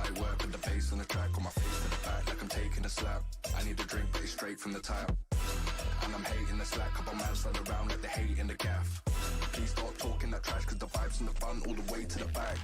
Light work with the bass on the track, on my face to the back like I'm taking a slap. I need a drink, but it's straight from the tap. And I'm hating the slack, couple man stand around like they hate in the gaff. Please stop talking that trash, cause the vibes in the front all the way to the back.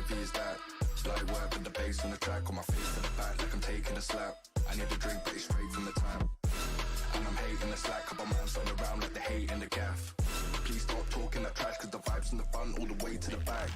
Is that light work with the bass on the track, on my face to the back like I'm taking a slap. I need a drink, but it's straight from the tap. And I'm hating the slack, couple man stand around like they hate in the gaff. Please stop talking that trash, cause the vibes in the front all the way to the back.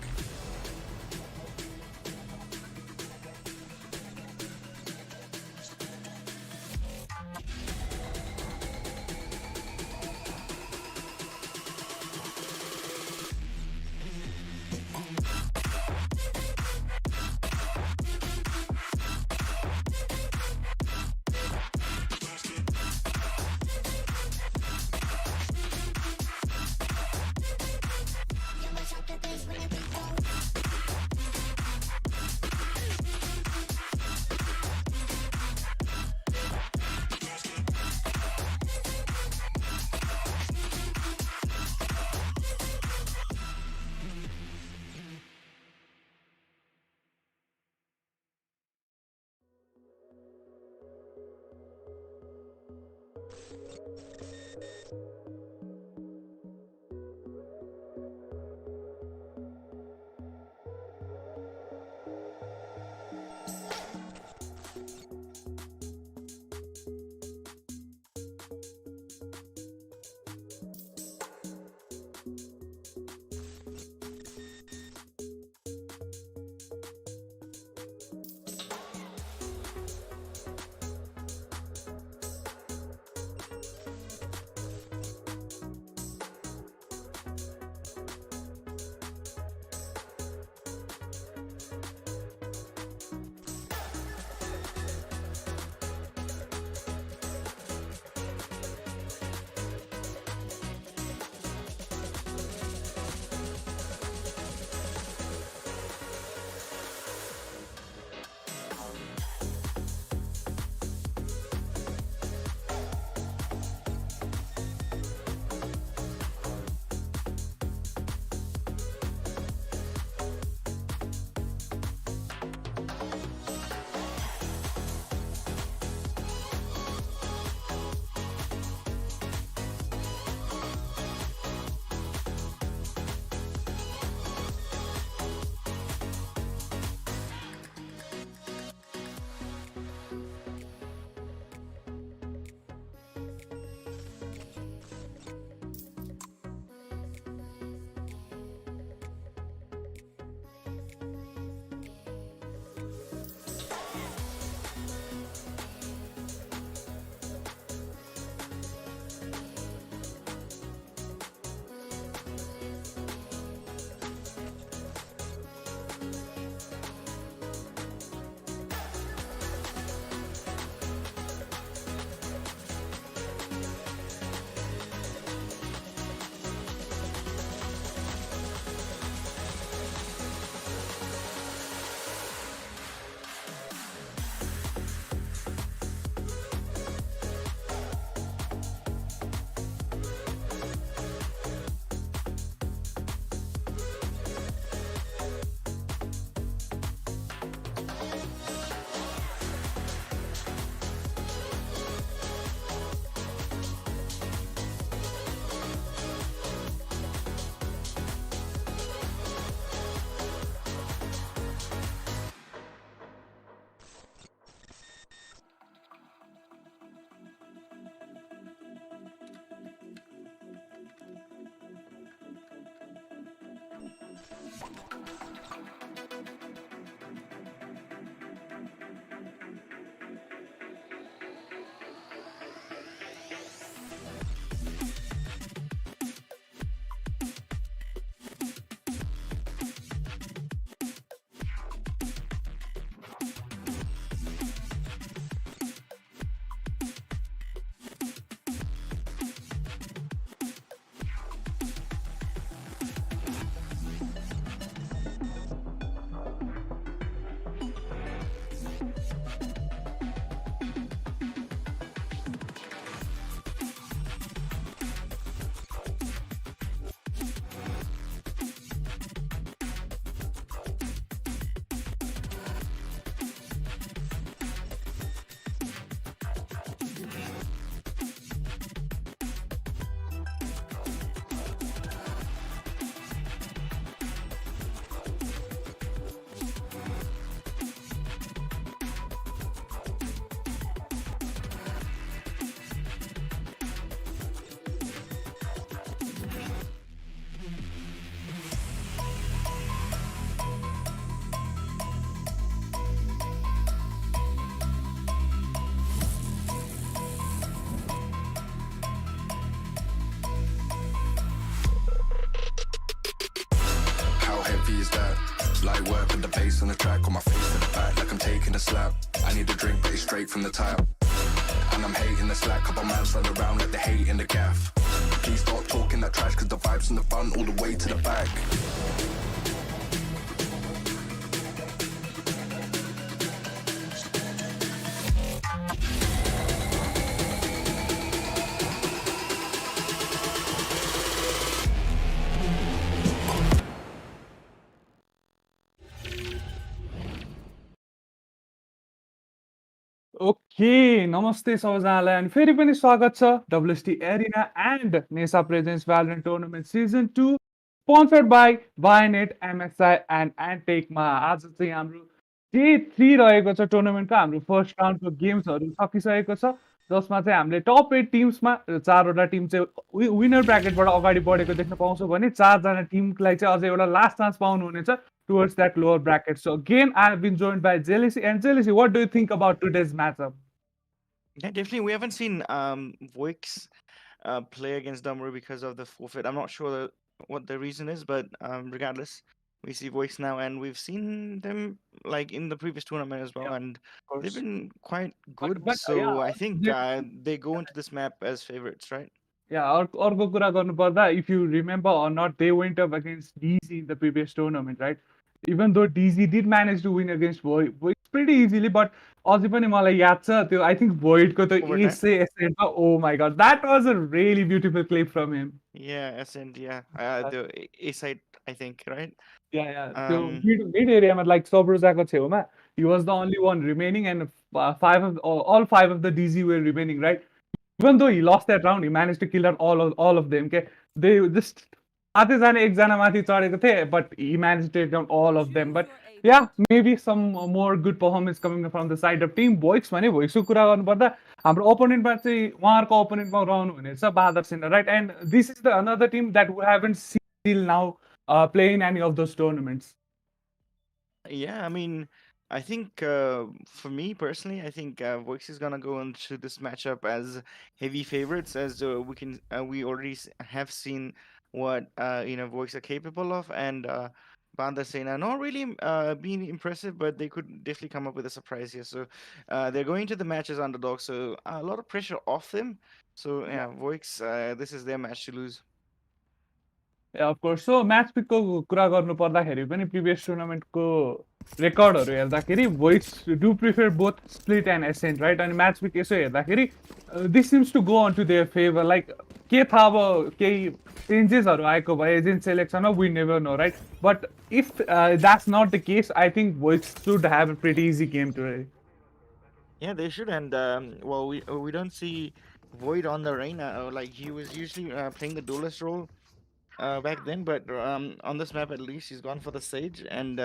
How heavy is that? Light work with the bass on the track, on my face to the back like I'm taking a slap. I need a drink, but it's straight from the tap. And I'm hating the slack, couple man stand around like they hate in the gaff. Please stop talking that trash, cause the vibes in the front all the way to the back. Okay नमस्ते सबैजनालाई अनि फेरि पनि स्वागत छ WST arena and नेसा presents Valorant tournament season 2 sponsored by बायनेट MSI and एन्टेकमा आज चाहिँ हाम्रो डे 3 रहेको छ टुर्नामेन्टको हाम्रो फर्स्ट राउन्डको गेम्सहरू सकिसकेको छ जसमा चाहिँ हामीले टप 8 टिम्समा चारवटा टिम चाहिँ विनर ब्र्याकेटबाट अगाडि बढेको देख्न पाउँछौँ भने चारजना टिमलाई चाहिँ अझै एउटा लास्ट चान्स पाउनुहुनेछ towards that lower bracket. So again, I've been joined by Jealousy. And Jealousy, what do you think about today's matchup? Yeah, definitely. We haven't seen Voix play against Dumber because of the forfeit. I'm not sure what the reason is, but regardless, we see Voix now, and we've seen them like in the previous tournament as well, Yeah, and of they've course. been quite good. But So yeah, I think they- they go into this map as favorites, right? yeah, अर्को कुरा गर्नुपर्दा if you remember or not, they went up against DZ in the previous tournament, right? Even though DZ did manage to win against Void pretty easily, but अझै पनि मलाई याद छ त्यो I think Voidको त Overtime? ace चाहिँ ascent oh my god, that was a really beautiful clip from him. Yeah, Ascent. Yeah, the A side, I think, right? Yeah, त्यो Um, mid एरियामा लाइक सबरोजाको छेउमा he was the only one remaining and all five of the DZ were remaining, right? Even though he lost that round, he managed to kill out all of them. Okay, they just आधैजना एकजना माथि चढेको थिए, but he managed to take down all of them. But yeah, maybe some more good performance coming from the side of team Voix भने भोइसको कुरा गर्नुपर्दा हाम्रो ओपोनेन्टमा चाहिँ उहाँहरूको ओपोनेन्टमा रहनु हुनेछ बादर सेना, right? And this is the another team that we haven't seen till now play in any of those tournaments. Yeah, I mean, I think for me personally, I think Voix is gonna go into this matchup as heavy favorites, as we already have seen what Voix are capable of, and Banda Sena not really being impressive, but they could definitely come up with a surprise here. So they're going to the match as underdogs, so a lot of pressure off them. So yeah, Voix, this is their match to lose. Yeah, of course. So match पिकको कुरा गर्नु पर्दाखेरि पनि previous टुर्नामेन्टको रेकर्डहरू हेर्दाखेरि Voice do prefer both Split and Ascent, right? अनि match pick यसो हेर्दाखेरि this seems to go on to their favour. Like के थाहा अब केही चेन्जेसहरू आएको भए एजेन्ट सेलेक्सनमा we never know, right? But if that's not the case I think Voice should have a pretty easy game today. Yeah, they should, and well, we don't see Void on the arena. Like he was usually playing the duelist role back then, but on this map at least he's gone for the Sage, and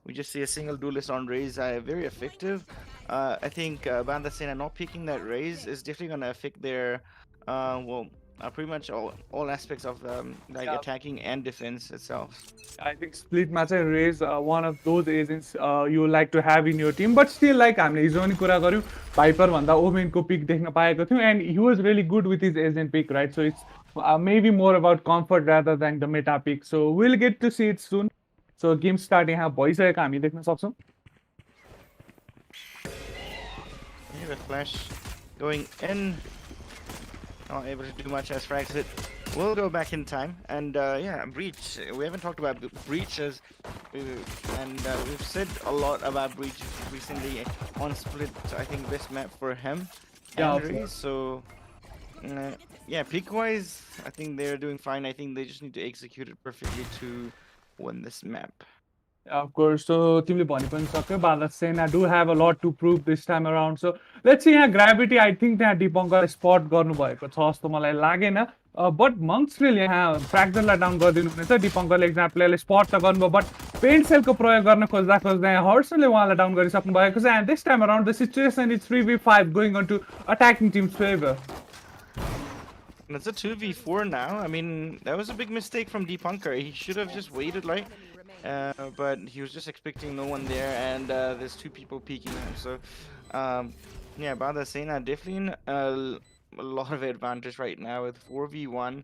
we just see a single duelist on Raze, very effective. I think Banda Sena not picking that Raze is definitely going to affect their well pretty much all aspects of like Yeah. attacking and defense itself. I think split match raise one of those agents you like to have in your team, but still like हामीले हिजो पनि कुरा गर्यौँ Viper भन्दा Omen को pick देख्न पाएको थियौँ, and he was really good with his agent pick, right? So it's maybe more about comfort rather than the meta pick. So we'll get to see it soon. So game start यहाँ भइसकेको हामी देख्न सक्छौँ. Yeah, the flash going in. Not able to do much as Fragsit will go back in time. And yeah, Breach. We haven't talked about Breach and we've said a lot about Breach recently on Split. I think best map for him. Yeah, and Reese, so yeah, pick wise, I think they're doing fine. I think they just need to execute it perfectly to win this map. Of course, so तिमीले भनि पनि सक्यौ Bharat Sena do have a lot to prove this time around. So let's see यहाँ Gravity, I think त्यहाँ डिपङ्करले spot गर्नुभएको छ जस्तो मलाई लागेन. बट मङ्क्सले यहाँ फ्र्याक्चरलाई डाउन गरिदिनु हुनेछ. डिपङ्करले एकजना प्लेयरले स्पट त गर्नुभयो, बट पेन्ट सेलको प्रयोग गर्न खोज्दा खोज्दा यहाँ हर्सनले उहाँलाई डाउन गरिसक्नु भएको छ. And this time around the situation is 3v5 going on to attacking team's favor. And it's a 2v4 now. I mean, that was a big mistake from Deepunker. He should have just waited, right? But he was just expecting no one there, and there's two people peeking him. So, yeah, Bada Sena definitely in a lot of advantage right now with 4v1.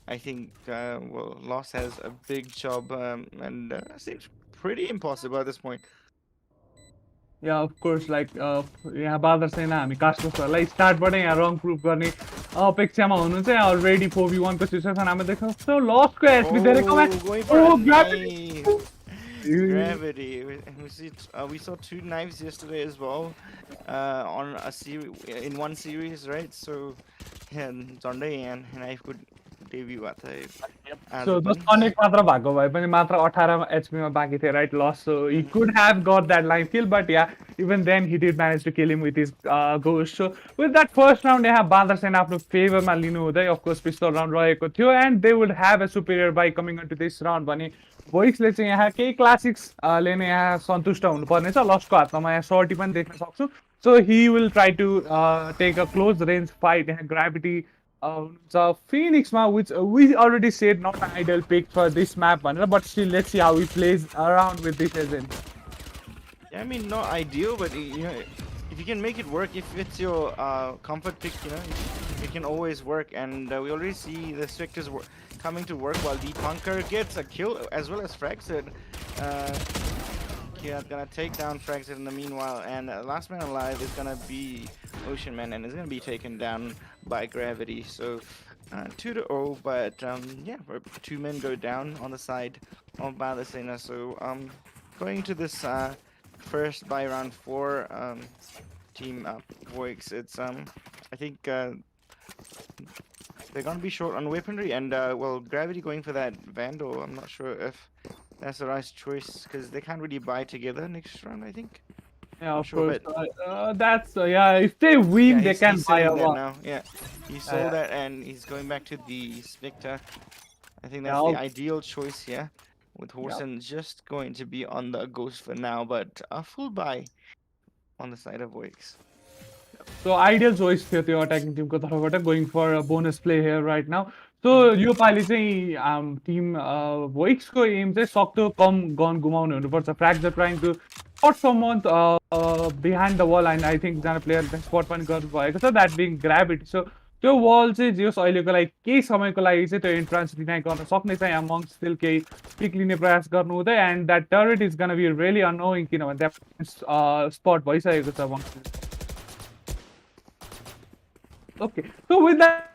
I think, well, Loss has a big job, and seems pretty impossible at this point. Yeah, of course, like यहाँ बादर सेना हामी कास्टर्सहरूलाई स्टार्टबाटै यहाँ रङ प्रुभ गर्ने अपेक्षामा हुनुहुन्छ. यहाँ already 4v1 को सिचुएसन हामी देख्न सक्छौँ. लसको एचपी धेरै कमाइ. Gravity. We saw two knives yesterday as well, on a series in one series, right? So, yeah, Zonday and knife could debut at the. So the Sonic मात्र भएको भए पनि मात्र 18 HP मा बाँकी थियो, right? Loss. So he could have got that line kill, but yeah, even then he did manage to kill him with his ghost. So with that first round, यहाँ बाँदर सेना आफ्नो फेभरमा लिनु हुँदै, of course, पिस्तोल राउन्ड रहेको थियो, and they would have a superior by coming into this round. भने भोइक्सले चाहिँ यहाँ केही क्लासिक्स ले नै यहाँ सन्तुष्ट हुनुपर्नेछ. लसको हातमा यहाँ सर्टी पनि देख्न सक्छु. So he will try to take a close range fight. यहाँ Gravity Phoenix ma, which we already said not an ideal pick for this map, but still let's see how he plays around with this agent. Yeah, I mean, not ideal, but you know, if you can make it work, if it's your comfort pick, you know, it can always work. And we already see the Spectres coming to work while Deepunker gets a kill as well as Fragsit. Yeah, gonna take down Fragsit in the meanwhile, and last man alive is gonna be Ocean Man, and is gonna be taken down by Gravity. So 2-0, but yeah, 2 men go down on the side of Balasena. So going to this first by round 4, team Voix, it's I think they're gonna be short on weaponry, and well, Gravity going for that Vandal. I'm not sure if that's the right choice because they can't really buy together next round, I think. Yeah, of Sure, course. That's yeah. If they win, they he's can buy a sitting there lot. now. Yeah, he sold that and he's going back to the Spectre. I think that's Yeah, the ideal choice here, with Horson just going to be on the Ghost for now, but a full buy on the side of Voix. So ideal choice थियो त्यो attacking team को तर्फबाट going for a bonus play here right now. So यो पालि चाहिँ team Voix को aim चाहिँ सक्दो कम gun गुमाउने हुनुपर्छ. Fragsit trying to spot someone behind the wall, and I think एकजना प्लेयर स्पट पनि गर्नुभएको छ, that being Gravity. So त्यो wall चाहिँ जेस अहिलेको लागि केही समयको लागि चाहिँ त्यो एन्ट्रान्स डिनाइ गर्न सक्ने चाहिँ among still केही पिक लिने प्रयास गर्नु हुँदै, and that turret is gonna be really annoying किनभने त्यहाँ स्पट भइसकेको छ amongst. Okay, so with that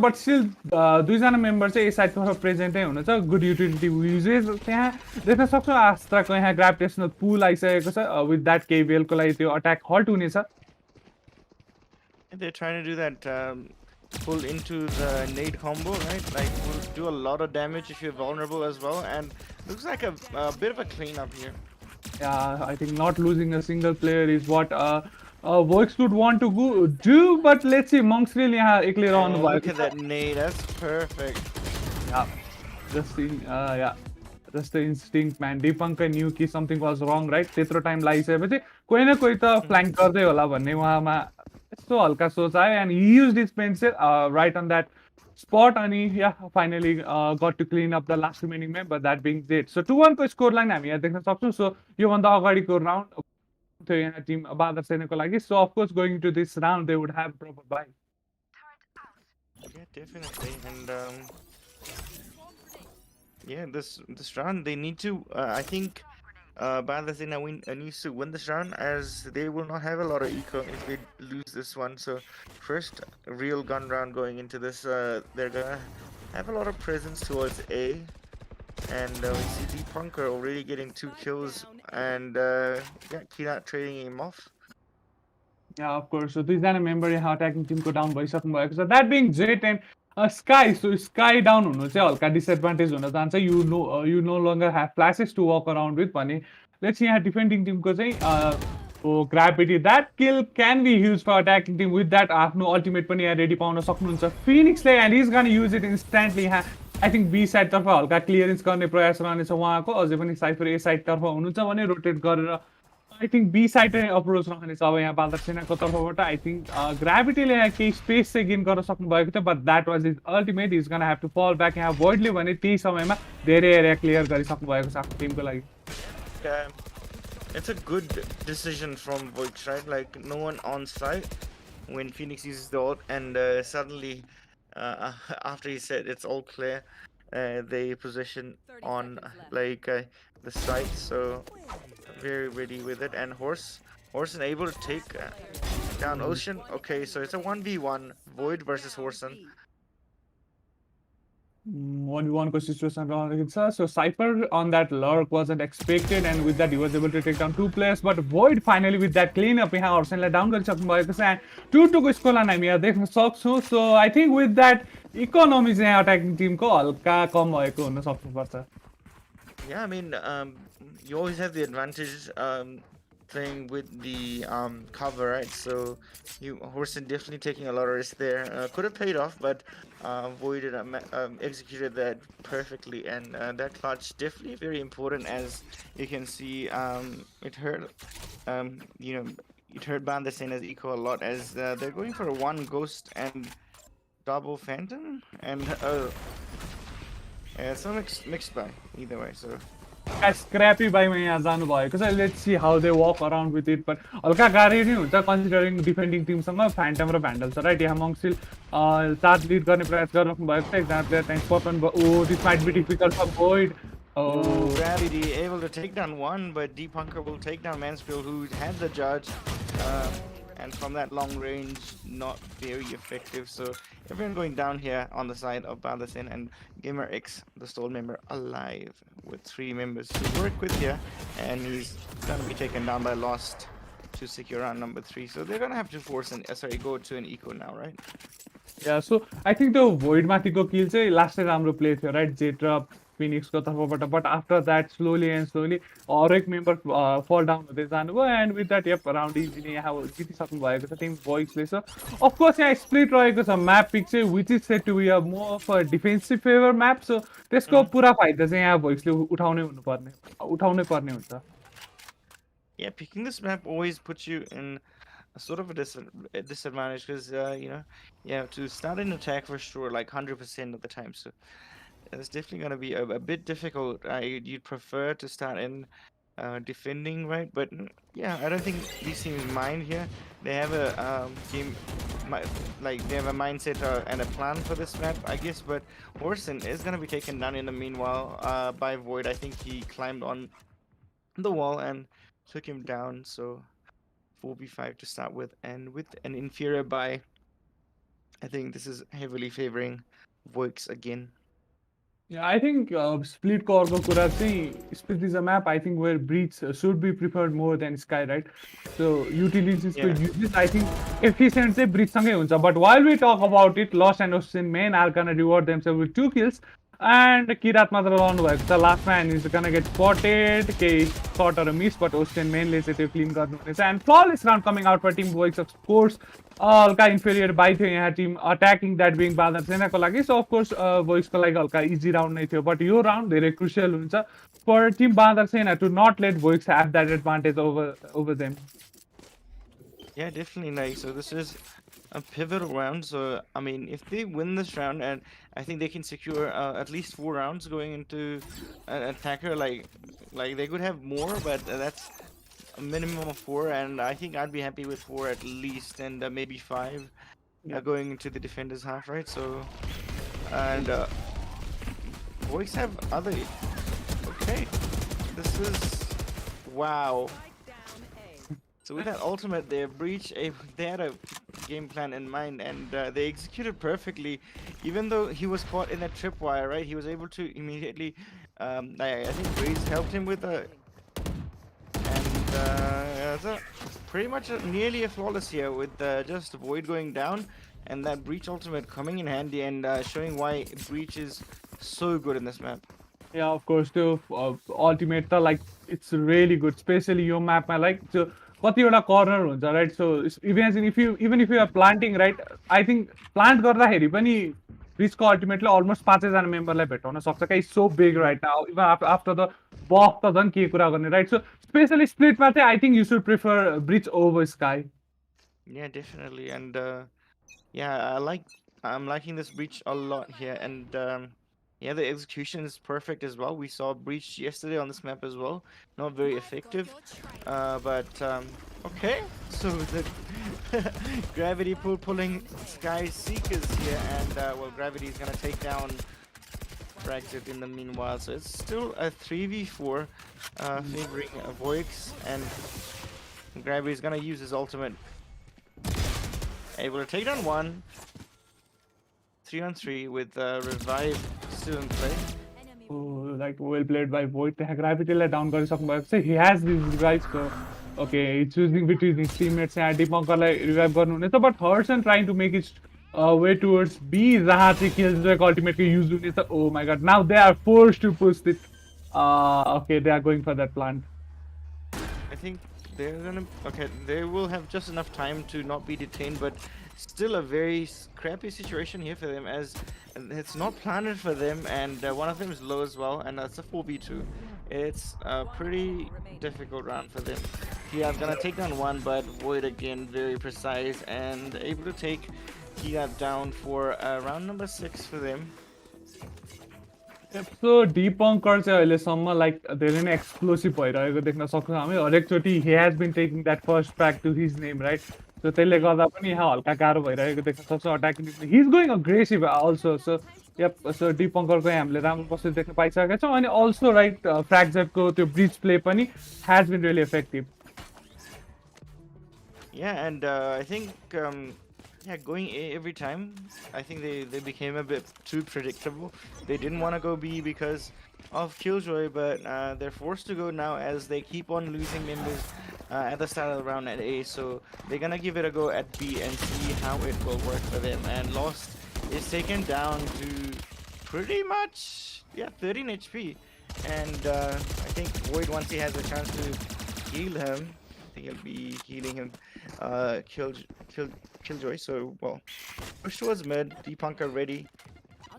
but still दुईजना मेम्बर चाहिँ यस साइडको प्रेजेन्टै हुनुहुन्छ. गुड युटिलिटी युजेज त्यहाँ देख्न सक्छौँ. आस्त्राको यहाँ ग्राभिटेसनल पुल आइसकेको छ. विथ द्याट केभिएलको लागि त्यो अट्याक हल्ट हुनेछ. They're trying to do that pull into the nade combo, right? Like, will do a lot of damage if you're vulnerable as well, and looks like a bit of a cleanup here. Yeah, I think not losing a single player is what Voix would want to do, but let's see. Monks really एकले रहनु भएको. Look at that nade, that's perfect. Yeah, just the instinct, man. Deepunker knew कि something was wrong, right? त्यत्रो time लागिसकेपछि कोही न कोही त फ्ल्याङ्क गर्दै होला भन्ने उहाँमा यस्तो हल्का सोच आयो, and he used his pencil right on that spot अनि yeah finally got to clean up the last remaining member, that being it. So 2-1 को स्कोर लाइन हामी यहाँ देख्न सक्छौँ. सो योभन्दा अगाडिको राउन्ड थियो यहाँ टिम बादर सेनाको लागि. So of course going to this round they would have proper buy. Yeah, definitely. And yeah, this round they need to. I think Bandasena needs to win this round, as they will not have a lot of eco if they lose this one. So first real gun round going into this, they're gonna have a lot of presence towards A, and we see D-Punker already getting 2 kills, and yeah, Kina trading him off. Yeah, of course. So दुईजना member यहाँ attacking टिमको down भइसक्नु भएको छ. That being Jett and Skye. So Skye down हुनु चाहिँ हल्का disadvantage हुन जान्छ. You know longer have flashes to work around with भने लेट्स यहाँ डिफेन्डिङ टिमको चाहिँ Gravity. That kill can be use for attacking team. With that आफ्नो अल्टिमेट पनि यहाँ रेडी पाउन सक्नुहुन्छ फिनिक्सले. And is gonna use it instantly. यहाँ आई थिङ्क बी साइडतर्फ हल्का क्लियरेन्स गर्ने प्रयास रहनेछ उहाँको. अझै पनि साइफर ए साइडतर्फ हुनुहुन्छ भने रोटेट गरेर I think B side approach रहनेछ अब यहाँ बादर सेनाको तर्फबाट. आई थिङ्क ग्राभिटीले यहाँ केही स्पेस चाहिँ गेन गर्न सक्नुभएको थियो, but that was is ultimate. Is gonna have to fall back. यहाँ भोइडले भने त्यही समयमा धेरै एरिया क्लियर गरिसक्नु भएको छ आफ्नो टिमको लागि. It's a good decision from Void, right? Like, no one on site when Phoenix uses the ult, and suddenly after he said it's all clear, they position on like the site, so very ready with it. And Horson able to take down Ocean. Okay, so it's a 1v1 Void versus Horson. 1v1 को situation रहेको छ. सो cipher on that lurk wasn't expected, and with that he was able to take down 2 players, but Void finally with that clean up यहाँ हर्सनलाई down गरिसक्नु भएको छ. End 2-2 को score line हामी यहाँ देख्न सक्छौँ. So I think with that economy चाहिँ अट्याकिङ टिमको हल्का कम भएको हुन सक्नुपर्छ. Yeah, I mean, you always have the advantage playing with the cover, right? So Horson definitely taking a lot of risk there. Could have paid off, but Void executed that perfectly, and that clutch definitely very important, as you can see. It hurt, it hurt Bandasena's eco a lot, as they're going for a 1 ghost and double phantom, and it's a mixed by either way. So scrappy बाईमा यहाँ जानुभएको छ. Let's see how they वक around with it. But हल्का गाह्रो नै हुन्छ considering defending टिमसँग phantom र भ्यान्डल छ, राइट? यहाँ मङ्सिल चार्ज लिड गर्ने प्रयास गरिराख्नु भएको छ. एकजना प्लेयर त्यहाँ स्पट पनि भयो. Oh this might be difficult for Void. Gravity able to take down one, but D-Punker will take down Mansfield, who had the judge, and from that long range, not very effective. So everyone going down here on the side of Balasin, and Gamer X, the stall member, alive with 3 members to work with here, and he's gonna be taken down by Lost to secure round number 3. So they're gonna have to force go to an eco now, right? Yeah, so I think the Void माथिको किल चाहिँ लास्टै राम्रो play थियो, right? Jet र फिनिक्सको तर्फबाट. But after that slowly हरेक member fall down हुँदै जानुभयो. And with that yup round easily यहाँ जितिसक्नु भएको छ टिम भोइसले. सो अफकोर्स यहाँ स्प्लिट रहेको छ म्याप पिक चाहिँ, which is set to be a more of a defensive favour map. So त्यसको पुरा फाइदा चाहिँ यहाँ भोइसले उठाउनै पर्ने हुन्छ. Yeah, picking this map always puts you in a sort of a disadvantage, because you have to start an attack for sure, like 100% of the time. So it's definitely going to be a bit difficult. You'd prefer to start in defending, right? But yeah, I don't think these teams mind here. They have a they have a mindset and a plan for this map, I guess. But Horson is going to be taken down in the meanwhile by Void. I think he climbed on the wall and took him down. So 4v5 to start with, and with an inferior buy, I think this is heavily favoring Voix again. Yeah, I think split को अर्को कुरा चाहिँ split is a map, I think, where breach should be preferred more than sky, right? So utilities को uses, I think efficient चाहिँ breach सँगै हुन्छ. But while we talk about it, Lost and Ocean main are gonna reward themselves with 2 kills. And Kirat मात्र रहनु भएको छ लास्टमा, and is gonna get spotted. केही shot or a miss, but Ocean mainले चाहिँ त्यो क्लिन गर्नुहुनेछ. And flawless round coming out for team Voix, of course. हल्का इन्फेरियर बाई थियो यहाँ टिम अट्याकिङ द्याट बिङ बादर सेनाको लागि. सो अफकोर्स भोइसको लागि हल्का इजी राउन्ड नै थियो, बट यो राउन्ड धेरै क्रुसियल हुन्छ फर टिम बादर सेना to not let voice have that advantage over them. Yeah, definitely nice. So this is a pivotal round. So I mean, if they win this round, and I think they can secure at least 4 rounds going into an attacker, like they could have more, but that's a minimum of 4, and I think I'd be happy with 4 at least, and maybe 5 Yeah. going into the defender's half, right? So, and voice have other. Okay, this is wow. So with that ultimate, they had a game plan in mind, and they executed perfectly. Even though he was caught in a tripwire, right? He was able to immediately. I think Breeze helped him with a, and so pretty much nearly a flawless here with just Void going down, and that Breach ultimate coming in handy and showing why Breach is so good in this map. Yeah, of course, the ultimate like it's really good, especially your map. I like so कतिवटा corner हुन्छ right. So imagine if you are planting right, I think plant गर्दाखेरि पनि Breachको ultimately almost 5जना मेम्बरलाई भेटाउन सक्छ क्या. It's so big right now. Even after the buff त झन् के कुरा गर्ने right. So especially splitमा चाहिँ I think you should prefer Breach over Sky. Yeah, definitely, and yeah, I'm liking this Breach a lot here, and yeah, the execution is perfect as well. We saw Breach yesterday on this map as well. Not very effective, but okay. So the Gravity pulling Sky Seekers here, and well, Gravity is gonna take down Brexit in the meanwhile. So it's still a 3v4 favoring Voix, and Gravity is gonna use his ultimate. Able to take down one. 3-on-3 with revive still in play. Oh, like well played by Void. त्यहाँ ग्राभिटीलाई down गरिसक्नु भएको छ. He has these revives. So okay, he's choosing between his teammates. यहाँ डिपङ्करलाई revive गर्नुहुनेछ, but Hurson trying to make his way towards B. जहाँ चाहिँ Killjoyको ultimately use हुनेछ. Oh my god, now they are forced to push it. Okay, they are going for that plant. I think they're gonna. Okay, they will have just enough time to not be detained, but still a very crappy situation here for them, as it's not planted for them, and one of them is low as well, and that's a 4v2. It's a pretty difficult round for them. Kia's gonna take down one, but Void again very precise and able to take Kia down for round number 6 for them. So डिपङ्कर चाहिँ अहिलेसम्म like धेरै नै explosive भइरहेको देख्न सक्छौँ हामी. हरेकचोटि he has been taking that first back to his name right. So त्यसले गर्दा पनि यहाँ हल्का गाह्रो भइरहेको देख्न सक्छौँ attacking. He's going aggressive also. So yep, so डिपङ्करको हामीले राम्रो प्रस्तुति देख्न पाइसकेका छौँ. अनि also right फ्र्याक्जरको त्यो ब्रिज प्ले पनि has been really effective. Yeah, and I think yeah, going A every time, I think they became a bit too predictable. They didn't want to go B because of Killjoy, but they're forced to go now as they keep on losing members at the start of the round at A. So they're gonna give it a go at B and see how it will work for them. And Lost is taken down to pretty much 13 HP. And I think Void, once he has a chance to heal him, I think he'll be healing him. Killjoy. So well, push towards mid. Depunker ready.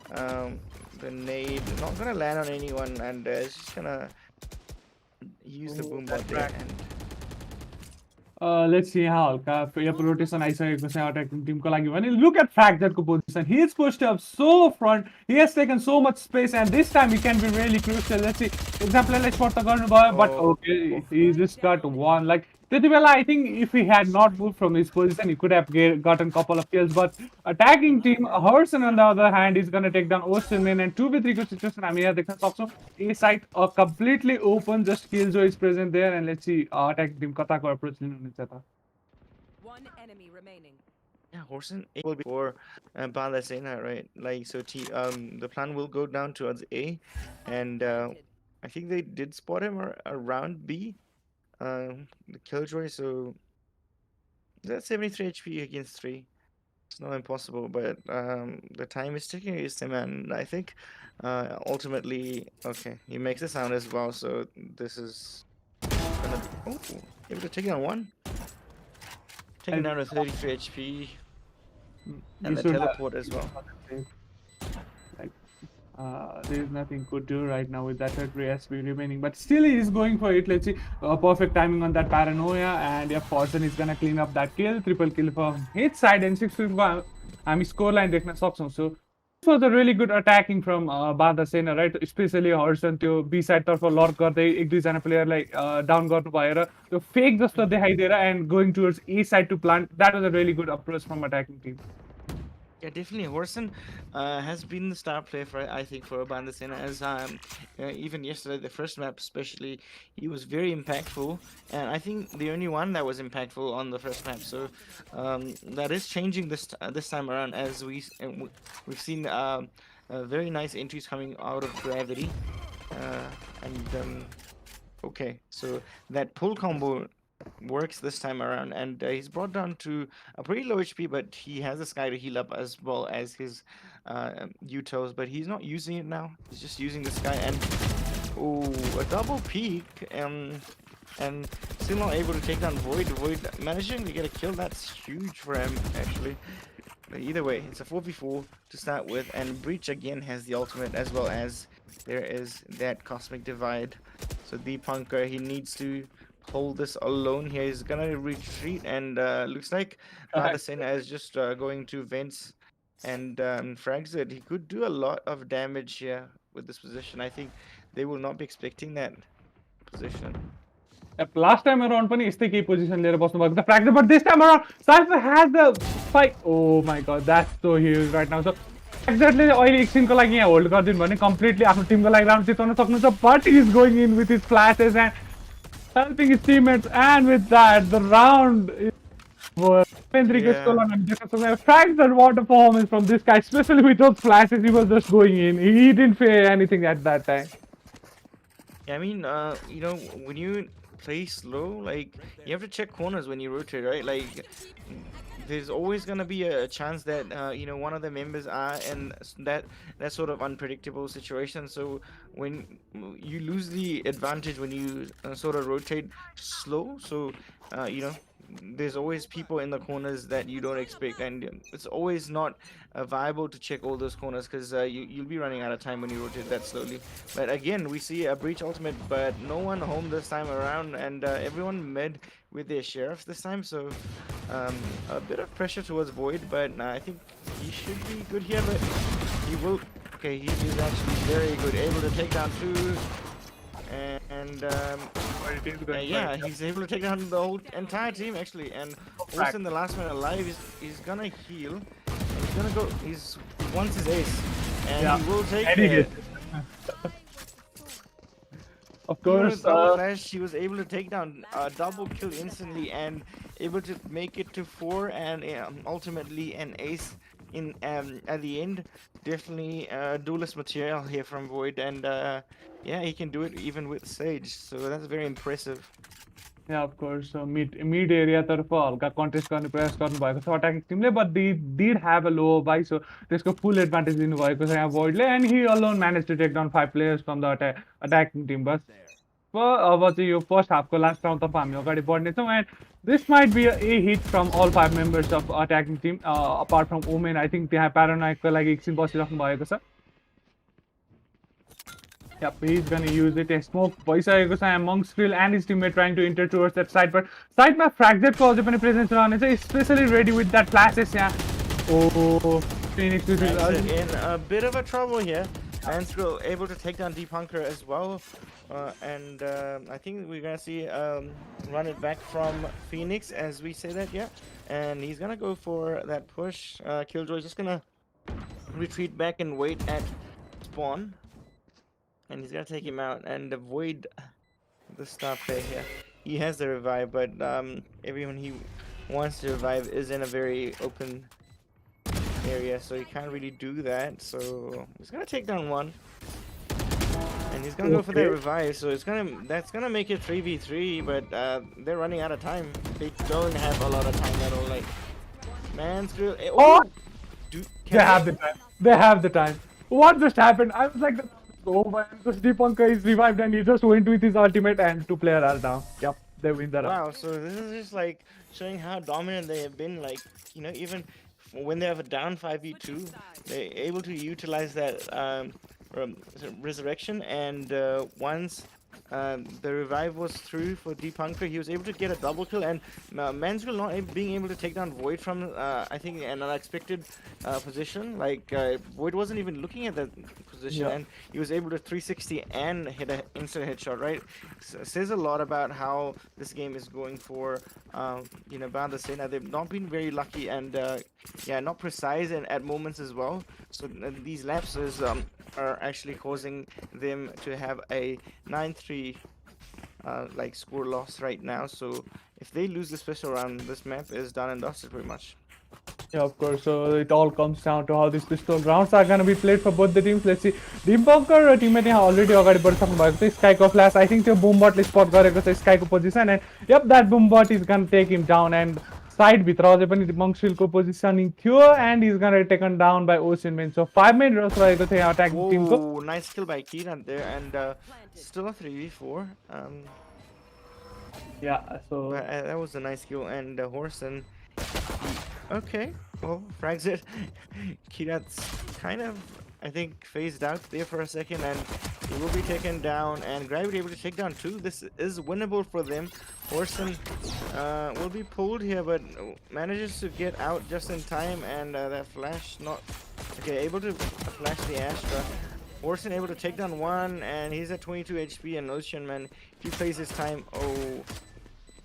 The nade not gonna land on anyone, and it's just gonna use the boom bot there. And Let's see how यहाँ rotation आइसकेको छ attacking team को लागि भने. Look at Fracturedको position. He is pushed up so front. He has taken so much space, and this time he can be really crucial. Let's see. Example shot त गर्नुभयो, but okay, he just got one. Like त्यति बेला I think if he had not moved from his position, he could have gotten couple of kills. But attacking team, Hurson on the other hand is gonna take down Ocean, and 2v3 को situation हामी यहाँ देख्न सक्छौँ. A side completely open, just Killjoy is present there, and let's see attacking team कताको approach लिनुहुनेछ त. One enemy remaining. yeah, Horson will be for Balasena, right? Like so, the plan will go down towards A, and I think they did spot him around B. The Killjoy, so that's 73 HP against 3. It's not impossible, but the time is ticking against him, and I think ultimately, okay, he makes a sound as well, so this is gonna be able to take down one. Taking down to 33 HP, and the teleport as well. There is nothing could do right now with that 30 SP remaining, but still he is going for it. Let's see, perfect timing on that paranoia, and yeah, Forsen is gonna clean up that kill, triple kill from his side, and 6-5. हामी score line देख्न सक्छौँ. So this was a really good attacking from बाधा सेना, right? Especially हर्सन त्यो B side तर्फ lurk गर्दै एक दुईजना प्लेयरलाई डाउन गर्नु भएर त्यो फेक जस्तो देखाइदिएर and going towards A side to plant. That was a really good approach from attacking team. Yeah, definitely. Horson has been the star player for, I think, for Bandasena. As even yesterday, the first map especially, he was very impactful, and I think the only one that was impactful on the first map. So that is changing this time around, as we've seen very nice entries coming out of Gravity, and okay, so that pull combo works this time around, and he's brought down to a pretty low HP, but he has a Sky to heal up as well as his UTOs, but he's not using it now. He's just using the Sky, and oh, a double peek, and still not able to take down Void. Void managing to get a kill, that's huge for him, actually. But either way, it's a 4v4 to start with, and Breach again has the ultimate, as well as there is that Cosmic Divide. So Deepanker, he needs to hold this alone here. He's gonna retreat, and looks like Madasena is just going to vents and frags it. He could do a lot of damage here with this position. I think they will not be expecting that position. Last time around पनि यस्तै केही position लिएर बस्नु भएको त fracture, but this time around Cypher has the fight. Oh my god, that's so huge right now. So exactly अहिले एकछिनको लागि यहाँ होल्ड गरिदिनु भने कम्प्लिटली आफ्नो टिमको लागि राउन्ड जिताउन सक्नुहुन्छ, but he is going in with his flashes and helping his teammates, and with that the round is over. Frags and what a performance from this guy, especially with those flashes. He was just going in. He didn't fear anything at that time. Yeah, I mean, you know, when you play slow, like, you have to check corners when you rotate, right? Like, there's always gonna be a chance that you know, one of the members are in that sort of unpredictable situation. So when you lose the advantage when you sort of rotate slow, so you know, there's always people in the corners that you don't expect, and it's always not viable to check all those corners, because you'll be running out of time when you rotate that slowly. But again, we see a Breach ultimate, but no one home this time around, and everyone mid with their sheriffs this time. So a bit of pressure towards Void, but I think he should be good here. But he will. Okay, he is actually very good, able to take down two. And yeah, he's able to take down the whole entire team actually. And also in the last man alive, he's gonna heal. He's gonna go. He wants his ace, and he will take it. Of course, Flash, he was able to take down a double kill instantly, and able to make it to 4, and ultimately an ace in at the end. Definitely duelist material here from Void, and yeah, he can do it even with Sage, so that's very impressive. Yeah, of course. So mid area तर्फ हल्का contest गर्ने प्रयास गर्नु भएको छ attacking teamले, but they did have a low buy, so त्यसको full advantage लिनु भएको छ यहाँ Voidले, and he alone managed to take down 5 players from the attacking team. बस अब चाहिँ यो first half को last round तर्फ हामी अगाडि बढ्नेछौँ, and this might be a hit from all 5 members of attacking team, apart from Omen. I think त्यहाँ paranoid को लागि एकछिन बसिराख्नु भएको छ. Yep, he's gonna use it. A smoke भइसकेको छ यहाँ Monk's Grill and his teammate trying to enter towards that side, but side मा Fragzet को अझै पनि presence रहनेछ, especially ready with that flashes यहाँ. Oh, Phoenix is in a bit of a trouble here. And still able to take down Deepanker as well, and I think we're gonna see run it back from Phoenix as we say that, yeah. And he's gonna go for that push. Killjoy's just gonna retreat back and wait at spawn. And he's gonna take him out and avoid the stop play here. He has the revive, but everyone he wants to revive is in a very open area, so he can't really do that. So he's gonna take down one, and he's gonna go for that revive. So that's gonna make it 3v3, but they're running out of time. They don't have a lot of time at all. Like, man, screw. Oh! They have the time. They have the time. What just happened? I was like, oh man, this Deepanker is revived, and he just went with his ultimate, and 2 players are down. Yep, they win the round. Wow, so this is just like showing how dominant they have been. Like, you know, even when they have a down 5v2, they're able to utilize that resurrection, and once the revive was through for Deep Hunker, he was able to get a double kill, and Mansfield not being able to take down Void from I think an unexpected position. Like Void wasn't even looking at that position, Yeah. and he was able to 360 and hit an instant headshot. Right, says a lot about how this game is going for Bandasena. They've not been very lucky, and yeah, not precise and at moments as well. So these lapses are actually causing them to have a 9-3 like score loss right now. So if they lose the special round, this map is done and dusted pretty much. Yeah, of course. So it all comes down to how these pistol rounds are going to be played for both the teams. Let's see. Deepbunker teammate यहाँ already अगाडि बढिसक्नु भएको छ. Skyको flash. I think त्यो boombotले spot गरेको छ Skyको position, and yep, that boombot is going to take him down. And side भित्र अझै पनि Mongshilको positioning थियो, and he's going to be taken down by Ocean Man. So 5-man rush रहेको थियो यहाँ attacking teamको. Oh, nice kill by Kiran there, and still a 3v4. Yeah. So But, that was a nice kill, and Horson. Okay, well, frags it. Kirat's kind of, I think, phased out there for a second, and he will be taken down, and Gravity able to take down two. This is winnable for them. Horson will be pulled here, but manages to get out just in time, and that flash not... Okay, able to flash the Astra. Horson able to take down one, and he's at 22 HP, and Ocean Man, if he plays his time,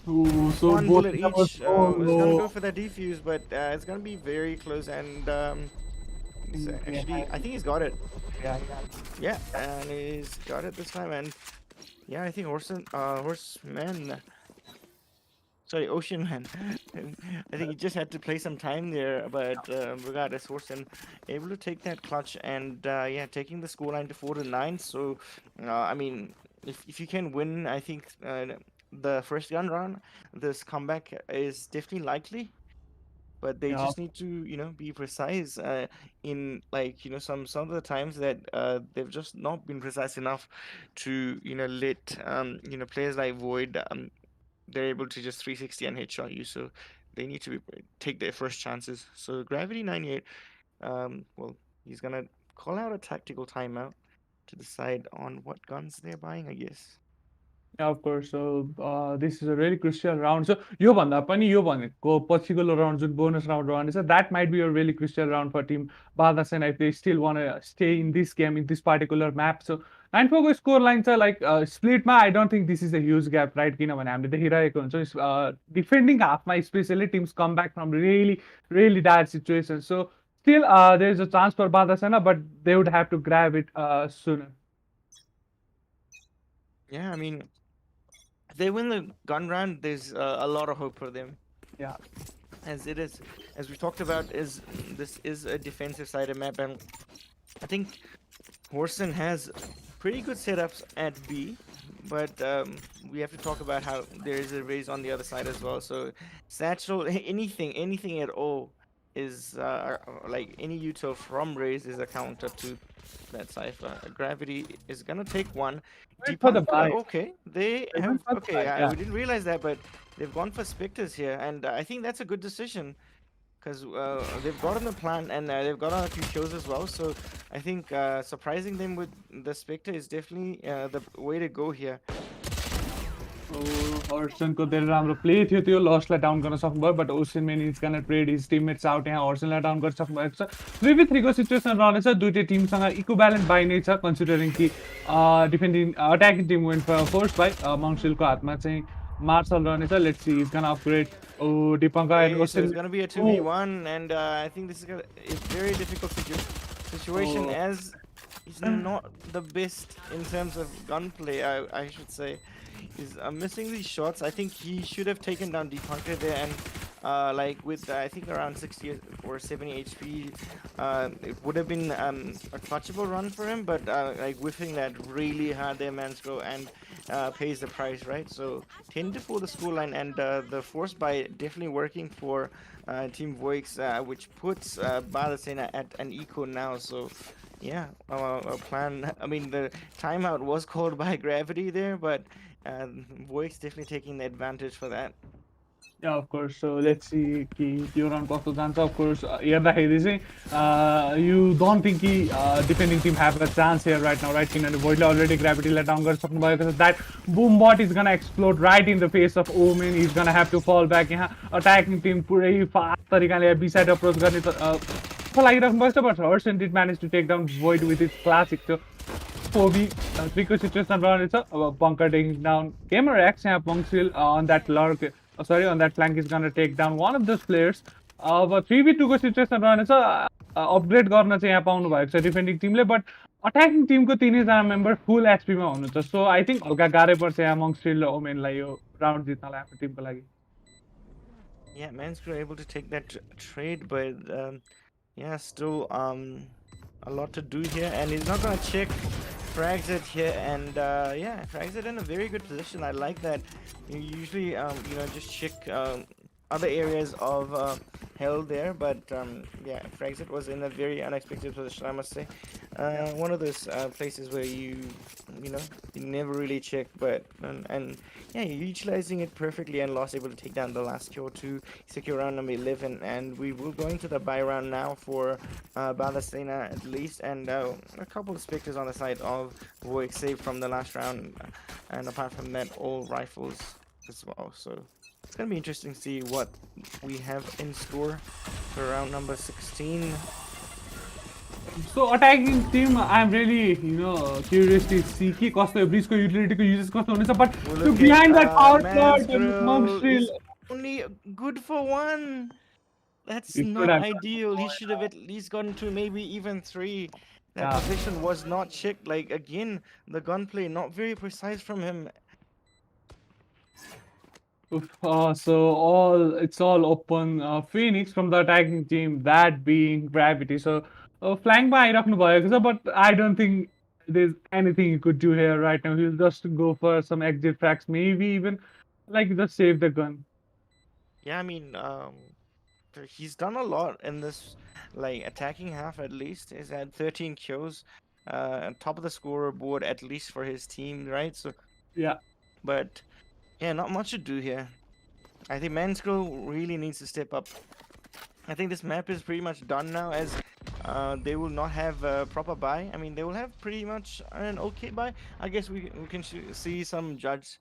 Ooh, so one both bullet each. was Was gonna low. go for that defuse, but it's gonna be very close. And actually, I think he's got it. Yeah, and he's got it this time. And yeah, I think Horseman. Sorry, Ocean Man. I think he just had to play some time there, but regardless, Horseman able to take that clutch and yeah, taking the scoreline to 4-9. So I mean, if you can win, I think. The first gun round, this comeback is definitely likely, but they just need to be precise in like some of the times that they've just not been precise enough to let players like Void they're able to just 360 and headshot you, so they need to take their first chances. So Gravity 98, well, he's gonna call out a tactical timeout to decide on what guns they're buying, I guess. Yeah, of course. So this is a really crucial round. So यो भन्दा पनि यो भनेको पछिको round जुन bonus round रहनेछ, that might be a really crucial round for team Badasena if they still want to stay in this game in this particular map. So 9-4 को score line छ like split मा I don't think this is a huge gap, right? किनभने हामीले देखिरहेको हुन्छ defending halfमा especially teams come back from really dire situations. So still there is a chance for Badasena, but they would have to grab it sooner. Yeah, I mean, if they win the gun round, there's a lot of hope for them. Yeah. As it is, as we talked about, this is a defensive sided map, and I think Horson has pretty good setups at B, but we have to talk about how there is a raise on the other side as well. So Satchel, anything at all is like any util from raise is a counter to that cipher. Gravity is gonna take one. For the buy. Okay, they They have. went for the Okay, buy, yeah. we didn't realize that, but they've gone for Spectres here, and I think that's a good decision because they've gotten the plan and they've gotten a few kills as well. So I think surprising them with the Spectre is definitely the way to go here. हर्सनको धेरै राम्रो play थियो त्यो लसलाई down गर्न सक्नुभयो but Ocean man is gonna trade his teammates out यहाँ हर्सनलाई down गर्न सक्नुभएको छ 3v3 को सिचुएसन रहनेछ दुईटै टिमसँग इक्विभ्यालेन्ट बाई नै छ कन्सिडरिङ कि defending attacking team went force buy मङ्सिलको हातमा चाहिँ मार्सल रहनेछ let's see is gonna upgrade डिपङ्का and Okay, so it's Ocean gonna be a 2v1, and I think this is a very difficult situation as he's not the best in terms of gunplay. I should say he's missing these shots. I think he should have taken down Deep Hunker there, and like with I think around 60 or 70 HP, it would have been a touchable run for him. But like whiffing that really hard there, man's go and pays the price, right? So 10-4 the scoreline, and the force buy definitely working for Team Voix, which puts Badasena at an eco now. So yeah, a plan. I mean, the timeout was called by Gravity there, but Voix definitely taking the advantage for that. Yeah, of course. So let's see कि त्यो round कस्तो जान्छ. Of course, हेर्दाखेरि चाहिँ you don't think कि defending team have a chance here right now, right? किनभने Voidले already gravity-लाई down गरिसक्नु भएको छ. That boom bot is gonna explode right in the face of Omen. He's gonna have to fall back. यहाँ attacking team पुरै fast तरिकाले B-side approach गर्ने त लागिराख्नु भएको छ. But Hersen did manage to take down Void with his classic. So 4v3 को situation रहनेछ. अब Bunker taking down Gamer X यहाँ Pongsil on that lurk. Sorry, on that flank is gonna take down one of those players. अब 3v2 को situation रहनेछ. Upgrade गर्न चाहिँ यहाँ पाउनु भएको छ डिफेन्डिङ टिमले, बट अट्याकिङ टिमको तीनैजना मेम्बर फुल एचपीमा हुनुहुन्छ. सो आई थिङ्क हल्का गाह्रै पर्छ यहाँ मङ्स्ट्रिल र ओमेनलाई यो राउन्ड जित्नलाई आफ्नो टिमको लागि. Yeah, Manscrew able to take that trade, but yeah, still a lot to do here, and he's not gonna check. Frags it here, and yeah, frags it in a very good position. I like that. You usually you know, just check other areas of hell there, but yeah, frags it was in a very unexpected position, I must say. One of those places where you know, you never really check, but and yeah, you're utilizing it perfectly, and Lost able to take down the last kill to secure round number 11, and we will go into the buy round now for Balasena at least, and a couple of specters on the side of Voix saved from the last round, and apart from that, all rifles as well. So it's gonna be interesting to see what we have in store for round number 16. So attacking team, I'm really curious to see कि कस्तो ब्रिजको युटिलिटीको uses कस्तो हुनेछ, but to behind that power plant is only good for one. That's not ideal. He should have at least gotten to maybe even 3. That position was not checked. Like again, the gunplay not very precise from him. So it's all open. Phoenix from the attacking team, that being Gravity. So flank by आइराख्नु भएको छ, but I don't think there's anything he could do here right now. He'll just go for some exit frags, maybe even like just save the gun. Yeah, I mean, he's done a lot in this, like attacking half at least. He's had 13 kills, top of the scoreboard at least for his team, right? So yeah, but yeah, not much to do here. I think Manscrew really needs to step up. I think this map is pretty much done now, as they will not have a proper buy. I mean, they will have pretty much an okay buy. I guess we can see some judge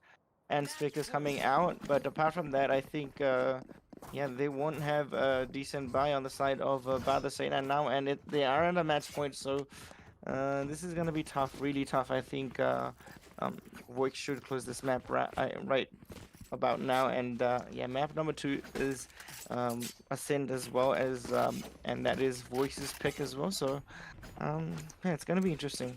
and specters coming out, but apart from that, I think yeah, they won't have a decent buy on the side of Badasena now, and they are at a match point, so this is gonna be tough, really tough. I think Voix should close this map right about now, and yeah, map number 2 is Ascend as well as and that is Voix's pick as well, so yeah, it's gonna be interesting.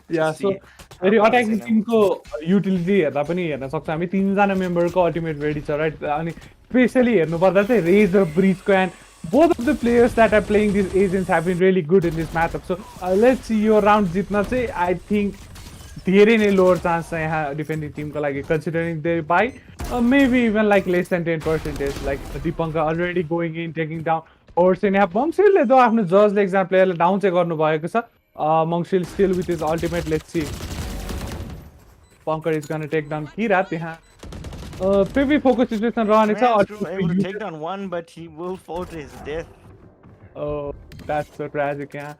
Yeah, so फेरि attacking टिमको utility हेर्दा पनि हेर्न सक्छ हामी. 3जना मेम्बरको ultimate ready छ, राइट? अनि स्पेसली हेर्नुपर्दा चाहिँ रेज र ब्रिजको, and both of the players that are playing these agents have been really good in this matchup. So let's see yo round जित्न चाहिँ I think धेरै नै लोअर चान्स छ यहाँ डिफेन्डिङ टिमको लागि, considering they buy maybe even like less than 10%. Like Deepanka already going in, taking down Orson. यहाँ मङ्सिलले त आफ्नो जजले एकजना प्लेयरलाई डाउन चाहिँ गर्नुभएको छ. Mongshil still with his ultimate. Let's see. Punker is gonna take down Kira. PV focus situation रहनेछ. Able to take down one, but he will fall to his death. Oh, that's so tragic. यहाँ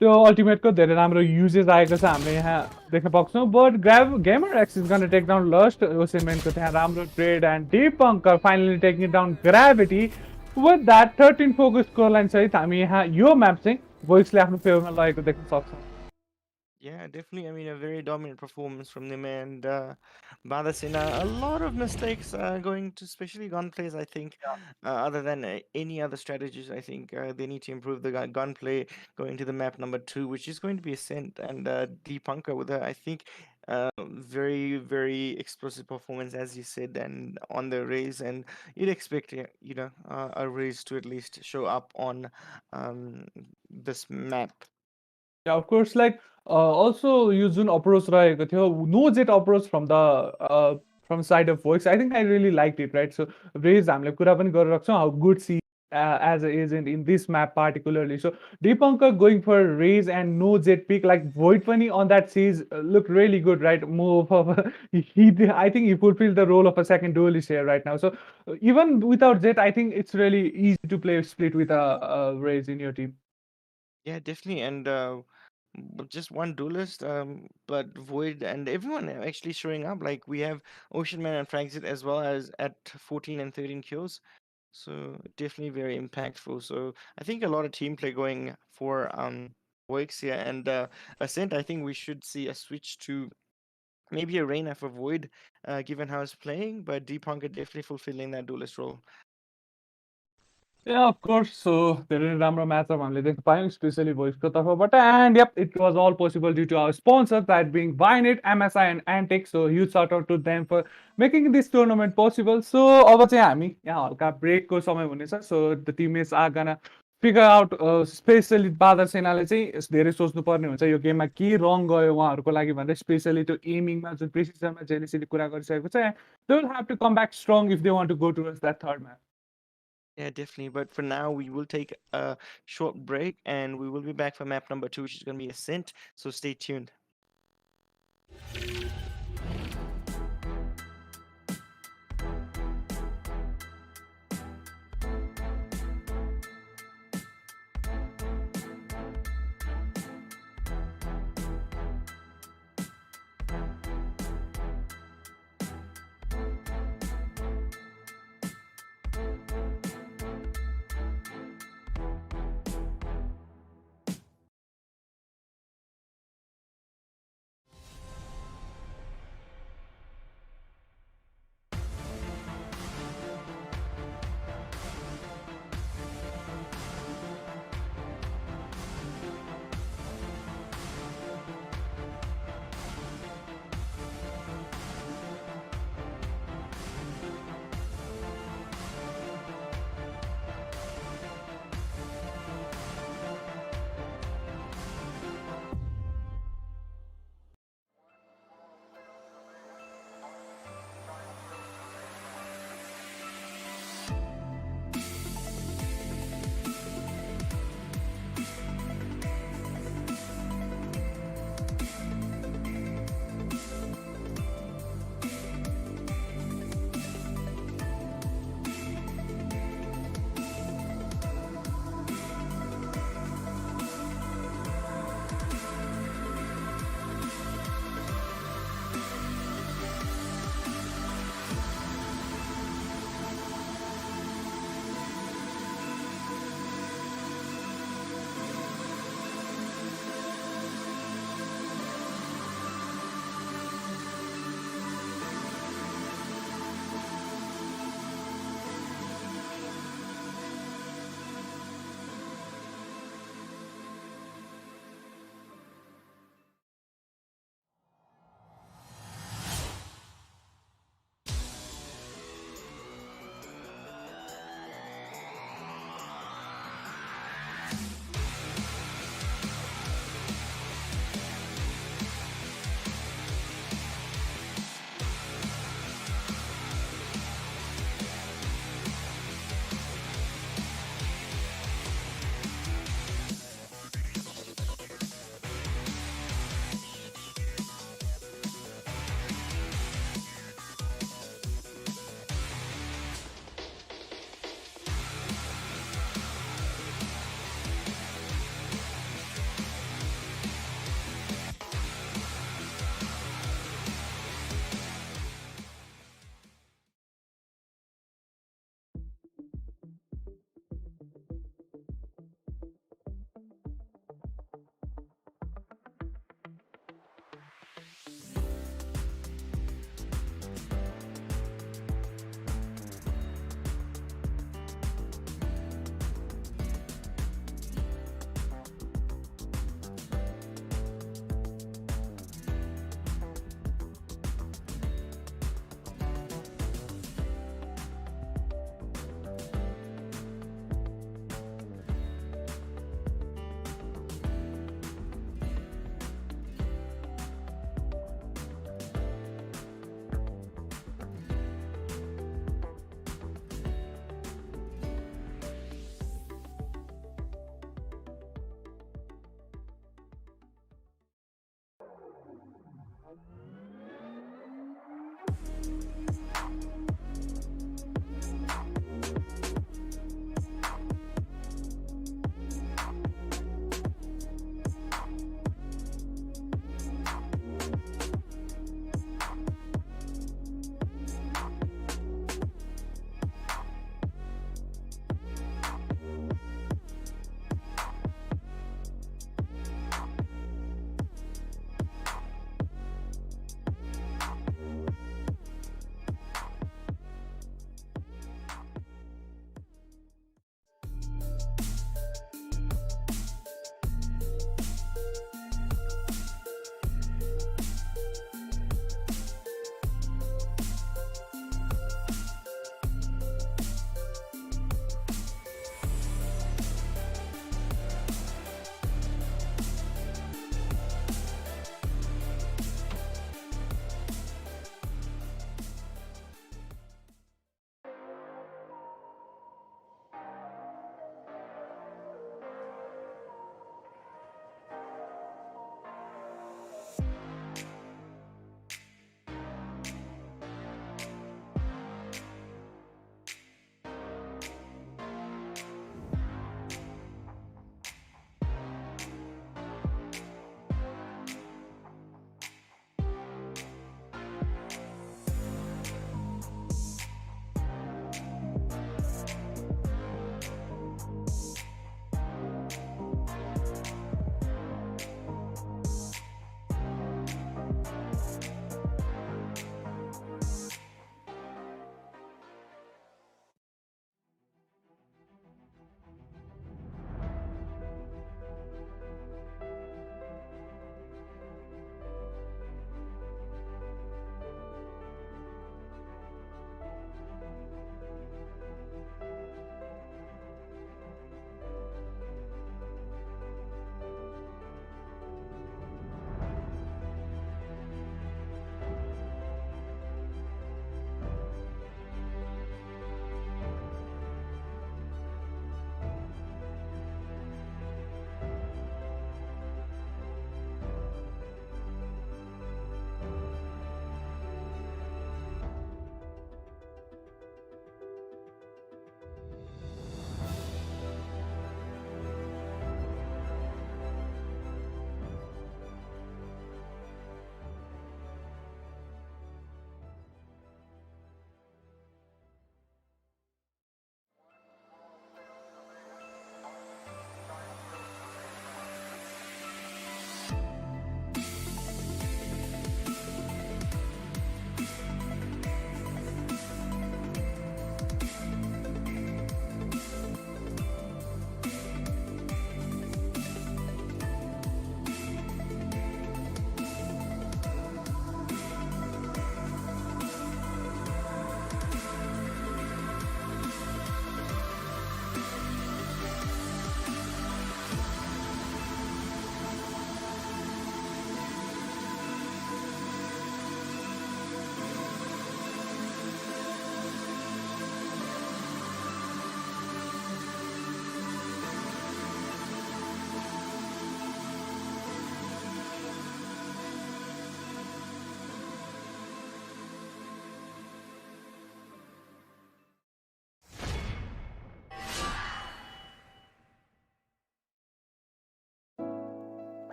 त्यो ultimate को धेरै राम्रो uses आएको छ हामीले यहाँ देख्न सक्छौँ. But Gamer X is gonna take down Lust. Oceanman को त्यहाँ राम्रो trade, and Deepanker finally taking it down Gravity. With that 13 focus scoreline सहित हामी यहाँ यो म्याप चाहिँ Voixले आफ्नो फेभरमा लगेको देख्न सक्छौँ. Yeah, definitely. I mean, a very dominant performance from them, and Badasena, a lot of mistakes going to especially gunplays, I think. Other than any other strategies, I think they need to improve the gunplay going to the map number 2, which is going to be Ascent, and Deepanker with I think very, very explosive performance, as you said, and on the raise, and you'd expect a raise to at least show up on this map. Yeah, of course, like also यो जुन approach रहेको थियो, no jet approach from side of Voix, I think I really liked it, right? So Raze हामीले कुरा पनि गरिरहेको छौँ, how good as an agent in this map particularly. So Deepankar going for Raze and no jet pick, like Void Funny on that series looked really good, right? Move of I think he fulfilled the role of a second duelist here right now. So even without jet, I think it's really easy to play split with a Raze in your team. Yeah, definitely. And just one duelist, but Void and everyone are actually showing up. Like we have Ocean Man and Fragzit as well as at 14 and 13 kills. So definitely very impactful. So I think a lot of team play going for Voix here and Ascent. I think we should see a switch to maybe a Reina for Void, given how it's playing. But Deepanker definitely fulfilling that duelist role. Yeah, of course. So धेरै राम्रो match up हामीले देख्न पायौँ specially भोइसको तर्फबाट and yup it was all possible due to our sponsor that being Backlit, MSI and Antec. So huge shout out to them for making this tournament possible. So अब चाहिँ हामी यहाँ हल्का ब्रेकको समय हुनेछ. So the teammates are gonna figure out. Specially बादर सेनाले चाहिँ धेरै सोच्नुपर्ने हुन्छ यो गेममा के रङ गयो उहाँहरूको लागि भनेर, स्पेसली त्यो एमिङमा जुन प्रिसिजनमा जेलिसीले कुरा गरिसकेको छ. They will have to come back strong if they want to go towards that third match. Yeah, definitely. But for now, we will take a short break and we will be back for map number 2, which is going to be Ascent. So stay tuned.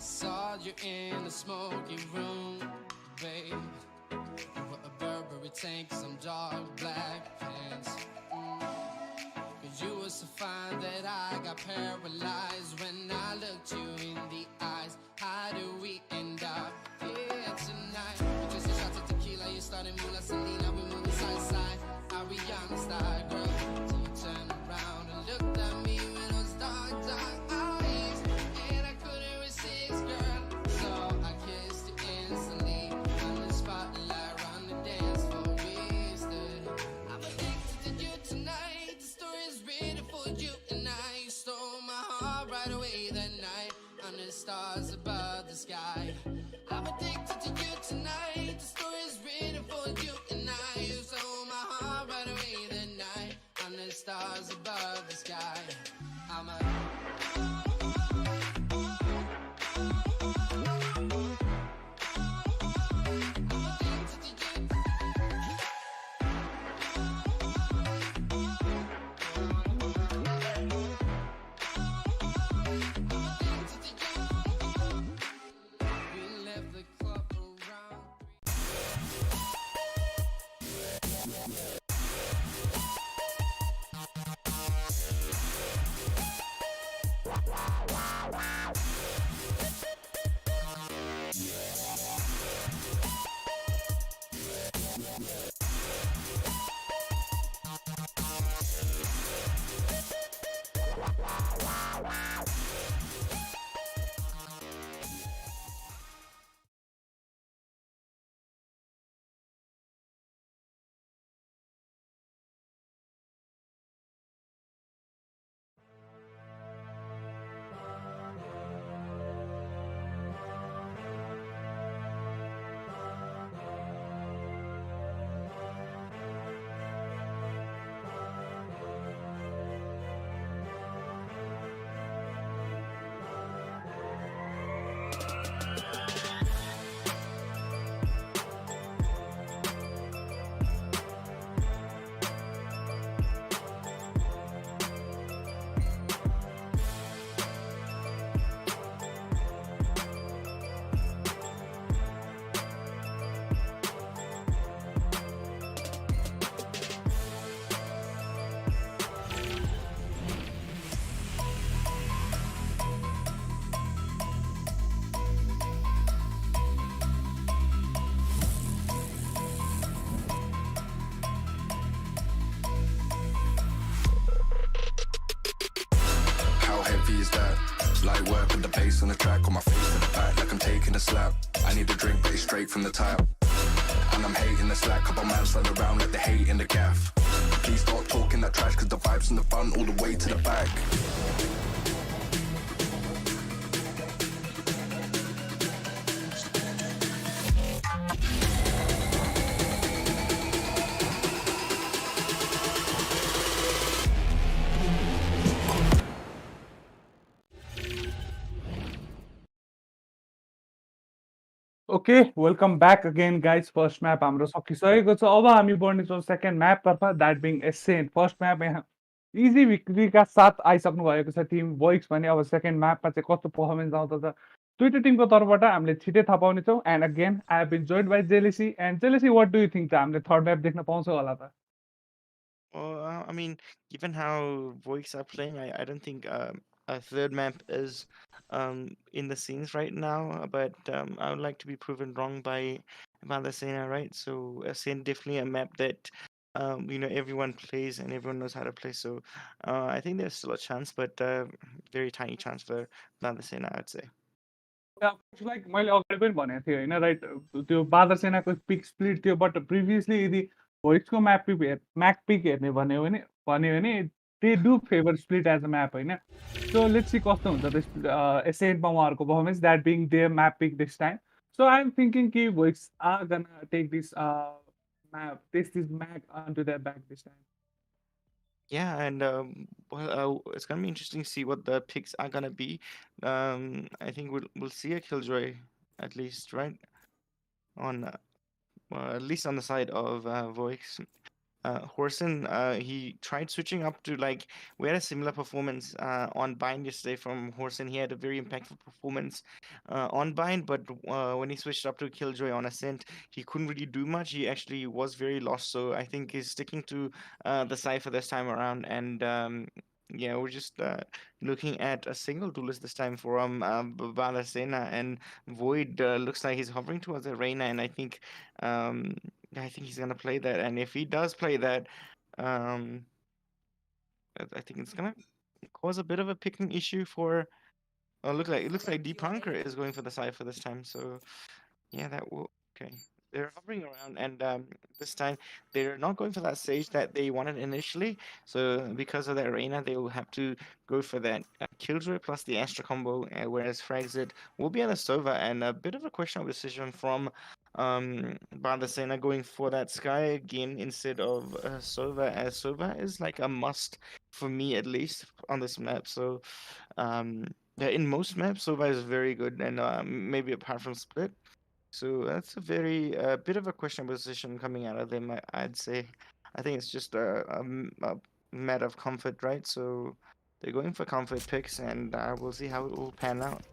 saw you in the smoky room, babe. You were a Burberry tank, some dark black pants. Cause you were so fine that I got paralyzed when I looked you in the eyes. How do we end up here tonight? We just shots of tequila, you started moving like Selena, we moving side to side. Ariana style, girl. Till you turned around and looked at me with those dark, dark eyes. And I couldn't resist, girl. So I kissed you instantly. On the spotlight, on the dance floor, we stood. I'm addicted to you tonight. The story is written for you and I. You stole my heart right away that night. Under stars above the sky. I'm addicted to you tonight. The story is written for you and I. You stole my heart right away that night. Under stars above the sky. I'm addicted to you. We left the club around. How heavy is that? Light work with the bass on the track, on my face to the back like I'm taking a slap. I need a drink, but it's straight from the tap. And I'm hating the slack, couple man slide around like they hate in the gaff. Please stop talking that trash, cause the vibes in the front all the way to the back. Okay welcome back again guys first map हाम्रो सकिसकेको छ अब हामी बढ्नेछौँ second म्यापतर्फ that being Ascent first map यहाँ easy विक्ट्रीका साथ आइसक्नु भएको छ टिम वोइक्स भने अब सेकेन्ड म्यापमा चाहिँ कस्तो पर्फर्मेन्स आउँदछ दुईटै टिमको तर्फबाट हामीले छिटै थाहा पाउनेछौँ and again I have been joined by jealousy and jealousy what do you think त हामीले थर्ड म्याप देख्न पाउँछौँ होला त Well, I mean, given how Voice are playing, I don't think a third map is in the scenes right now. But I would like to be proven wrong by Valasena, right? So Ascent definitely a map that everyone plays and everyone knows how to play. So I think there's still a chance, but very tiny chance for Valasena, I'd say. Like मैले अगाडि पनि भनेको थिएँ होइन right त्यो बादर सेनाको pick split थियो but previously यदि भोइसको म्याप पिक हेर्ने भन्यो भने they do favour split as a map होइन सो लेट्स सी कस्तो हुन्छ एसेन्टमा उहाँहरूको performance that being their map pick this time so I am thinking कि Voix are gonna take this map this map onto their back this time Yeah, and it's gonna be interesting to see what the picks are gonna be. I think we'll see a Killjoy at least, right? On at least on the side of Voice. Horson, he tried switching up to like we had a similar performance on Bind yesterday from Horson. He had a very impactful performance on Bind, but when he switched up to Killjoy on Ascent, he couldn't really do much. He actually was very lost. So I think he's sticking to the Cypher this time around, and yeah, we're just looking at a single duelist this time for Balasena, and Void looks like he's hovering towards the Reina, and I think he's gonna play that, and if he does play that, um, I think it's gonna cause a bit of a picking issue for. Oh, it looks like Deep Hunker is going for the Cypher this time. So yeah, that will okay. They're hovering around, and this time they're not going for that stage that they wanted initially. So because of that arena, they will have to go for that Killjoy plus the Astra combo, whereas Fragzit will be on the Sova, and a bit of a questionable decision from Bardasena going for that Sky again instead of Sova, as Sova is like a must for me at least on this map. So yeah, in most maps, Sova is very good, and maybe apart from Split. So that's a very bit of a questionable position coming out of them. I'd say. I think it's just a matter of comfort, right? So they're going for comfort picks, and we'll see how it will pan out.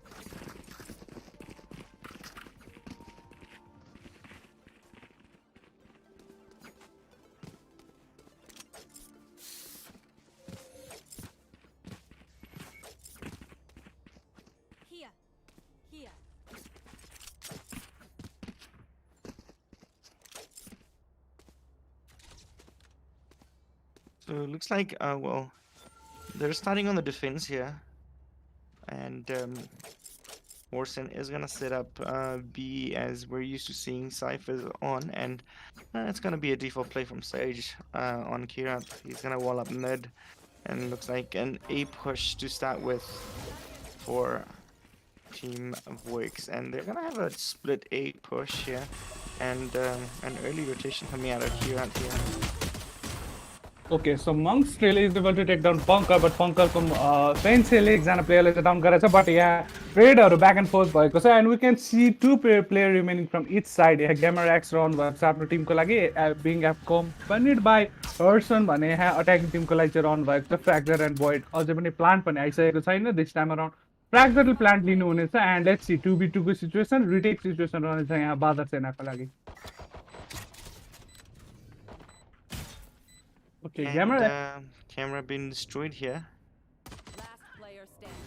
Here. Here. So it looks like well, they're starting on the defense here, and Orson is gonna set up B as we're used to seeing Cyphers on, and it's gonna be a default play from Sage on Kirat. He's gonna wall up mid, and looks like an A push to start with for Team Voix, and they're gonna have a split A push here, and an early rotation coming out of Kirat here. Okay, so Monks really is able to take down Punker, but Punker को Sainsले एकजना प्लेयरले चाहिँ down गरेछ, but यहाँ रेडहरू back and forth भएको छ, and we can see two player remaining from each side. यहाँ Gamer X run भएको छ आफ्नो टिमको लागि, being accompanied by Urson भने यहाँ अट्याकिङ टिमको लागि चाहिँ रन भएको छ. Fragger and Void अझै पनि प्लान्ट पनि आइसकेको छैन. This time around Fraggerले प्लान्ट लिनु हुनेछ, and let's see 2v2 को सिचुएसन, रिटेक सिचुएसन रहनेछ यहाँ बादर सेनाको लागि. Okay, Camera being destroyed here. Last player standing.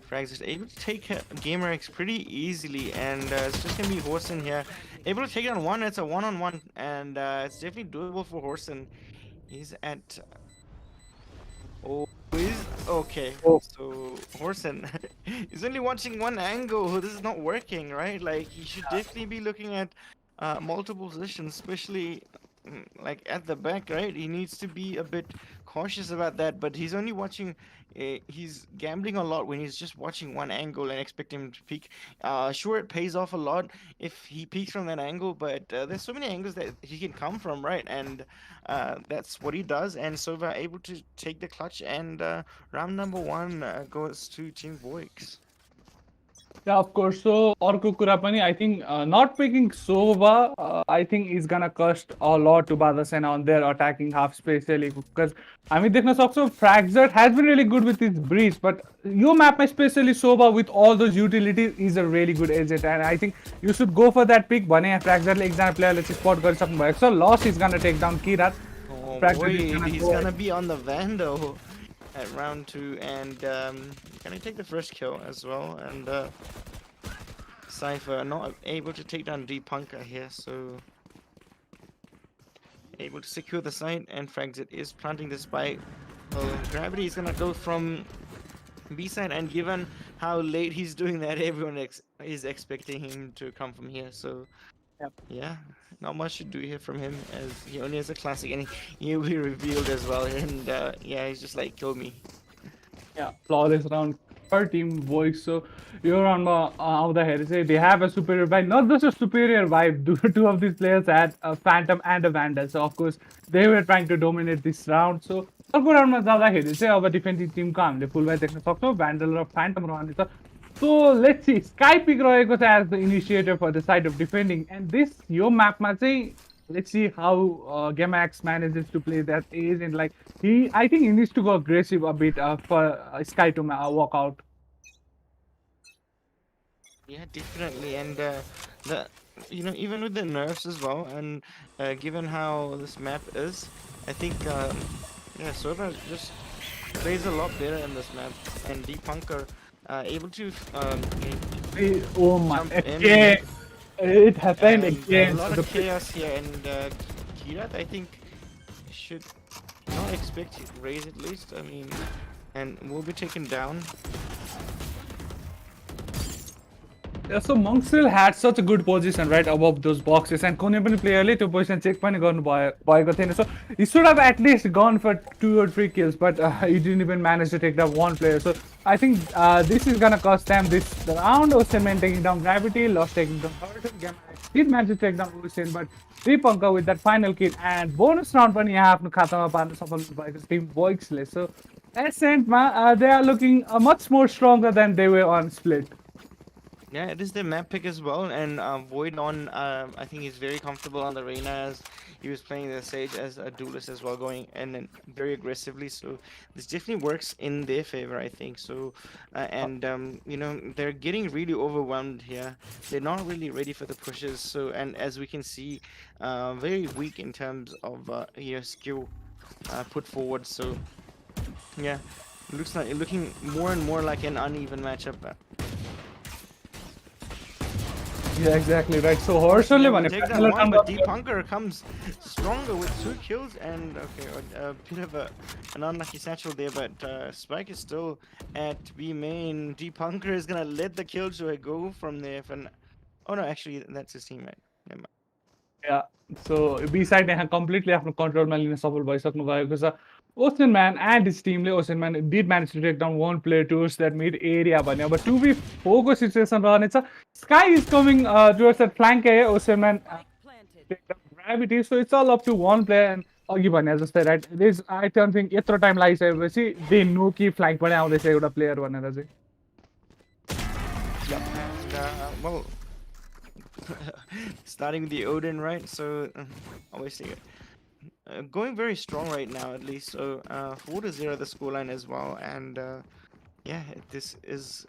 Frags is able to take Gamer X pretty easily, and it's just gonna be Horson here. Able to take down one, it's a one-on-one, and it's definitely doable for Horson. He's at. Oh, he's okay. Oh. So Horson is only watching one angle. This is not working, right? Like he should definitely be looking at multiple positions, especially like at the back, right? He needs to be a bit cautious about that, but he's only watching. He's gambling a lot when he's just watching one angle and expecting him to peek. Sure, it pays off a lot if he peeks from that angle, but there's so many angles that he can come from, right? And that's what he does. And Sova able to take the clutch, and round number one goes to Team Voix. Yeah, of course. So, अर्को कुरा पनि I think not picking Sova, I think is gonna cost a lot to Badasena on their attacking half, especially because हामी देख्न सक्छौँ Fragzert has been really good with his breach, but yo map especially Sova with all those utilities is a really good agent, and I think you should go for that pick. भने यहाँ Fragzertले एकजना प्लेयरले चाहिँ spot गरिसक्नु भएको छ. Loss is gonna take down Kirat. Oh Fragzert boy, is gonna he's go gonna be on the Vandal at round 2, and gonna take the first kill as well, and Cypher not able to take down Punker here, so able to secure the site, and Fragzit is planting this spike. Well, Gravity is gonna go from B side, and given how late he's doing that, everyone is expecting him to come from here, so Yep. yeah, not much to do here from him, as he only has a classic, and he will be revealed as well, and yeah, he's just like, kill me. Yeah, flawless round for Team Voice. So your roundमा आउँदाखेरि चाहिँ they have a superior vibe, not just a superior vibe. Two of these players had a Phantom and a Vandal, so of course they were trying to dominate this round. So अर्को राउन्डमा जाँदाखेरि चाहिँ अब defensive Timko हामीले full भाइ देख्न सक्छौँ, Vandal र Phantom रहने छ. So let's see, Sky pick रहेको छ as the initiator for the side of defending, and this यो म्यापमा चाहिँ let's see how Gamax manages to play that ace, and like I think he needs to go aggressive a bit for Sky to walk out. Yeah, definitely, and the even with the nerfs as well, and given how this map is, I think yeah, Sova just plays a lot better in this map, and Deep Punker able to Oh my, jump in, again, it happened and a again. lot So of the chaos here, and Kirat I think should not expect to raise at least. I mean, and will be taken down. Yeah, so Monk still had such a good position right above those boxes, and कुनै पनि प्लेयरले त्यो position check पनि भएको थिएन. So he should have at least gone for 2 or 3 kills, but he didn't even manage to take down one player. So I think this is gonna cost them this round. Ocean taking down Gravity, Lost taking down Hurricane. Did manage to take down Ocean, but Deepanka with that final kill and bonus round पनि यहाँ आफ्नो खातामा पार्न सफल भएको team Voixले. So Ascentमा they are looking much more stronger than they were on Split. Yeah, it is the map pick as well, and Void on. I think he's very comfortable on the Reyna as he was playing the Sage as a duelist as well, going and then very aggressively. So this definitely works in their favor, I think. So and they're getting really overwhelmed here. They're not really ready for the pushes. So and as we can see, very weak in terms of skill put forward. So yeah, looking more and more like an uneven matchup. Yeah, exactly right. So Horshole भने take that one, but Deep Punker comes stronger with 2 kills, and okay, a bit of an unlucky satchel there, but Spike is still at B main. Deep Punker is gonna let the killjoy go from there. Oh no, actually that's his teammate. Never mind. Yeah. So B side यहाँ completely आफ्नो कन्ट्रोलमा लिन सफल भइसक्नु भएको छ. Ocean Man and his teamले Ocean Man did manage to take down one player towards that mid area भने अब 2v4 को situation रहनेछ. Sky is coming towards that flank area. Ocean Man Planted. take down Gravity, so it's all up to one player. And अघि भने जस्तै right this I don't think यत्रो time लागिसकेपछि they know कि फ्ल्याङ्कबाटै आउँदैछ एउटा player भनेर चाहिँ. And, well, starting with the Odin, right? So obviously going very strong right now, at least. So 4-0 the scoreline as well, and yeah, this is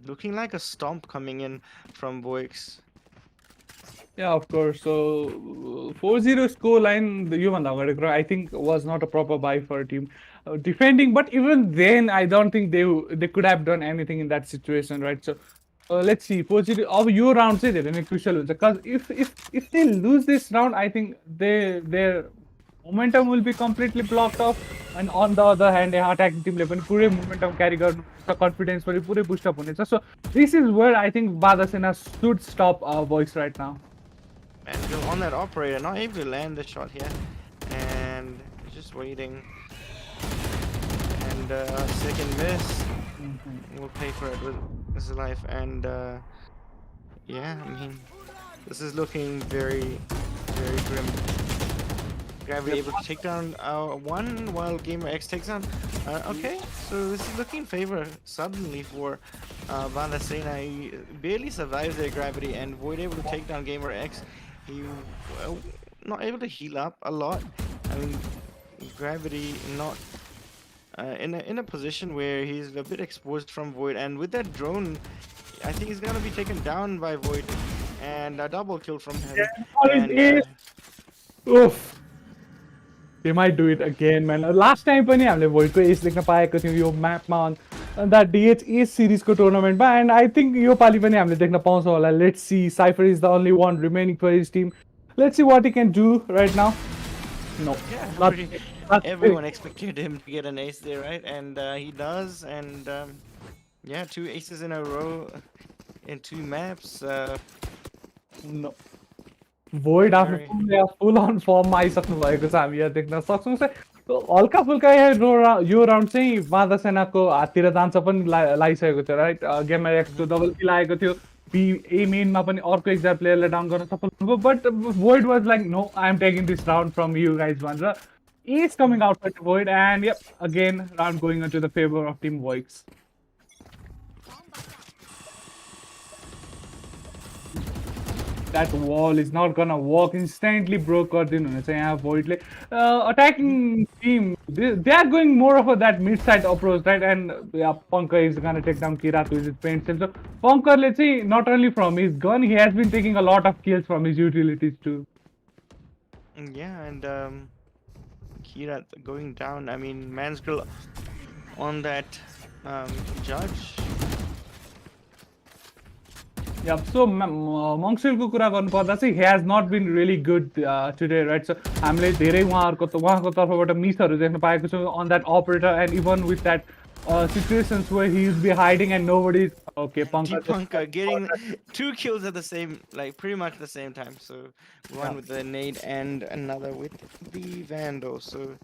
looking like a stomp coming in from Voix. Yeah, of course. So 4-0 score line, the human I think was not a proper buy for a team defending. But even then, I don't think they could have done anything in that situation, right? So let's see. 4-0 of your round say they're crucial because if they lose this round, I think their momentum will be completely blocked off. And on the other hand, attacking team level pure momentum carry गर्नु confidence पनि पुरै boost up हुनेछ. So this is where I think Badasena should stop Voice right now. And go on that operator, not able to land the shot here, and just waiting. And second miss, will pay for it with his life. And yeah, I mean, this is looking very, very grim. Gravity able to take down one while Gamer X takes on. Okay, so this is looking in favor suddenly for Vandasena. He barely survives their Gravity, and Void able to take down Gamer X. He not able to heal up a lot. I mean, Gravity not in a position where he's a bit exposed from Void, and with that drone, I think he's gonna be taken down by Void, and a double kill from him. And, Oof. They might do it again, man. Last time पनि हामीले Void को ace देख्न पाएको थियौँ यो म्यापमा on that DH Ace series को tournament मा, and I think यो पालि पनि हामीले देख्न पाउँछौँ होला. Let's see. Cypher is the only one remaining for his team. Let's see what he can do right now. No. Yeah, everyone expected him to get an ace there, right? And he does, and yeah, 2 aces in a row in 2 maps. No. Void आफ्नो full on form मा आइसक्नु भएको छ, हामी यहाँ देख्न सक्छौँ. हल्का फुल्का यो राउन्ड चाहिँ बादासेनाको हाततिर जान्छ पनि लागिसकेको थियो, राइट? गेमर एक्सको डबल किल आएको थियो. ए मेनमा पनि अर्को एकजना प्लेयरलाई डाउन गर्न सफल भयो, but Void was like no, I am taking this round from you guys भनेर is coming out for Void, and yep, again round going into the favor of Team Voix. that wall is not gonna work. Instantly broke गरिदिनु हुनेछ यहाँ Voidले. Attacking team, they are going more of that mid-side approach, right? And yeah, Punker is gonna take down Kirat with his paint sim. So Punker, let's say, not only from his gun, he has been taking a lot of kills from his utilities too. Yeah, and Kirat going down. I mean, Mansgirl on that judge. Yeah, so Monksilको कुरा गर्नुपर्दा चाहिँ he has not been really good today, right? So हामीले धेरै उहाँको तर्फबाट मिसहरू देख्न पाएको छौँ on that operator, and even with that situations where he used to be hiding and nobody. Okay, Punker getting 2 kills at the same, like pretty much the same time. So one with the nade and another with the Vandal. So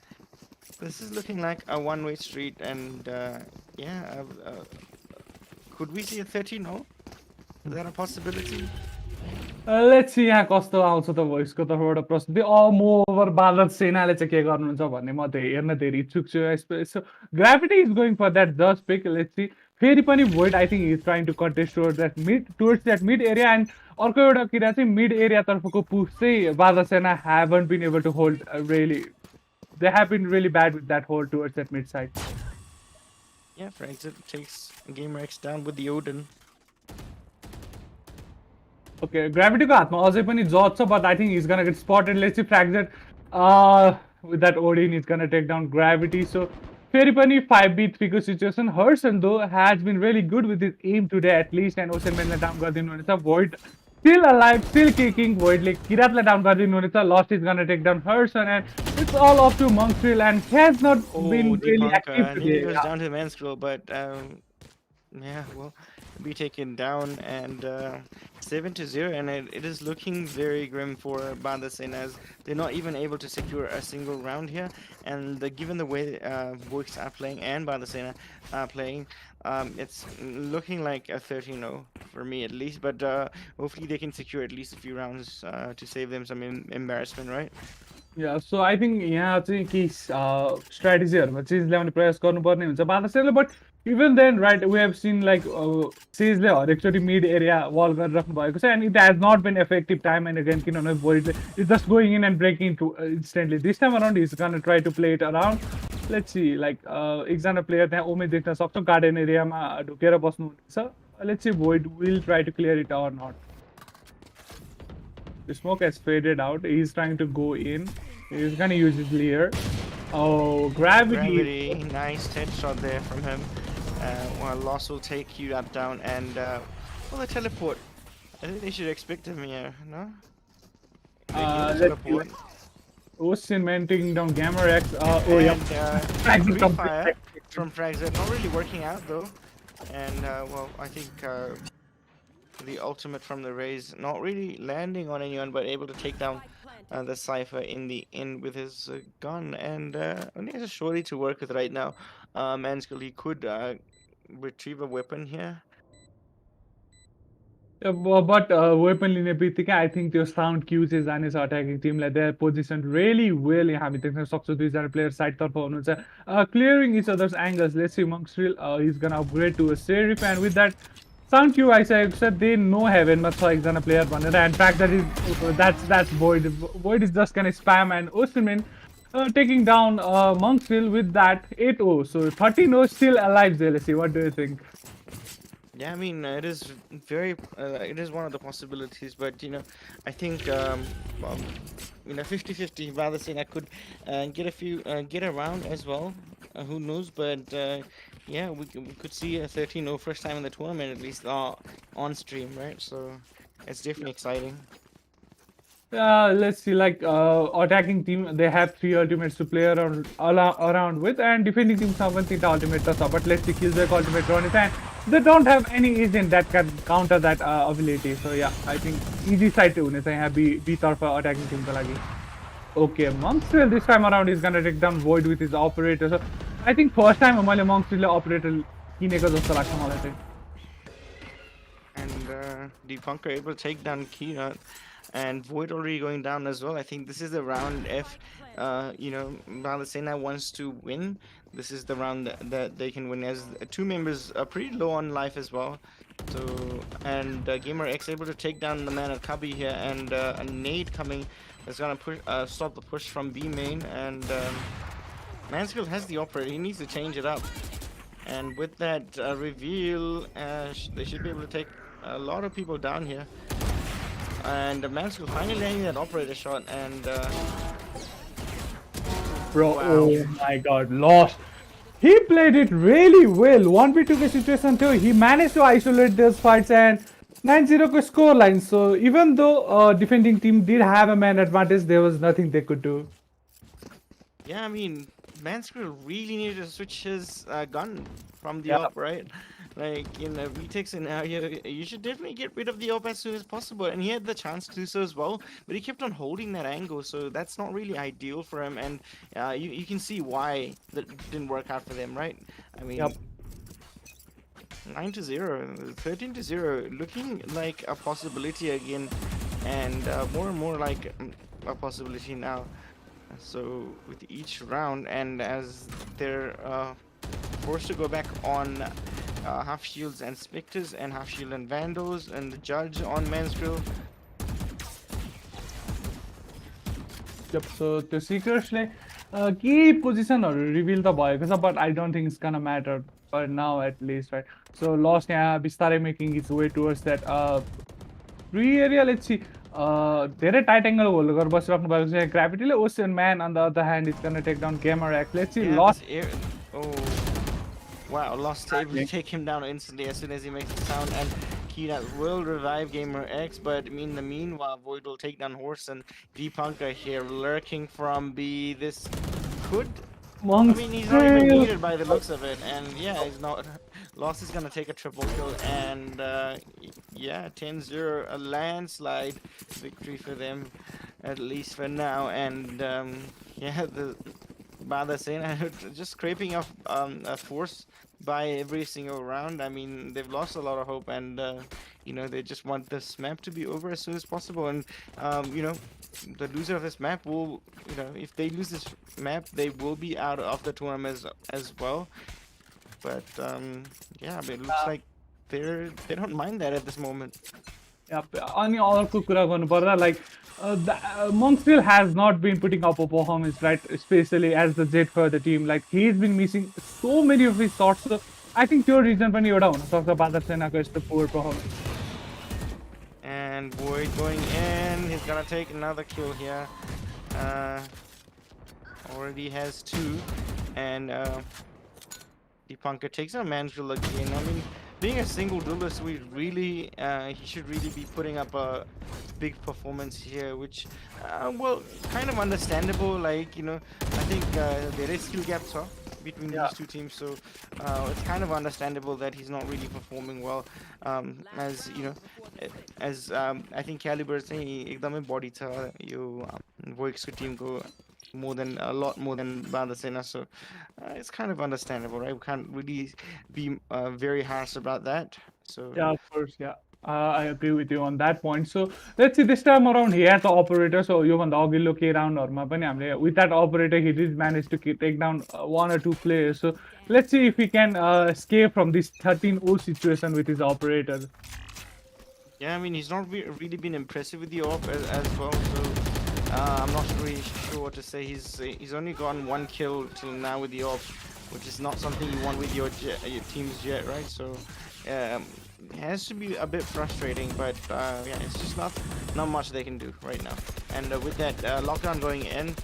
this is looking like a one-way street, and yeah, could we see a 13-0? Is that a possibility? Let's see यहाँ कस्तो आउँछ त भोइसको तर्फबाट प्रश्न मोर बादल सेनाले चाहिँ के गर्नुहुन्छ भन्ने म हेर्न धेरै इच्छुक छु. So Gravity is going for that just pick. Let's see. फेरि पनि Void, I think he is trying to contest towards that mid area, and अर्को एउटा कुरा चाहिँ mid area तर्फको push चाहिँ बादल सेना haven't been able to hold really. They have been really bad with that hold towards that mid side. Yeah, Fragzit takes GamerX down with the Odin. Okay, Gravity ko हातमा अझै पनि जज छ, but I think he's gonna get spotted. Let's see, Fragzit with that Odin is gonna take down Gravity. So फेरि पनि 5v3 को situation. Herson though has been really good with his aim today at least, and Oceanmanलाई down गरिदिनु हुनेछ. Void still alive, still kicking. Voidले किरातलाई down गरिदिनु हुनेछ. Lost is gonna take down Herson, and it's all up to Monkstrill, and he has not been really active today. He goes down to Mansgirl, but yeah, well, be taken down, and 7-0, and it is looking very grim for Bandasena, as they're not even able to secure a single round here. And given the way Voix are playing and Bandasena are playing, it's looking like a 13-0 for me at least. But hopefully they can secure at least a few rounds to save them some embarrassment, right? Yeah, so I think यहाँ चाहिँ केही स्ट्राटेजीहरुमा change ल्याउने प्रयास गर्नुपर्ने हुन्छ बादसेनले. But even then, right, we have seen like Sageले हरेकचोटि mid area wall गरिराख्नु भएको छ, and it has not been effective time and again, किनभने Void is just going in and breaking into instantly. This time around he's gonna try to play it around. Let's see, like एकजना player त्यहाँ ओमे देख्न सक्छौँ garden एरियामा ढुकेर बस्नुहुन्छ. Let's see, Void will try to clear it or not. The smoke has faded out. He's trying to go in. He's gonna use his leer. Oh, Gravity. Nice headshot there from him. Well, Loss will take you up down, and well, the teleport. I think they should expect him here, no? Teleport. Ocean taking down GamerX. Oh and, yeah. Fire from Fragzit, not really working out though. And well, I think the ultimate from the Raze not really landing on anyone, but able to take down the Cypher in the end with his gun, and only has a shorty to work with right now. Mansgirl, he could retrieve a weapon here. But weapon लिने बित्तिकै I think त्यो sound cues चाहिँ जानेछ attacking team lie. They are positioned really well. हामी देख्न सक्छौँ दुईजना player side तर्फ हुनुहुन्छ, clearing each other's angles. Let's see, Monkstrill he's gonna upgrade to a Serif, and with that sound cue आइसकेको they know heavenमा छ एकजना player भनेर, and fact that is that's Void. Void is just gonna spam, and Osterman taking down Monkstrill with that 8-0. So 13-0 still alive. Jealousy, what do you think? Yeah, I mean, it is very, it is one of the possibilities, but you know, I think, you know, 50-50. Rather saying I could get around as well. Who knows? But yeah, we could see a 13-0 first time in the tournament, at least on stream, right? So it's definitely exciting. Let's see, like attacking team, they have 3 ultimates to play around with, and defending team 7 ultimate छ, but let's see, Killjoy ultimate run it, and they don't have any agent that can counter that ability. So yeah, I think easy side to हुनेछ यहाँ B तर्फ attacking team को लागि. Okay, Monkstrill this time around is gonna take down Void with his operator. So I think first time मैले Monkstrill operator किनेको जस्तो लाग्छ मलाई चाहिँ. And Defunker able to take down Kira. And Void already going down as well. I think this is the round if you know, Balasena wants to win. This is the round that they can win, as 2 members are pretty low on life as well. So, and Gamer X able to take down the man at Cubby here, and a nade coming is gonna push, stop the push from B main, and Mansfield has the operator. He needs to change it up. And with that reveal, they should be able to take a lot of people down here. And Mansfield finally landing that operator shot, and Bro, wow. oh my god, lost. He played it really well. 1v2 situation too. He managed to isolate those fights and 9-0 score line. So even though defending team did have a man advantage, there was nothing they could do. Yeah, I mean, Mansfield really needed to switch his gun from the Yeah. op, right? Like, in a retake scenario, you should definitely get rid of the op as soon as possible. And he had the chance to do so as well, but he kept on holding that angle, so that's not really ideal for him. And you can see why that didn't work out for them, right? I mean, Yep. 9-0, 13-0, looking like a possibility again, and more and more like a possibility now. So with each round, and as they're forced to go back on half shields and specters and half shield and vandals, and the judge on Mansfield. Yep, so the secretly key position or reveal the boy, but I don't think it's gonna matter for now at least, right? So Lost Bistare making its way towards that free area. Let's see. धेरै tight angle hold गरेर बसिराख्नु भएको छ ग्राभिटीले. Ocean man on the other hand is gonna take down gamer X. Let's see. Yeah, lost. Oh, wow, Lost able to take him down instantly as soon as he makes the sound, and Keenat will revive Gamer X, but in the meanwhile, Void will take down Horse, and Deepanka here lurking from B. This could... I mean, he's not even needed by the looks of it, and yeah, he's not... Lost is gonna take a triple kill, and yeah, 10-0, a landslide victory for them, at least for now. And yeah, the Badasena just scraping off a force by every single round. I mean, they've lost a lot of hope, and you know, they just want this map to be over as soon as possible. And you know, the loser of this map will, you know, if they lose this map, they will be out of the tournament as well. But yeah, but it looks like they don't mind that at this moment. Yeah, अनि अर्को कुरा गर्नुपर्दा like Monksville has not been putting up a performance, right? Especially as the jet for the team. Like he's been missing so many of his shots. So I think त्यो reason पनि एउटा हुन सक्छ बादरसेनाको यस्तो poor performance. And Void going in, he's gonna take another kill here. Already has 2, and Deepanka takes out Mansfield again. I mean, being a single duelist, he should really be putting up a big performance here, which, well, kind of understandable. Like, you know, I think there is skill gaps between these two teams, so it's kind of understandable that he's not really performing well. As you know, as I think Caliber is saying, ekdamai body cha yo Voix ko team ko a lot more than Badasena, so it's kind of understandable, right? We can't really be very harsh about that. So Yeah, of course, yeah. I agree with you on that point. So let's see, this time around he has the operator. So you want the अघिल्लो के राउन्डहरुमा पनि हामीले with that operator he did manage to take down 1 or 2 players. So let's see if he can escape from this 13-0 situation with his operator. yeah, I mean, he's not really been impressive with the op as well. So I'm not really sure what to say. He's only gotten 1 kill till now with the op, which is not something you want with your team's jet, right? So it has to be a bit frustrating, but yeah, it's just not much they can do right now. And with that lockdown going in,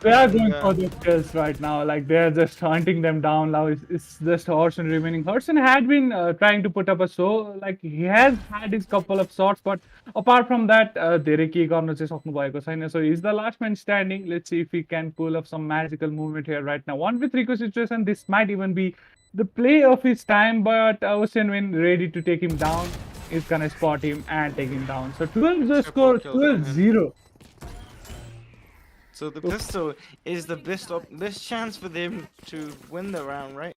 They are going for the kills right now. Like they are just hunting them down. Now it's just Horson remaining. Horson had been trying to put up a show. Like he has had his couple of shots, but apart from that, धेरै केही गर्न चाहिँ सक्नु भएको छैन. So he's the last man standing. Let's see if he can pull up some magical movement here right now. 1v3 situation. This might even be the play of his time, but Ocean when ready to take him down is gonna spot him and take him down. So 12 the score, 12-0. so the pistol is the best chance for them to win the round, right?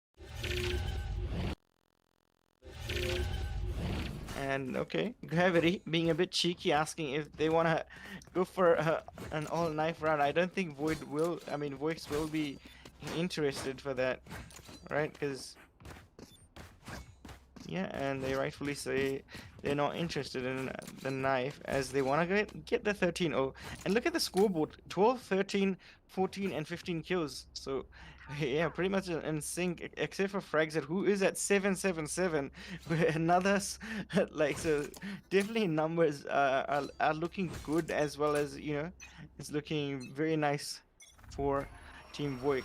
And okay, Gravity being a bit cheeky, asking if they want to go for an all-knife round. I don't think Voix will be interested for that, right? Because yeah, and they rightfully say they're not interested in the knife as they want to get the 13-0. And look at the scoreboard: 12, 13, 14, and 15 kills. So yeah, pretty much in sync, except for Fragzit, who is at 777. Another like, so definitely numbers are looking good, as well as, you know, it's looking very nice for Team Voix.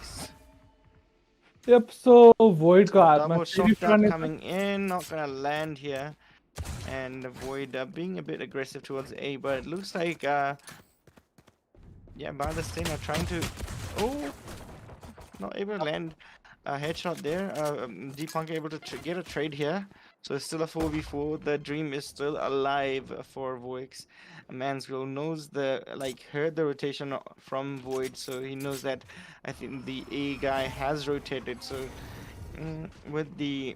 Yep, so Void So का हातमा double फेरि shot dart front coming in, not gonna land here. And Void being a bit aggressive towards A, but it looks like yeah, Barlestein are trying to, oh, not able to land a headshot there. Deepunk able to get a trade here. So it's still a 4v4. The dream is still alive for Voix. Mansgirl knows heard the rotation from Void, so he knows that I think the A guy has rotated. So with the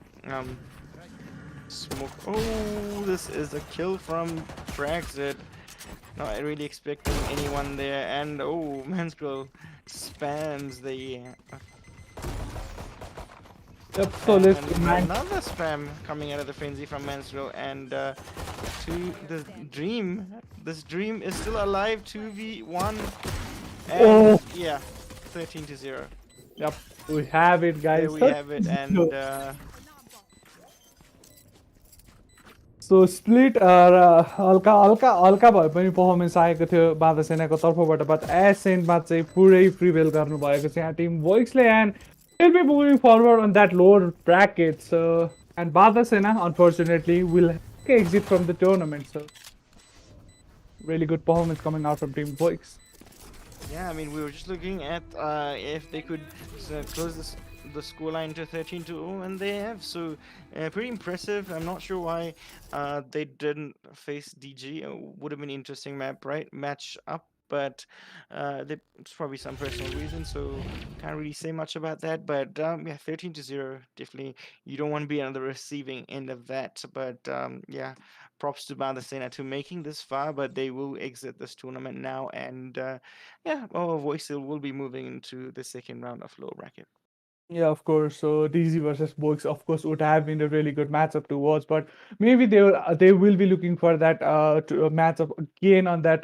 smoke. Oh, this is a kill from Fragzit. Not really expecting anyone there. And oh, Mansgirl spams the. Yep, so let's And man. another spam coming out of the frenzy from Mansgirl. And to the dream. This dream is still alive. 2v1. And Oh. yeah, 13-0. Yep, we have it, guys. There we have it. And so split र हल्का हल्का हल्का भए पनि performance आएको थियो बाधा सेनाको तर्फबाट, बट एसेन्टमा चाहिँ पुरै प्रिभेल गर्नुभएको छ यहाँ टिम वोइक्सले, and will be moving forward on that lower bracket. So and Badha Sena unfortunately will exit from the tournament. So really good performance coming out from Team Voix. yeah, I mean, we were just looking at if they could close the scoreline to 13-0, and they have. So pretty impressive. I'm not sure why they didn't face DG. It would have been an interesting match up, but there's probably some personal reasons, so can't really say much about that. But yeah, 13-0, definitely you don't want to be on the receiving end of that. But yeah, props to Bandasena to making this far, but they will exit this tournament now, and yeah, Voice will be moving into the second round of lower bracket. Yeah, of course. So DZ versus Box, of course, would have been a really good matchup to watch. But maybe they will be looking for that matchup again on that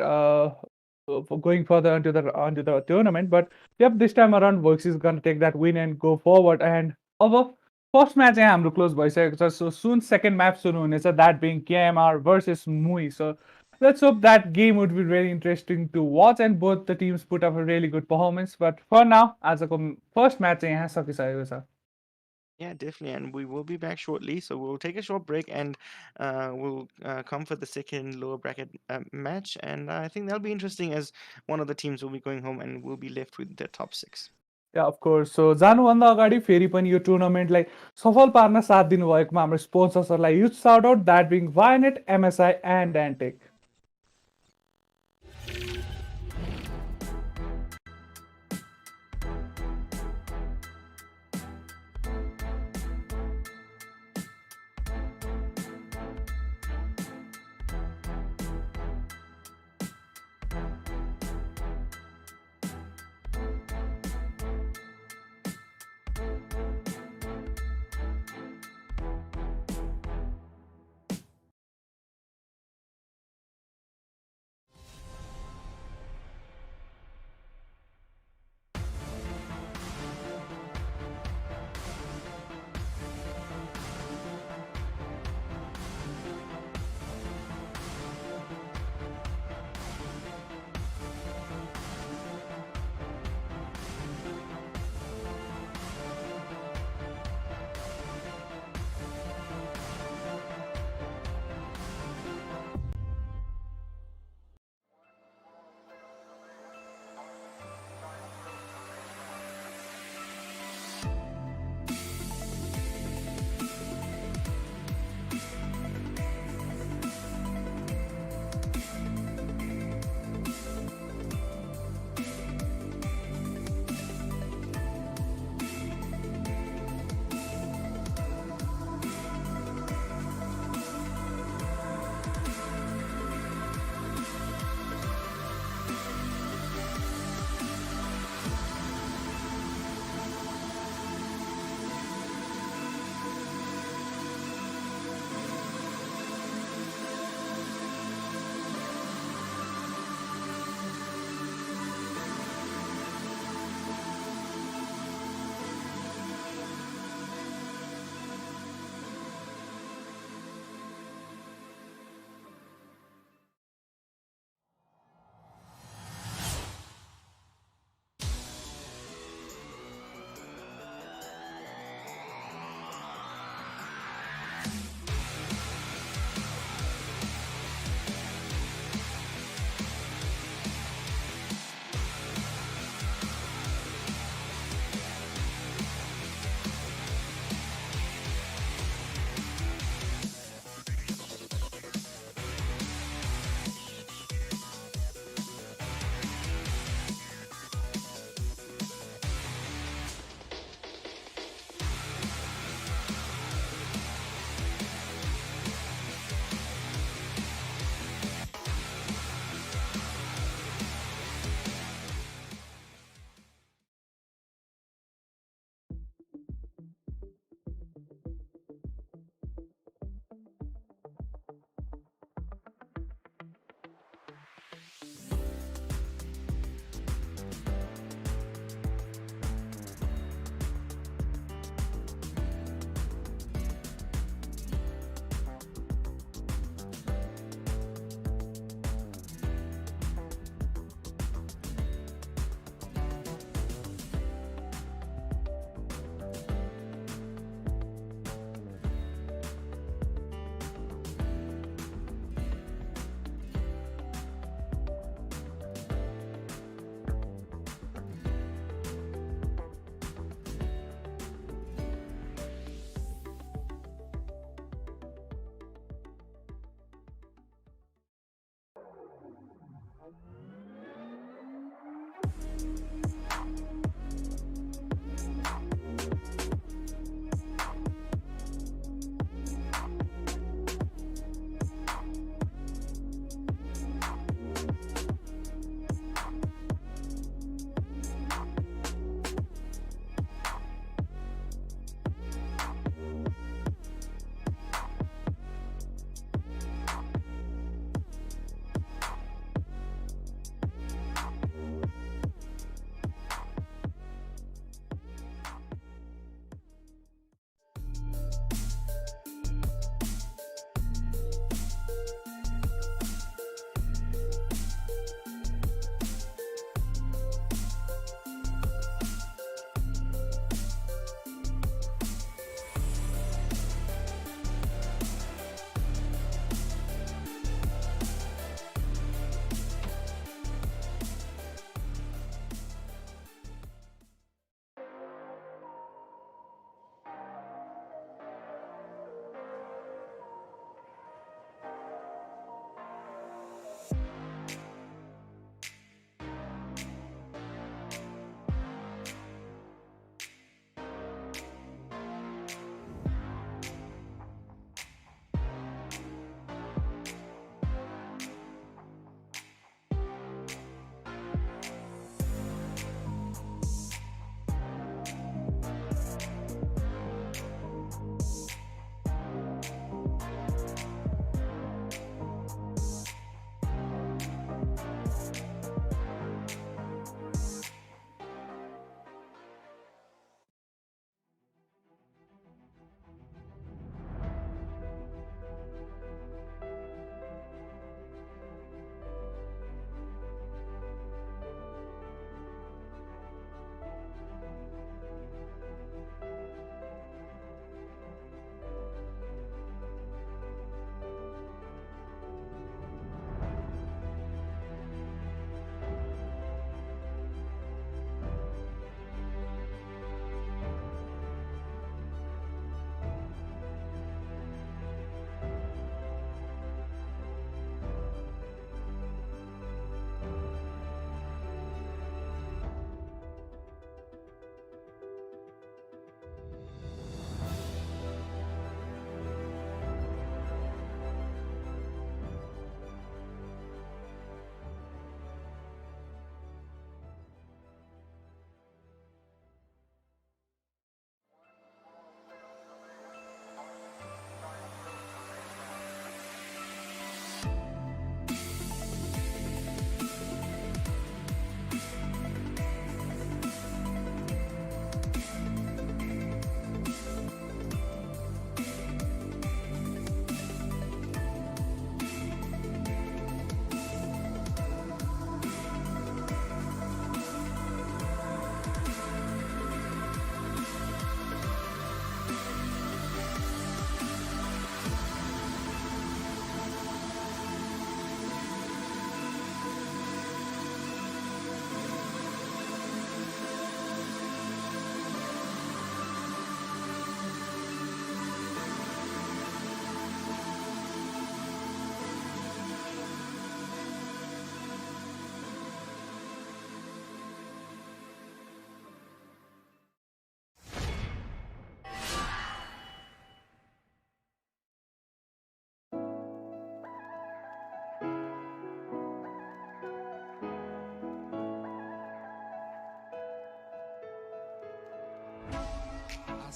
for going further onto the tournament. But yep, this time around, Box is gonna take that win and go forward. And अब first match चाहिँ हाम्रो close भइसकेको छ. सो सुन second match सुरु हुनेछ, that being KMR versus मुई. सो let's hope that game would be very interesting to watch, and both the teams put up a really good performance. But for now, आजको first match चाहिँ यहाँ सकिसकेको छ. Yeah, definitely, and we will be back shortly. So we'll take a short break, and we'll come for the second lower bracket match. And I think that'll be interesting, as one of the teams will be going home, and we'll be left with the top 6. Yeah, of course. So जानुभन्दा अगाडि फेरि पनि यो टुर्नामेन्टलाई सफल पार्न साथ दिनुभएकोमा हाम्रो स्पोन्सर्सहरूलाई huge shout out, that being Vianet, MSI and Antec.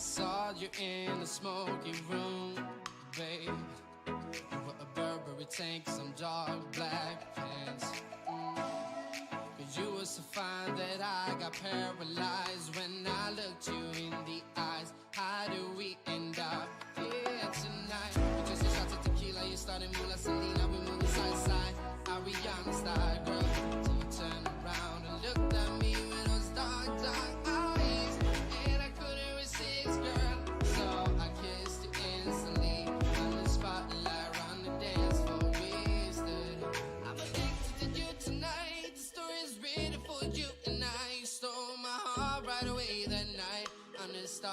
Saw you in the smoky room, babe. You were a Burberry tank, some dark black pants. Cause you were so fine that I got paralyzed when I looked you in the eyes. How do we end up here tonight? We just a shot of tequila, you started Mula Selena, we moving side to side. Ariana style, girl. Till you turned around and looked at me with those dark, dark eyes. And I couldn't resist, girl. So I kissed you instantly. On the spotlight, around the dance floor, we stood. I'm addicted to you tonight. The story's written for you and I. You stole my heart right away that night. On the star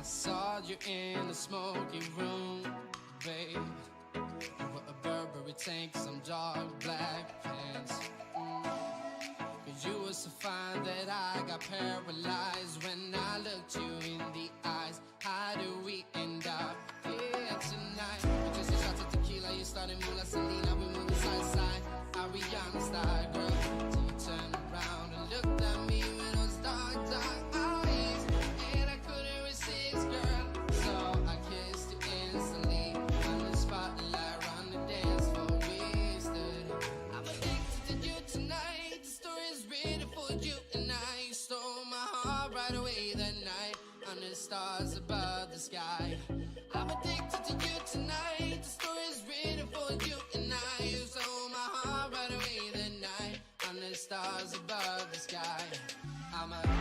I saw you in the smoky room, babe. You were a Burberry tank, some dark black pants. Cause you were so fine that I got paralyzed when I looked you in the eyes. How do we end up here tonight? You just a shot of tequila, you started moving like Selena, we moving side to side. Ariana style, girl. Till you turned around and looked at me with those dark, dark eyes. And I couldn't resist, girl. So I kissed you instantly. On the spotlight, around the dance floor, we stood. I'm addicted to you tonight. The story's written for you and I. You stole my heart right away that night. Under the stars above the sky. I'm addicted to you tonight. The story's written for you and I. You stole my heart right away that night. Under the stars above the sky. I'm a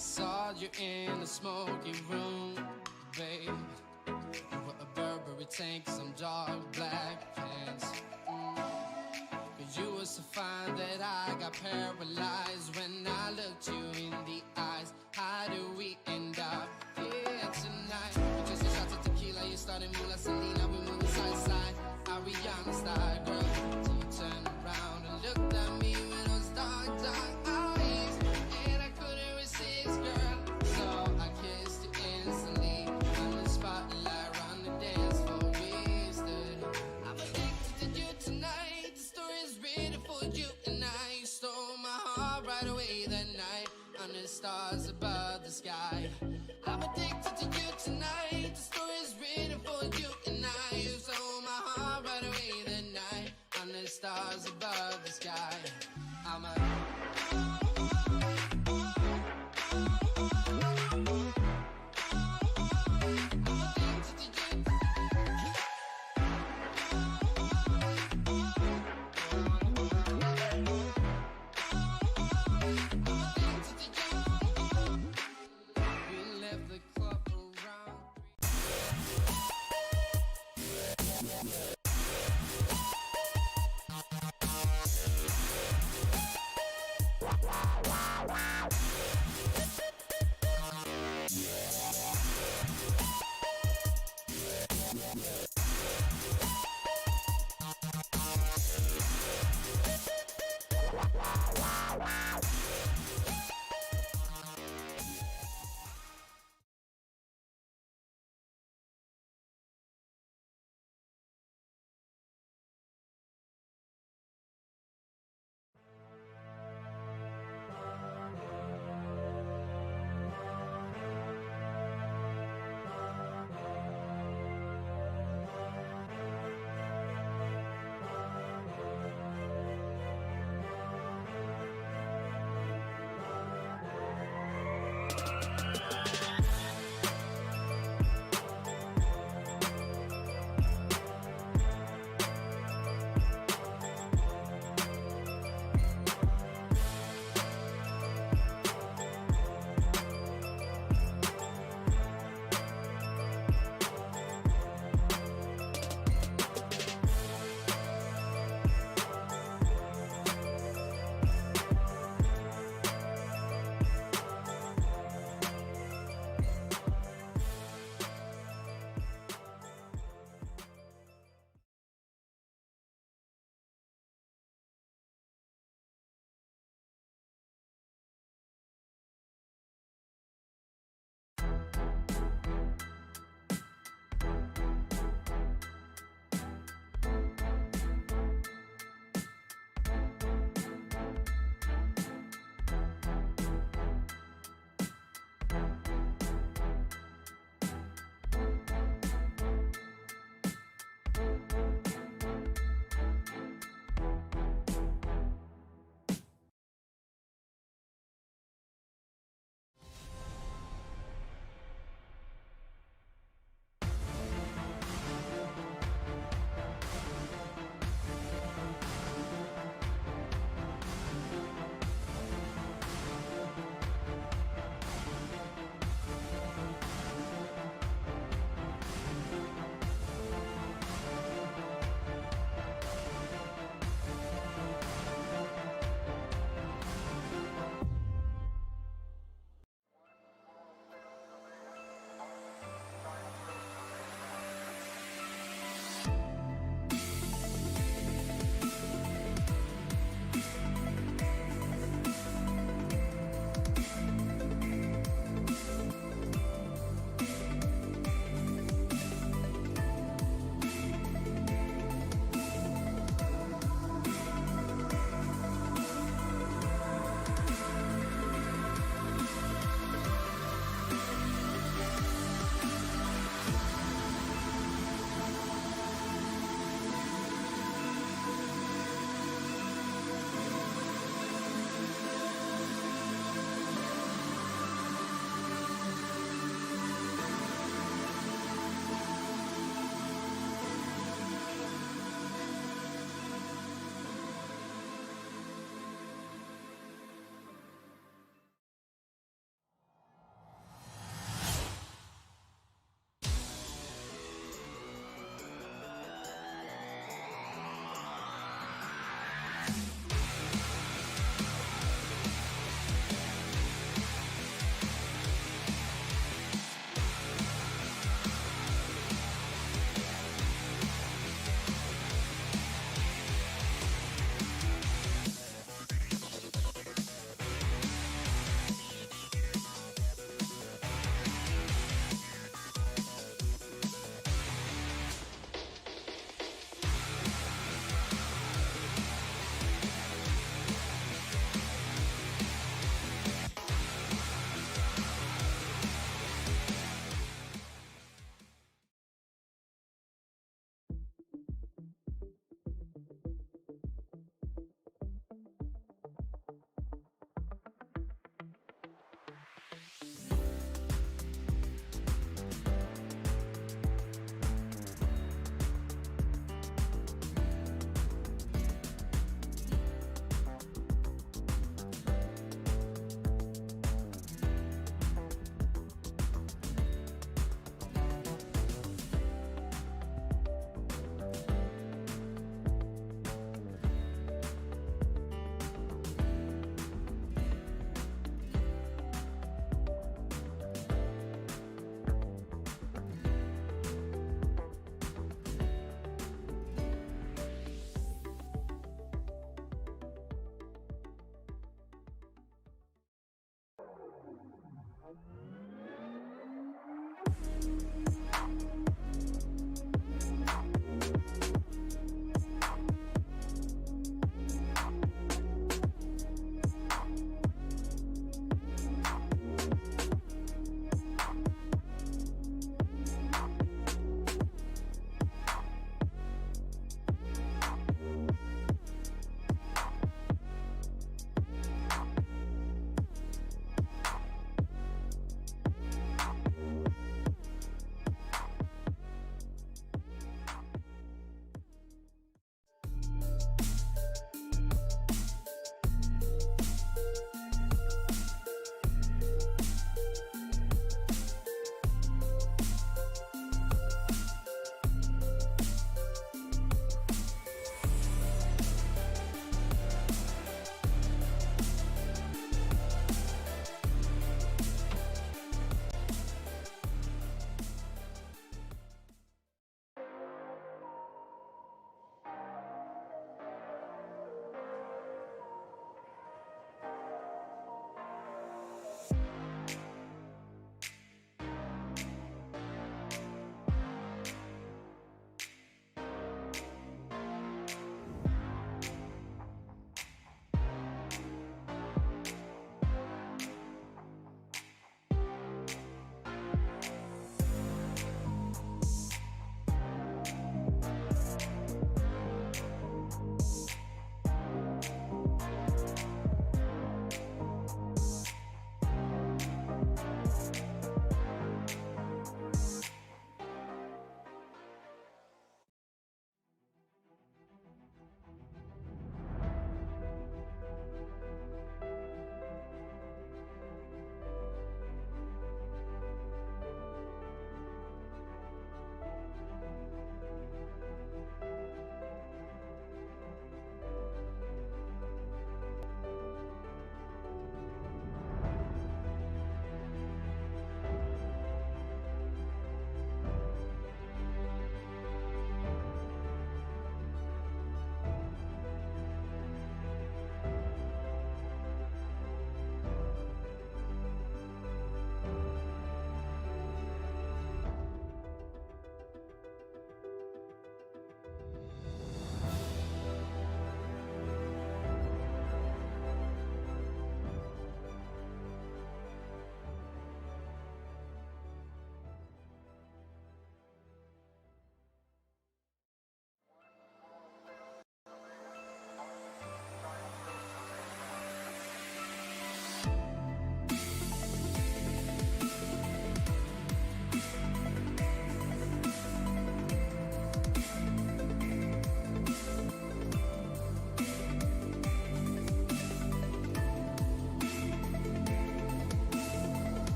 Saw you in the smoky room, babe. You were a Burberry tank, some dark black pants. Cause you were so fine that I got paralyzed when I looked you in the eyes. How do we end up here tonight? We just a shot of tequila, you started Mula Selena, we moving side to side. Ariana style, girl. Till you turned around and looked at me with those dark, dark eyes. And I couldn't resist, girl. So I kissed you instantly. On the spotlight, round the dance floor, we stood. I'm addicted to you tonight. The story's written for you and I. You stole my heart right away that night. Under stars above the sky. I'm addicted to you tonight. The story's written for you and I. You stole my heart right away that night. Under stars above the sky. I'm a We left the club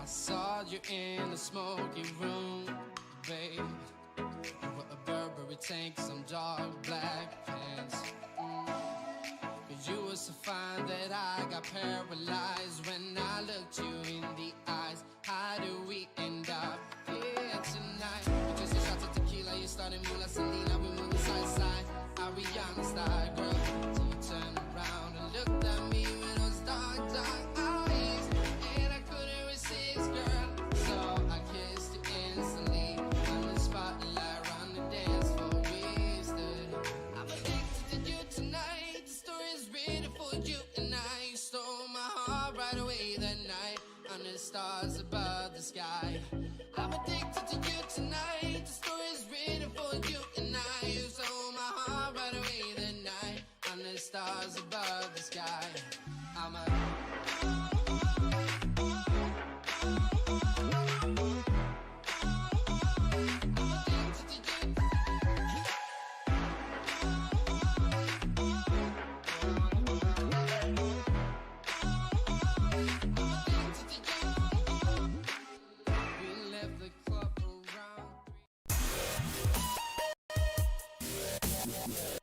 saw you in the smoky room, babe. You were a Burberry tank, some dark black pants. Cause you were so fine that I got paralyzed when I looked you in the eyes. How do we end up here tonight? Because you shot of tequila, you started Mula Selena, we moving side to side. Ariana style, girl. Till you turned around and looked at me with those dark, dark eyes. And I couldn't resist, girl. So I kissed you instantly. On the spotlight, around the dance floor, we stood. I'm addicted to you tonight. The story is written for you and I. You stole my heart right away that night. Under the stars above the sky. I'm addicted to you tonight. The story is written for you and I. You stole my heart right away that night. Under the stars above the sky. I'm a we left the club around 3.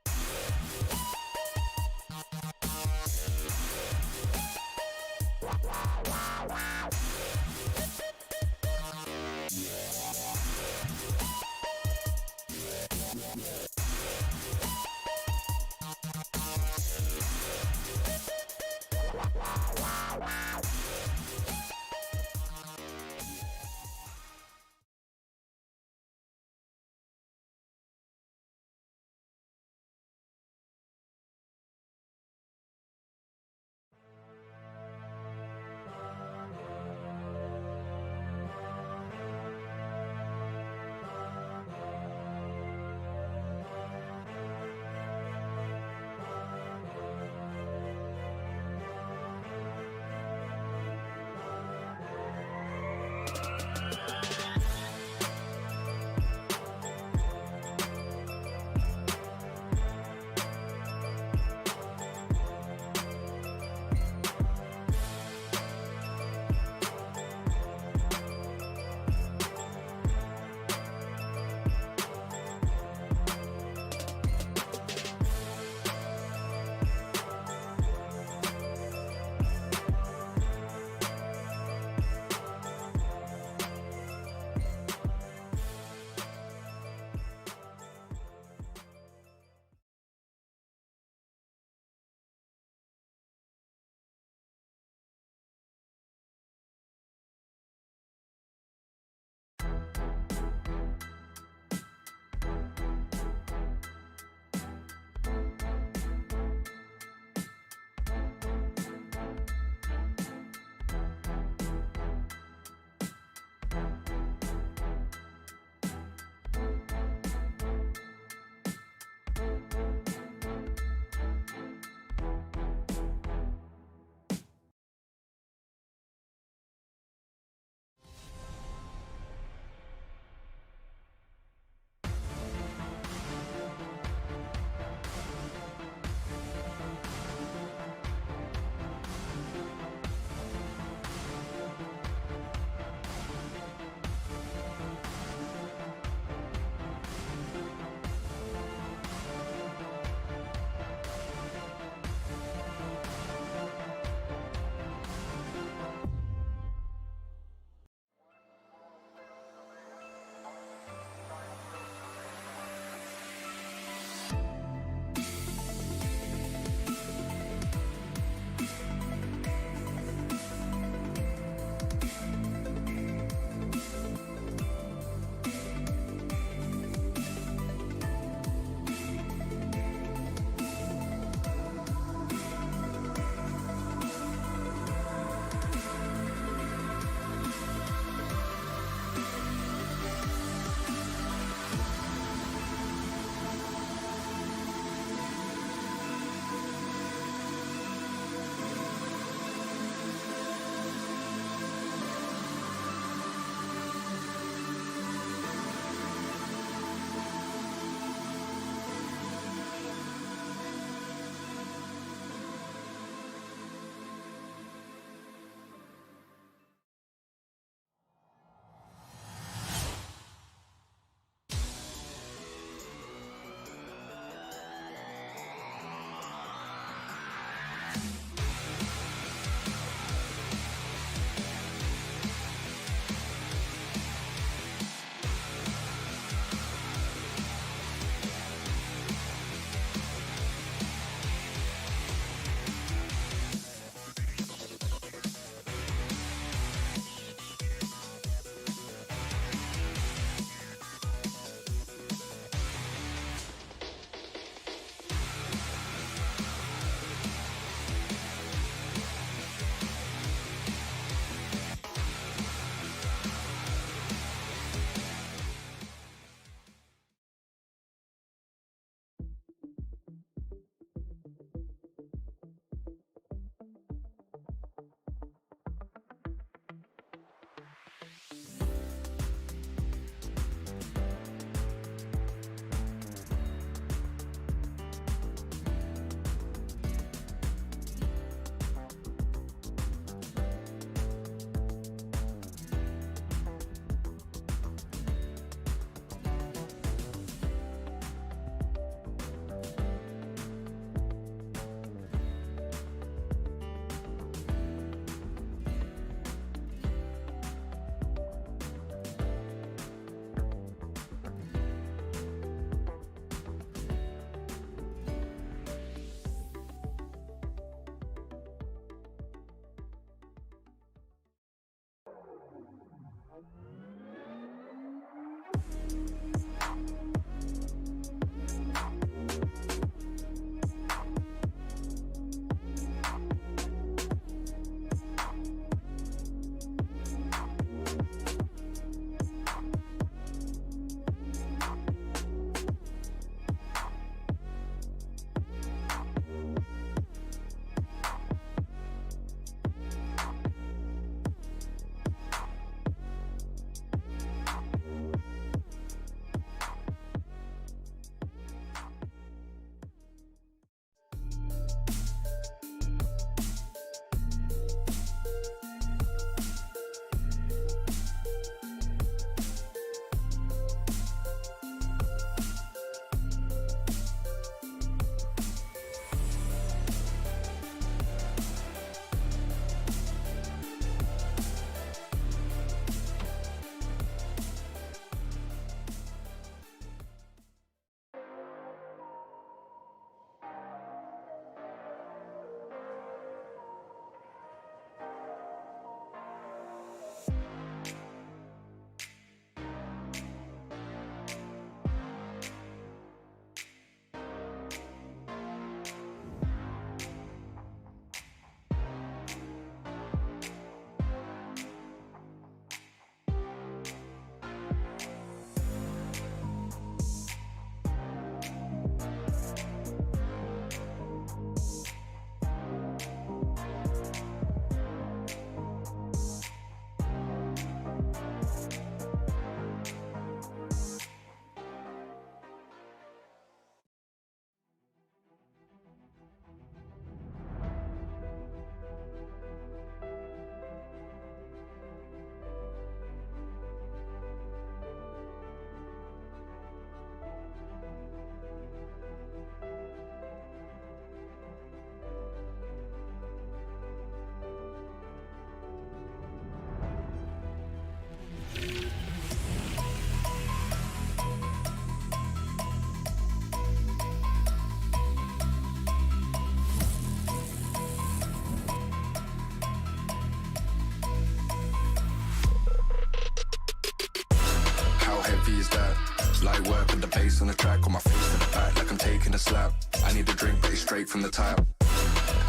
heavy is that? Light work with the bass on the track, on my face to the back like I'm taking a slap. I need a drink, but it's straight from the tap.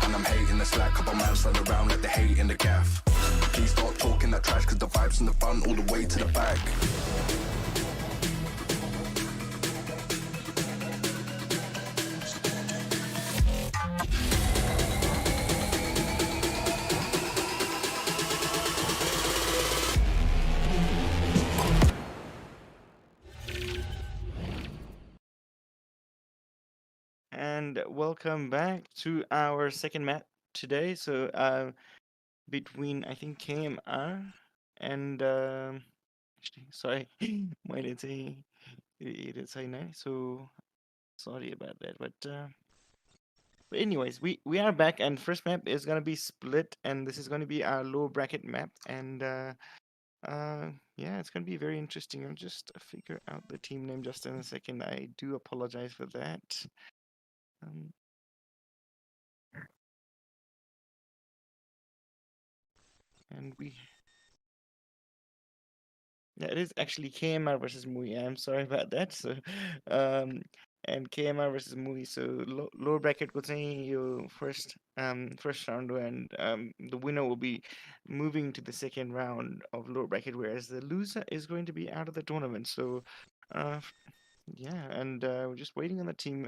And I'm hating the slack, couple man stand around like they hate in the gaff. Please stop talking that trash, cause the vibes in the front all the way to the back. And welcome back to our second map today. So between I think KMR and actually sorry, mine it's a it's a nice. So sorry about that. But anyways, we are back, and first map is gonna be split, and this is gonna be our low bracket map, and yeah, it's gonna be very interesting. I'll just figure out the team name just in a second. I do apologize for that. Um, and we Yeah, it is actually KMR versus Mui. I'm sorry about that. So, um, and KMR versus Mui. So lower bracket will say your first round, and the winner will be moving to the second round of lower bracket, whereas the loser is going to be out of the tournament. So, uh, yeah, and we're just waiting on the team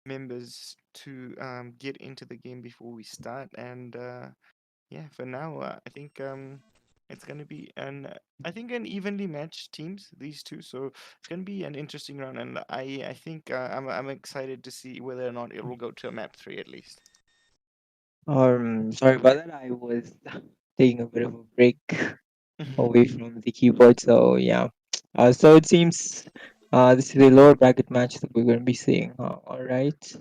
members to get into the game before we start, and yeah, for now, I think it's gonna be I think an evenly matched teams, these two. So it's gonna be an interesting round, and I think I'm excited to see whether or not it will go to a map three at least. Sorry about that. I was taking a bit of a break away from the keyboard. So yeah. So it seems this is the lower bracket match that we're going to be seeing. All right.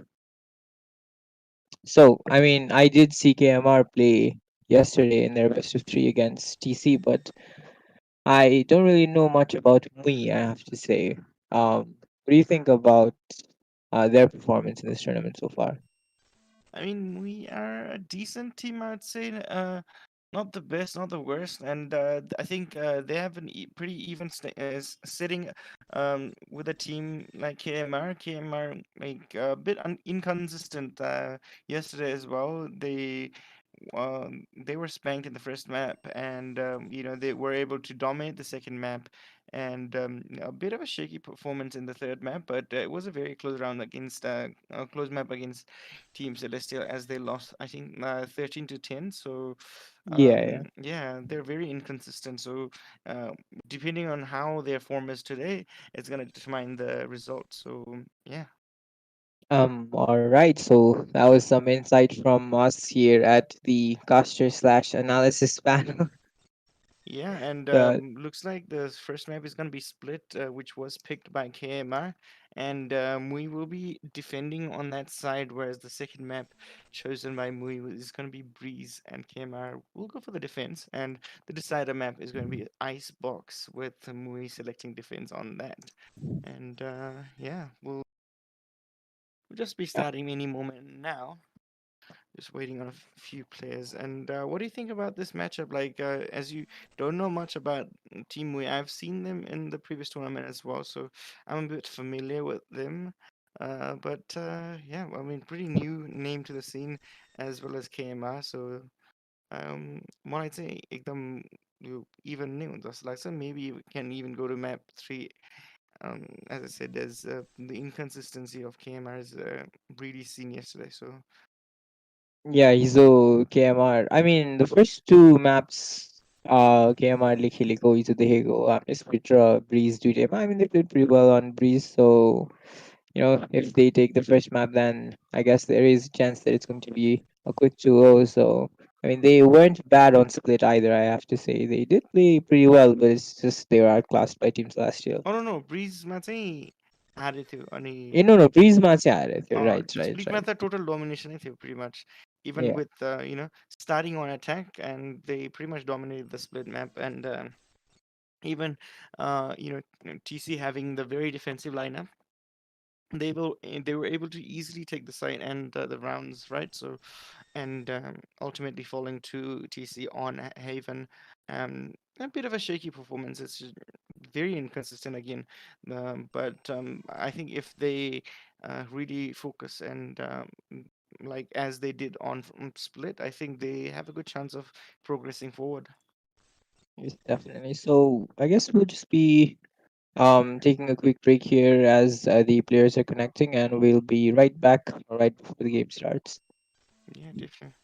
So I mean, I did see KMR play yesterday in their best of three against TC, but I don't really know much about me. I have to say. What do you think about their performance in this tournament so far? I mean, we are a decent team, I'd say. Not the best, not the worst, and I think they have an pretty even sitting with a team like KMR. KMR like a bit inconsistent yesterday as well. They were spanked in the first map, and they were able to dominate the second map, and a bit of a shaky performance in the third map, but it was a very close round against a close map against Team Celestial, as they lost, I think, 13-10. So Yeah, yeah. yeah, they're very inconsistent. So uh, depending on how their form is today, it's gonna determine the result. So yeah. All right. So that was some insight from us here at the caster slash analysis panel. Yeah, and uh, looks like the first map is going to be split, which was picked by KMR, and we will be defending on that side, whereas the second map chosen by Mui is going to be Breeze, and KMR will go for the defense, and the decider map is going to be Ice Box, with Mui selecting defense on that. And yeah, we'll just be starting any moment now. Just waiting on a few players. And what do you think about this matchup? Like, as you don't know much about Team Wei, I've seen them in the previous tournament as well, so I'm a bit familiar with them. But yeah, I mean, pretty new name to the scene as well as KMR. So, what I'd say, ekdam even new. Just like so, maybe we can even go to map three. As I said, there's the inconsistency of KMR is really seen yesterday. So. yeah, Hizo, KMR. I mean, the first two maps, KMR, Likiliko, Hizo, Dehego, Spectra, Breeze, Dude. I mean, they played pretty well on Breeze. So, if they take the first map, then I guess there is a chance that it's going to be a quick 2-0. So, I mean, they weren't bad on split either, I have to say. They did play pretty well, but it's just they were outclassed by teams last year. Oh no, Breeze मा चाहिँ हारेको थियो अनि No, Breeze-मा चाहिँ हारेको थियो. Right, right, स्प्लिटमा right. त total डोमिनेसनै थियो pretty much, even Yeah. with starting on attack, and they pretty much dominated the split map, and even TC having the very defensive lineup, they were able to easily take the side and the rounds, right? So, and ultimately falling to TC on Haven. A bit of a shaky performance. It's just very inconsistent again. But I think if they really focus and like as they did on Split, I think they have a good chance of progressing forward. Yes, definitely. So I guess we'll just be taking a quick break here as the players are connecting, and we'll be right back right before the game starts. Yeah, definitely.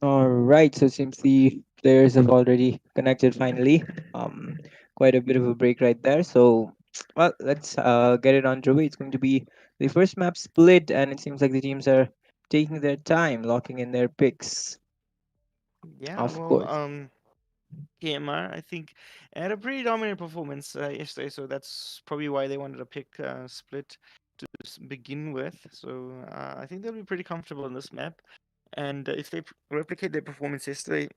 All right, so it seems the players have already connected finally. Um, Quite a bit of a break right there. So, well, let's get it underway. It's going to be the first map split, and it seems like the teams are taking their time, locking in their picks. Yeah, Of well, course, KMR, I think, had a pretty dominant performance yesterday, so that's probably why they wanted to pick Split to begin with. So I think they'll be pretty comfortable in this map. And if they replicate their performance yesterday,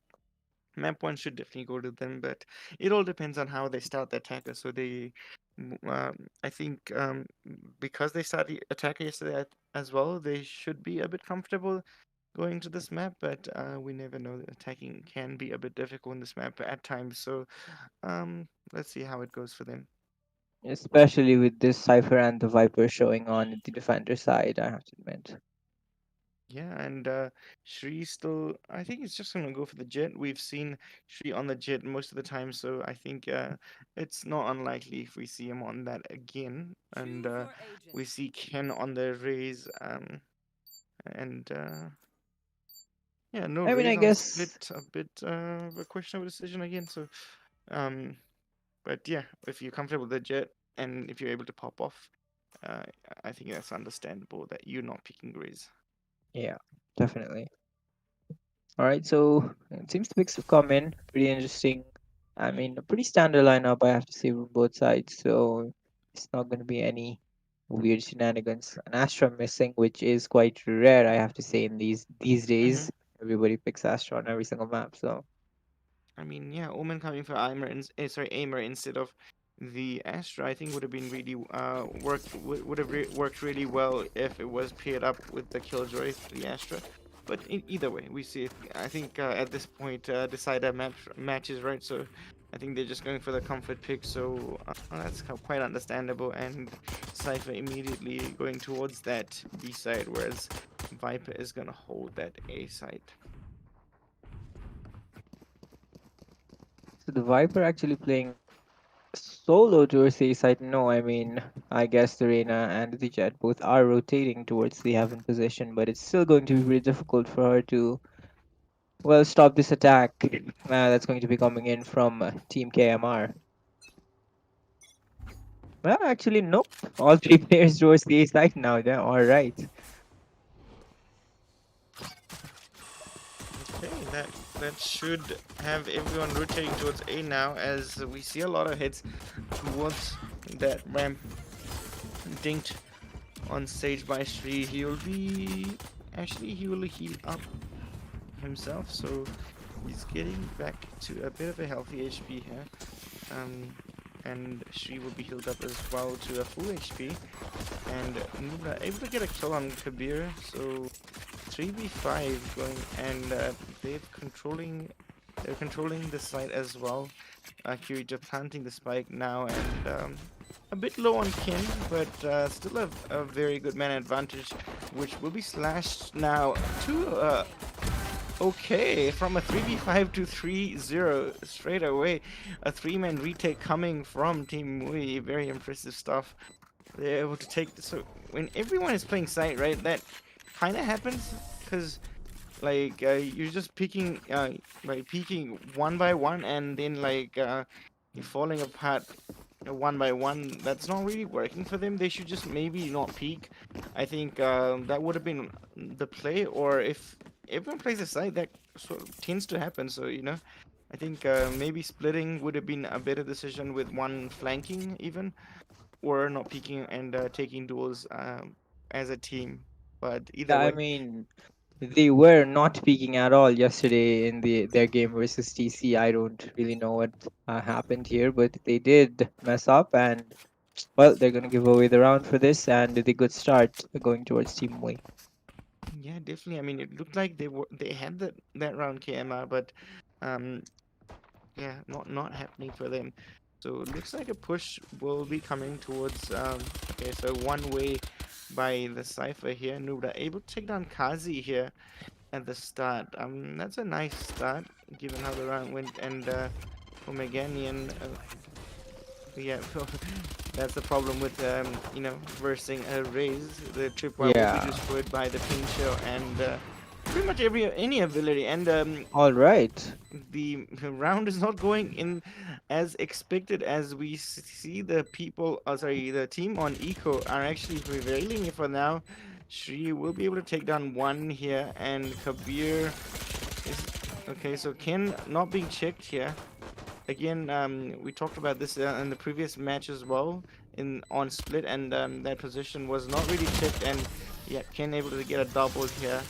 map one should definitely go to them. But it all depends on how they start the attacker. So I think because they started attacker yesterday as well, they should be a bit comfortable going to this map, but we never know. That attacking can be a bit difficult in this map at times. So let's see how it goes for them. especially with this Cypher and the Viper showing on the defender side, I have to admit. Yeah, and Shri still, I think he's just gonna go for the jet. We've seen Shri on the jet most of the time, so I think it's not unlikely if we see him on that again. And Choose your agent. we see Ken on the raise, and yeah, no I mean, I raise on guess, split. A bit of a questionable decision again. So um, but yeah, if you're comfortable with the jet and if you're able to pop off, uh, I think that's understandable that you're not picking raise. yeah, definitely. All right, so it seems the picks have come in. Pretty interesting. I mean, a pretty standard lineup, I have to say, from both sides. So it's not going to be any weird shenanigans. An Astra missing, which is quite rare, I have to say, in these Mm-hmm. days. Everybody picks Astra on every single map. So I mean, yeah, Omen coming for Aimer instead of the Astra, I think would have been really would have worked really well if it was paired up with the Killjoy, the Astra. But either way, we see it. I think at this point, decider matches right. So I think they're just going for the comfort pick. So that's quite understandable. And Cypher immediately going towards that B side, whereas Viper is gonna hold that A side. so the Viper actually playing solo towards the A side. No, I mean, I guess the Reyna and the Jet both are rotating towards the heaven position, but it's still going to be very difficult for her to, well, stop this attack that's going to be coming in from Team KMR. Well, actually, nope. All three players towards the A side now. Yeah, all right. Okay, that should have everyone rotating towards A now, as we see a lot of hits towards that ramp. Dinked on stage by Shri. He will heal up himself, so he's getting back to a bit of a healthy HP here. Um, and Shri will be healed up as well to a full HP. And Nubla able to get a kill on Kabir, so 3v5 going, and they're controlling the site as well. Kirija planting the spike now, and a bit low on kin, but still a very good man advantage, which will be slashed now to okay, from a 3v5 to 3-0 straight away. A three-man retake coming from Team Mui. Very impressive stuff. They're able to take this. So when everyone is playing site, right, that kind of happens because like you're just picking like peeking one by one, and then like you're falling apart one by one. That's not really working for them. They should just maybe not peek. I think that would have been the play. Or if everyone plays a side, that sort of tends to happen. So I think maybe splitting would have been a better decision with one flanking even, or not peeking and taking duels as a team. But either Yeah, I way. mean, they were not peaking at all yesterday in their game versus TC. I don't really know what happened here, but they did mess up, and well, they're gonna give away the round for this, and the good start going towards Team Wei. Yeah, definitely. I mean, it looked like they had that round KMR, but um, yeah, not happening for them. So it looks like a push will be coming towards okay, so one way by the Cypher here. Nubra able to take down Kazi here at the start. That's a nice start given how the round went, and Omeganian yeah, that's the problem with versing a raise. The tripwire will be Yeah, destroyed by the pincher, and pretty much any ability, and All right. the round is not going in as expected, as we see the people, sorry, the team on Eco are actually prevailing for now. Shri will be able to take down one here, and Kabir is okay. So Ken not being checked here. Again, we talked about this in the previous match as well in on split, and that position was not really checked, and yeah, Ken able to get a double here.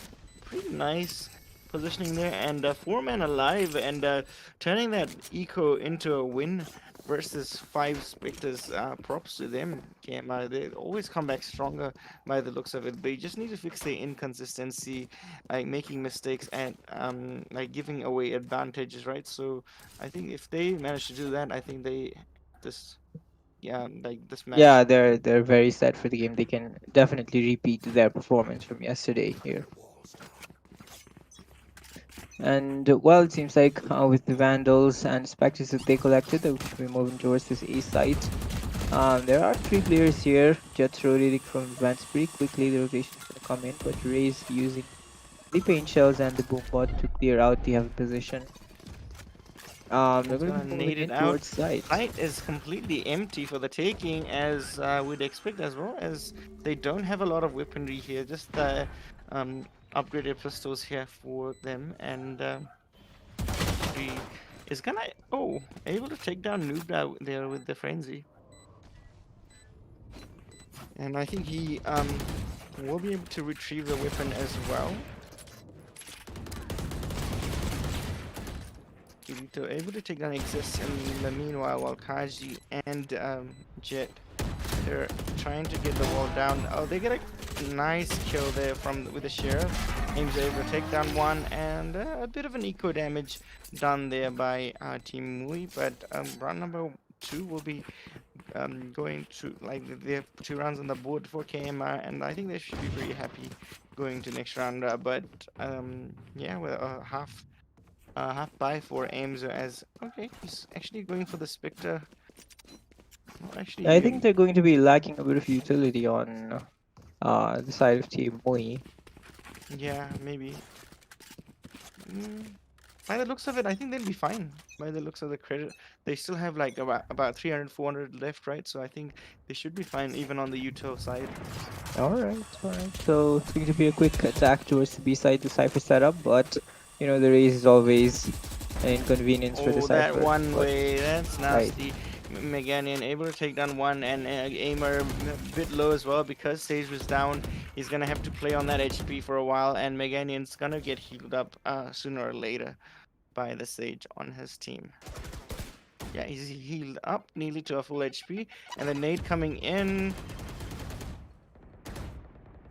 Pretty nice positioning there, and 4 man alive, and turning that eco into a win versus 5 specters. Props to them, KMI. They always come back stronger by the looks of it. They just need to fix their inconsistency, like making mistakes and like giving away advantages, right? So I think if they manage to do that, I think they this yeah, like this match. Yeah, they're very set for the game. They can definitely repeat their performance from yesterday here. And well, it seems like with the Vandals and Spectres that they collected, they should be moving towards this A site. There are 3 players here. Jets rotating from Vansbury. Quickly, the rotation is going to come in, but Ray's using the paint shells and the boom bot to clear out the heavy position. They're It's going to gonna be nade moving it in out. towards site. Site is completely empty for the taking, as we'd expect, as well as they don't have a lot of weaponry here. Just um, upgraded pistols here for them, and he is gonna able to take down Noob out there with the frenzy, and I think he will be able to retrieve the weapon as well. Kirito able to take down Exist in the meanwhile, while Kaji and Jet, they're trying to get the wall down. Oh, they get a nice kill there with the Sheriff. Ames able to take down one, and a bit of an eco damage done there by Team Mui. But round number 2 will be going to, like, they have 2 rounds on the board for KMR, and I think they should be pretty happy going to next round. But yeah, with a half buy for Ames, as okay, he's actually going for the Spectre. Not actually I think they're going to be lacking a bit of utility on the side of Team Mui. yeah, maybe. By the looks of it, I think they'll be fine. By the looks of the credit, they still have like about 300, 400 left, right? So I think they should be fine even on the util side. Alright, alright. So it's going to be a quick attack towards the B side to Cypher setup, but you know, the race is always an inconvenience for the Oh, Cypher. that one but- way, that's nasty. Meganian able to take down one, and Aimer a bit low as well because Sage was down. He's gonna have to play on that HP for a while, and Meganian's gonna get healed up sooner or later by the Sage on his team. Yeah, he's healed up nearly to a full HP, and the nade coming in.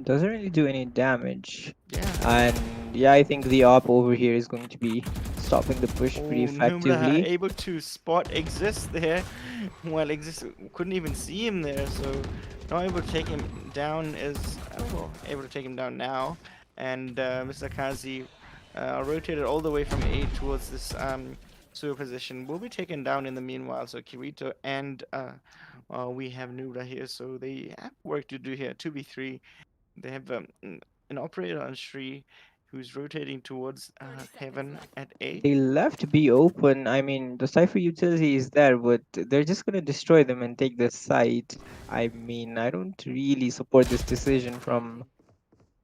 Doesn't really do any damage. Yeah. And yeah, I think the op over here is going to be stopping the push pretty Numra effectively. able to spot Exist there. Well, Exist couldn't even see him there, so not able to take him down is able to take him down now. And Mr. Kazi rotated all the way from A towards this sewer position. Will be taken down in the meanwhile. So Kirito and we have Nura here, so they have work to do here. 2v3. They have an operator on Shri who's rotating towards Heaven at A. They left B open. I mean, the Cypher utility is there, but they're just gonna destroy them and take the site. I mean, I don't really support this decision from.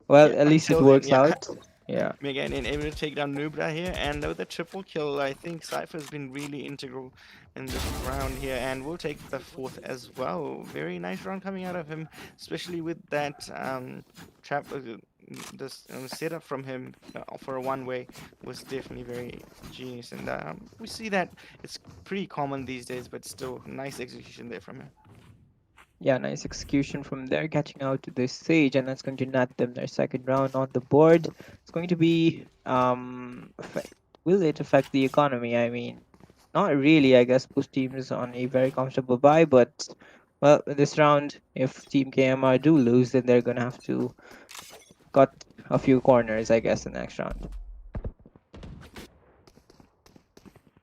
Well, Yeah, at least it until then, works yeah. out. Yeah. Meganian able to take down Nubra here, and with a triple kill, I think Cypher's been really integral in this round here, and we'll take the 4th as well. Very nice round coming out of him, especially with that trap. This setup from him for a one-way was definitely very genius, and we see that it's pretty common these days, but still nice execution there from him. Yeah, nice execution from there, catching out to this Sage, and that's going to net them their 2nd round on the board. It's going to be will it affect the economy? I mean, not really. I guess both teams on a very comfortable buy, but well, in this round, if Team KMR do lose, then they're gonna have to cut a few corners, I guess, in the next round.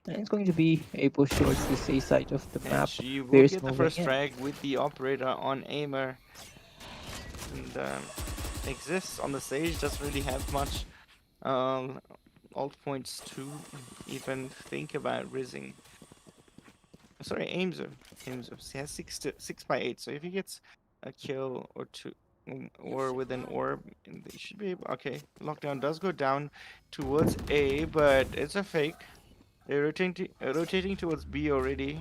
And it's going to be a push towards this A side of the And map. she will There's get the moving first in. frag with the operator on Aimer. And Exists on the Sage, doesn't really have much alt points to even think about rizzing. Sorry, Aimzo. Aimzo. He has 6 by 8. So if he gets a kill or two, or with an orb, they should be able. Okay, lockdown does go down towards A, but it's a fake. They're rotating towards B already.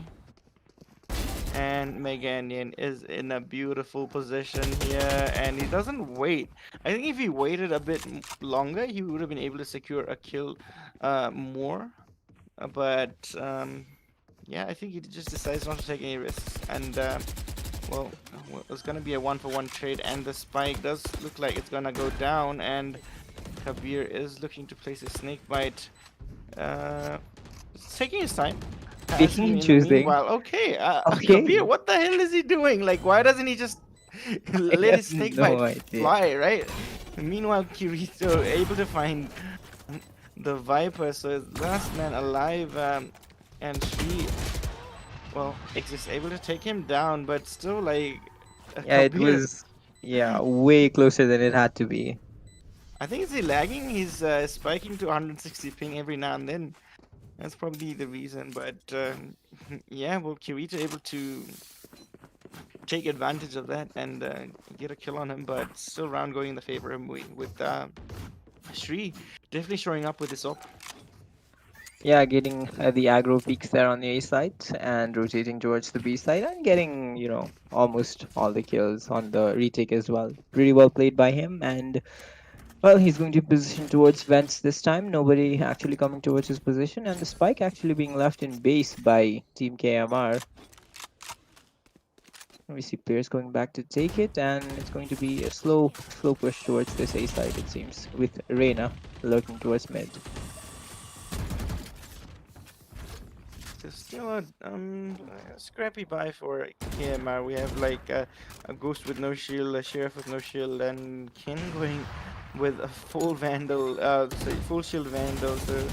And Meganian is in a beautiful position here, and he doesn't wait. I think if he waited a bit longer, he would have been able to secure a kill more. But yeah, I think he just decides not to take any risks. And well, it's gonna be a 1-for-1 trade, and the spike does look like it's gonna go down. And Kabir is looking to place a snake bite. Taking his time. Picking and In the choosing. meanwhile, okay, Okay. Kabir, what the hell is he doing? Like, why doesn't he just let his have snake no bite idea. fly, right? Meanwhile, Kirito able to find the Viper, so his last man alive, and she, well, is able to take him down, but still, like, Yeah, it Kabir, was way closer than it had to be. I think is he lagging? He's spiking to 160 ping every now and then. That's probably the reason, but yeah, well, Kirito able to take advantage of that and get a kill on him, but still round going in the favor of Mui with Shri definitely showing up with his op. Yeah, getting the aggro peaks there on the A side and rotating towards the B side and getting, almost all the kills on the retake as well. Pretty well played by him. And, well, he's going to position towards vents this time. Nobody actually coming towards his position. And the spike actually being left in base by Team KMR. We see players going back to take it, and it's going to be a slow push towards this A side, it seems, with Reyna lurking towards mid. There's still a scrappy buy for KMR. We have like a Ghost with no shield, a Sheriff with no shield, and Ken going with a full Vandal, full shield Vandal. So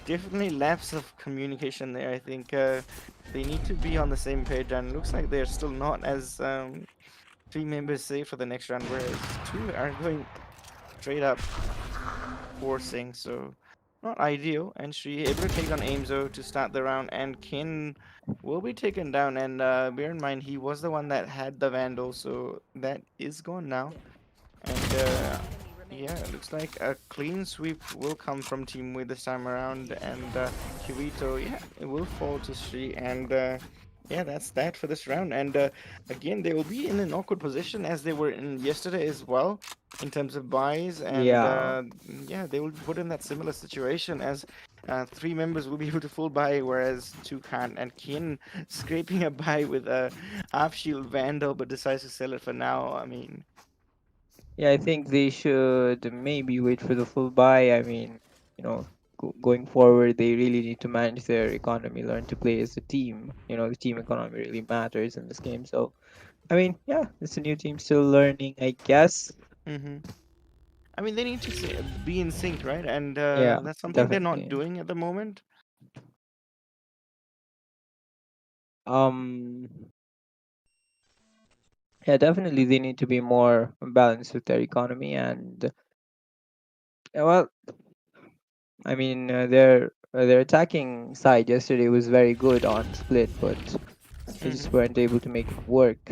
definitely lapse of communication there. I think they need to be on the same page, and looks like they're still not, as 3 members say for the next round, whereas 2 are going straight up forcing. So not ideal, and she able to take on Aimzo to start the round, and Kin will be taken down. And bear in mind, he was the one that had the Vandal, so that is gone now. And yeah, it looks like a clean sweep will come from Team Wei this time around, and Kirito, yeah, it will fall to Shri, and yeah, that's that for this round. And again, they will be in an awkward position as they were in yesterday as well, in terms of buys, and Yeah. yeah, they will be put in that similar situation as 3 members will be able to full buy, whereas 2 can't. And Kin scraping a buy with a half shield Vandal, but decides to sell it for now. I mean, Yeah, I think they should maybe wait for the full buy. I mean, going forward, they really need to manage their economy, learn to play as a team. The team economy really matters in this game. So, I mean, yeah, it's a new team still learning, I guess. I mean, they need to be in sync, right? And Yeah, that's something they're not definitely. doing at the moment. Um, yeah, definitely they need to be more balanced with their economy and, well, I mean, their attacking side yesterday was very good on split, but they just weren't able to make it work.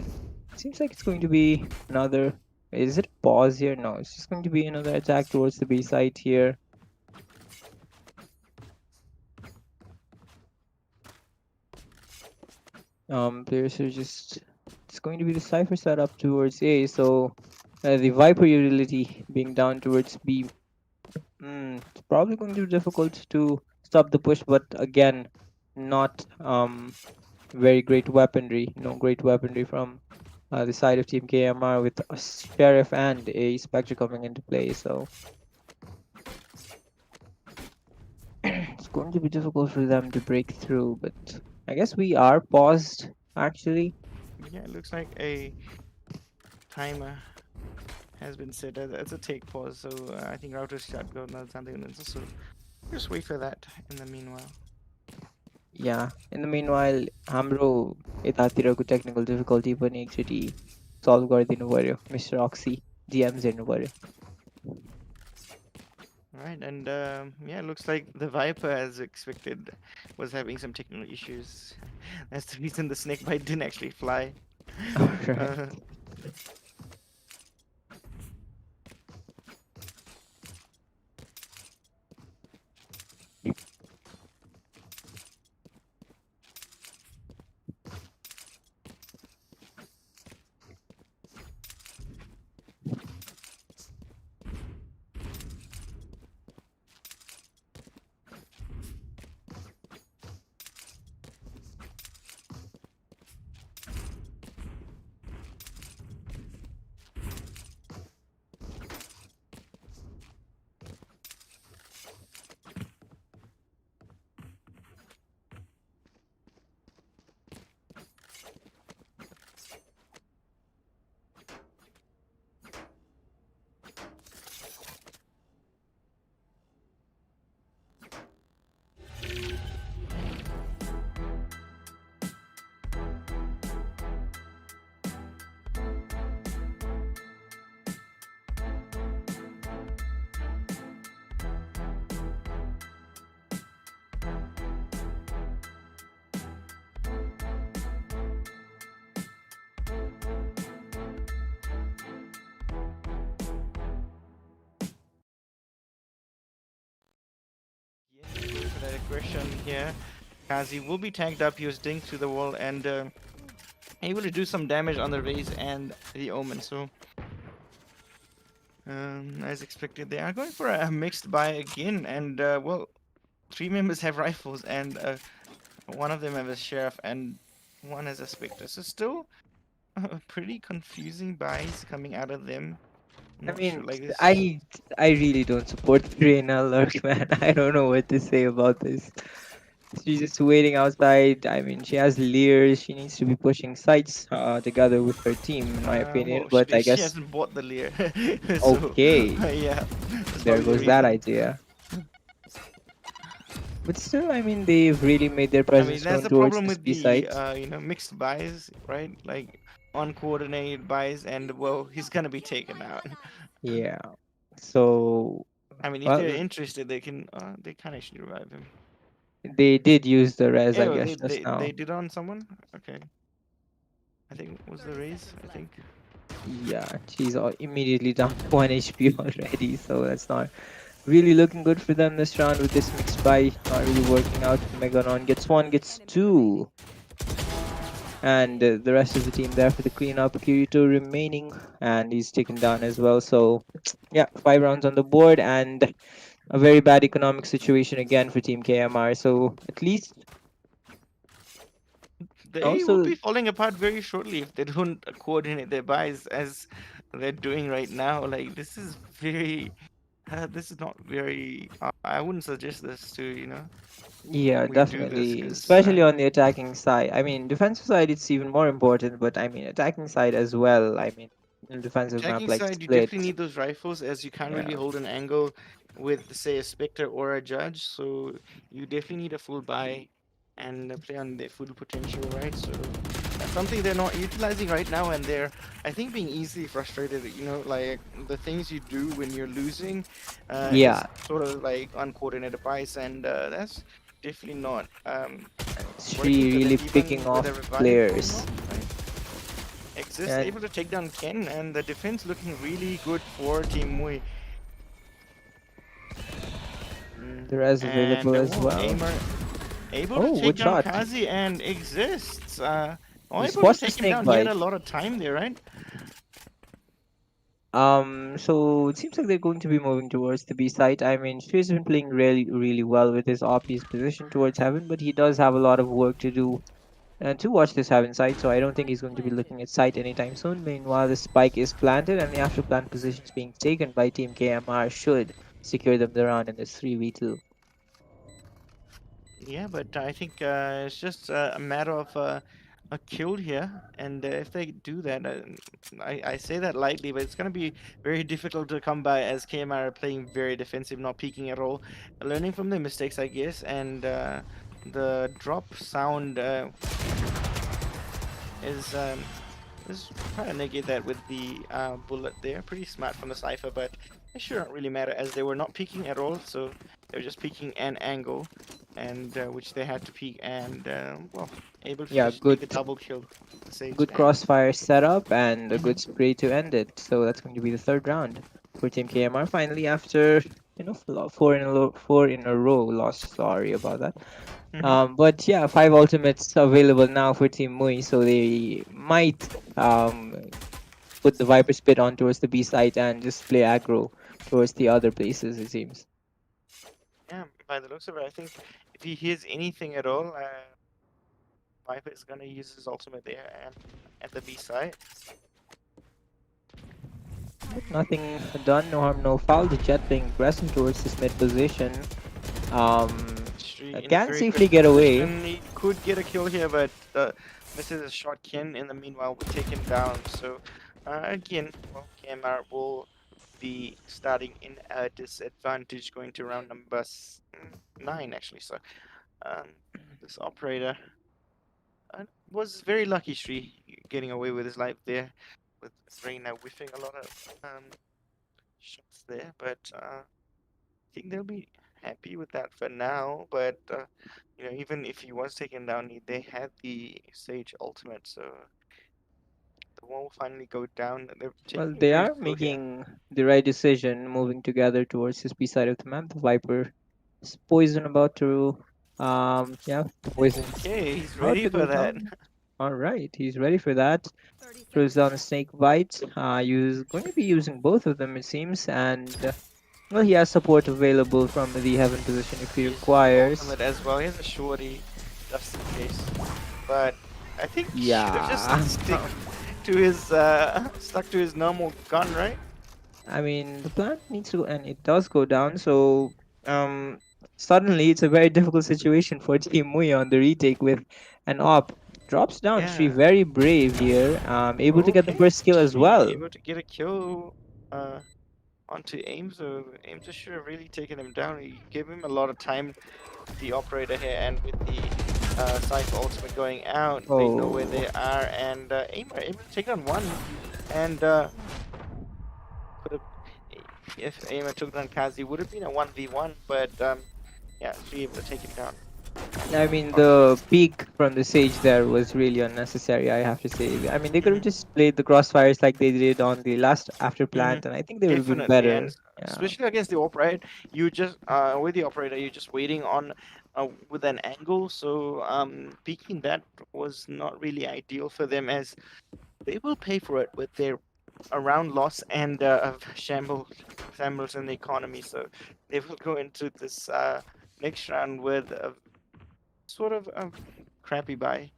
Seems like it's going to be another. Is it a pause here? No, it's just going to be another attack towards the B side here. Players are just. It's going to be the Cypher setup towards A, so the Viper utility being down towards B. It's probably going to be difficult to stop the push, but again, not very great weaponry. No great weaponry from the side of Team KMR with a Sheriff and a Spectre coming into play, so it's going to be difficult for them to break through, but I guess we are paused, actually. Yeah, it looks like a timer has been set. It's a take pause, so I think router shut go now something. So just wait for that in the meanwhile. Yeah, in the meanwhile, हाम्रो यतातिरको technical difficulty पनि एकचोटि solve गरिदिनु पर्यो mister अक्सी DMs हेर्नु पर्यो. Right, and yeah, looks like the Viper, as expected, was having some technical issues. That's the reason the snake bite didn't actually fly. Alright. Uh, yeah, going for that aggression here. Kazi will be tagged up. He was dinged through the wall and able to do some damage on the Raze and the Omen. So, as expected, they are going for a mixed buy again. And well, 3 members have rifles, and one of them has a sheriff, and one has a spectre. So still pretty confusing buys coming out of them. I Not sure, mean, like this. I really don't support Reina Lurk, man. I don't know what to say about this. She's just waiting outside. I mean, she has leers. She needs to be pushing sites together with her team, in my opinion. Well, But I she guess, hasn't bought the Lear, so okay, yeah, that's there probably the goes that reason. idea. But still, I mean, they've really made their I mean, presence that's known the towards problem this with B the site. mixed buys, right? Like uncoordinated buys, and well, he's gonna be taken out. Yeah. So, I mean, if they're well, interested, they can actually revive him. they did use the res, I Oh, guess, just they now. did on someone. Okay, I think it was the raise. I think. Yeah, she's immediately down to 1 HP already, so that's not really looking good for them this round with this mixed buy. Not really working out. Meganon gets one, gets two. And the rest of the team there for the cleanup. Kirito remaining, and he's taken down as well. So, yeah, 5 rounds on the board, and a very bad economic situation again for Team KMR. So, at least They will also, be falling apart very shortly if they don't coordinate their buys as they're doing right now. Like this is very, this is not very. I wouldn't suggest this to yeah, we do this definitely, because especially on the attacking side. I mean, defensive side, it's even more important, but I mean, attacking side as well. I mean, in defensive map attacking like side you Split. definitely need those rifles as you can't really Yeah. hold an angle with say a spectre or a judge. So you definitely need a full buy and play on their full potential, right? So that's something they're not utilizing right now, and they're, I think, being easily frustrated. Like the things you do when you're losing, is Yeah, sort of like uncoordinated buys, and that's definitely not working she for them, really even picking with a off revive going players. on. Right? Exist And able to take down Ken, and the defense looking really good for Team Mui. the res And available as well, well. Aimer able to Oh, take good down shot. Kazi and exists. He Able to spots the take him snake down. He had bite. a lot of time there, right? So it seems like they're going to be moving towards the B site. I mean, She's been playing really, really well with his OP's position towards heaven, but he does have a lot of work to do to watch this heaven site. So I don't think he's going to be looking at site anytime soon. Meanwhile, the spike is planted, and the after plant positions being taken by Team KMR should secure them the round in this 3v2. Yeah, but I think it's just a matter of a kill here, and if they do that, I say that lightly, but it's going to be very difficult to come by as KMR are playing very defensive, not peeking at all, learning from their mistakes, I guess, and the drop sound is trying to negate that with the bullet there. Pretty smart from the Cypher, but it shouldn't really matter as they were not peeking at all, so they were just peeking an angle, and which they had to peek, and well, able to Yeah, just take the good double kill. Sage good and crossfire setup and a Mhm. good spray to end it. So that's going to be the third round for Team KMR. Finally, after four in a row loss. Sorry about that. Mhm. But yeah, 5 ultimates available now for Team Mui, so they might put the Viper Spit on towards the B site and just play aggro towards the other places. It seems. Yeah, by the looks of it, I think if he hears anything at all, Viper is gonna use his ultimate there and at the B side. Nothing done, no harm, no foul. The Jet being aggressive towards this mid position. Shri in a Can very good safely get away. position. He could get a kill here, but misses a shot. Ken in the meanwhile will take him down. So again, well, KMR will be starting in a disadvantage going to round number 9 actually. So um, this operator was very lucky, Shri, getting away with his life there, with Reina whiffing a lot of shots there. But I think they'll be happy with that for now. But even if he was taken down, they had the Sage ultimate, so the wall will finally go down. They're Well, taking it they very are slow here. making the right decision, moving together towards his B side of the map. The Viper is poison about to, yeah, the poison's Okay, he's about ready to go for that. down. All right, he's ready for that. 30 Throws seconds down a left. snake bite. He's going to be using both of them, it seems, and well, he has support available from the heaven position if he He's requires. ultimate as well. He has a shorty just in case. But I think he should have just Yeah. stuck to his normal gun, right? I mean, the plant needs to, and it does go down. So, um, suddenly it's a very difficult situation for Team Mui on the retake with an op. Drops down. She Yeah. very brave here. Able to get the Okay. first kill as She well. able to get a kill. Onto Ames. So Ames should have really taken him down. He gave him a lot of time, the operator here, and with the Cypher ultimate going out, they know where Oh, they are, and Aim are able to take on one, and could have, if Aim took down Kazi, would have been a 1v1, but yeah, she able to take him down. I mean, the peak from the Sage there was really unnecessary, I have to say. I mean, they could have Hmm. just played the crossfires like they did on the last after Hmm. plant, and I think they would have been Definitely, and better. Yeah. especially against the op, right? You just with the operator, you're just waiting on with an angle. So peeking that was not really ideal for them, as they will pay for it with their around loss and of shambles in the economy. So they will go into this next round with a sort of a crappy buy.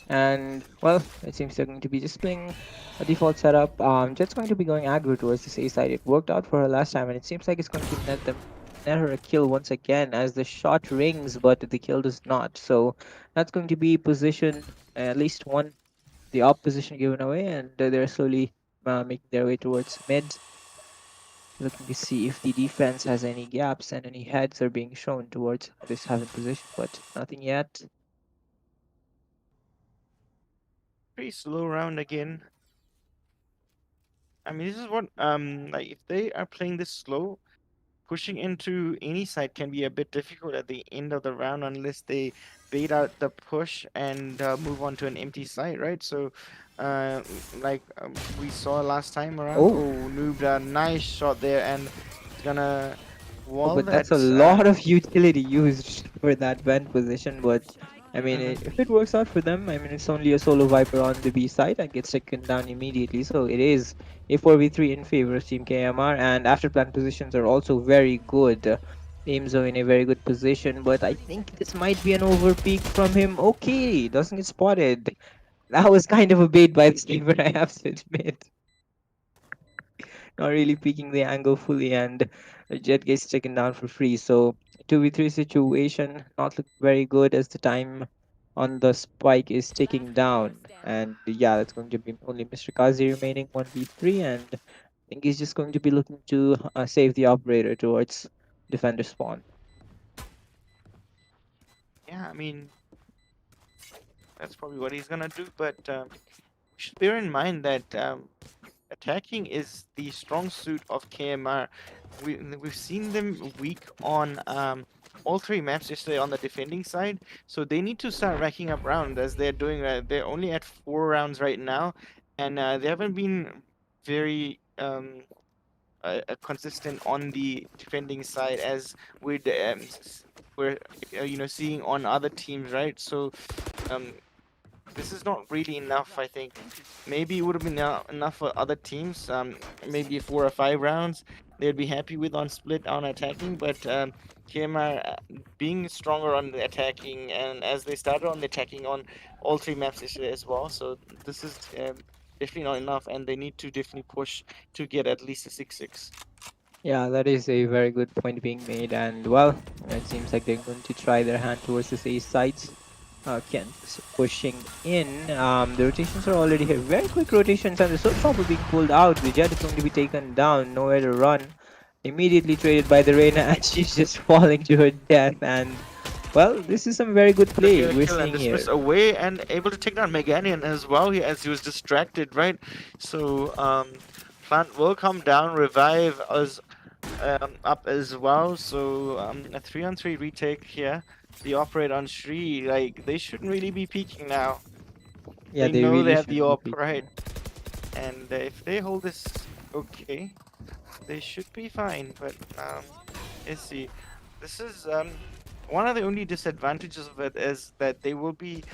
And well, it seems they're going to be just playing a default setup. Jet's going to be going aggro towards this A side. It worked out for her last time, and it seems like it's going to net her a kill once again as the shot rings, but the kill does not. So that's going to be position at least one, the op position given away, and they're slowly making their way towards mid, looking to see if the defense has any gaps and any heads are being shown towards this heaven position, but nothing yet. Pretty slow round again. I mean, this is what like if they are playing this slow, pushing into any side can be a bit difficult at the end of the round unless they bait out the push and move on to an empty site, right? So, like we saw last time around. Oh, Oh, Noob, a nice shot there, and he's gonna oh, wall but that's a that. lot of utility used for that vent position. But I mean, Mhm. if it works out for them, I mean, it's only a solo Viper on the B side and gets taken down immediately. So it is a 4v3 in favor of Team KMR. And after plant positions are also very good. Aims are in a very good position, but I think this might be an overpeak from him. Okay, doesn't get spotted. That was kind of a bait by the streamer, I have to admit. Not really peeking the angle fully, and Jet gets taken down for free. So 2v3 situation not look very good as the time on the spike is ticking Last player down. standing. And yeah, that's going to be only Mr. Kazi remaining 1v3, and I think he's just going to be looking to save the operator towards defender spawn. Yeah, I mean that's probably what he's gonna do. But we should bear in mind that attacking is the strong suit of KMR. We've seen them weak on all three maps yesterday on the defending side, so they need to start racking up rounds as they're doing. They're only at 4 rounds right now, and they haven't been very consistent on the defending side as we're seeing on other teams, right? So um, this is not really enough. I think maybe it would have been enough for other teams. Maybe 4 or 5 rounds they'd be happy with on split on attacking, but KMR being stronger on the attacking, and as they started on the attacking on all three maps yesterday as well. So this is definitely not enough, and they need to definitely push to get at least a 6-6. Yeah, that is a very good point being made, and well, it seems like they're going to try their hand towards the A sides. Kent pushing in. The rotations are already here. Very quick rotations, and the Soul Chopper being pulled out. The Jet is going to be taken down. Nowhere to run. Immediately traded by the Reina, and she's just falling to her death. And well, this is some very good play we're Kill and seeing here. dismiss away and able to take down Meganian as well as he was distracted, right? So Plant will come down, revive us up as well. So a 3-on-3 retake here. The operate on Shri, like they shouldn't really be peeking now. Yeah, They they know really they have should the be op, peeking right? now. And if they hold this okay, they should be fine. But let's see. This is one of the only disadvantages of it is that they will be,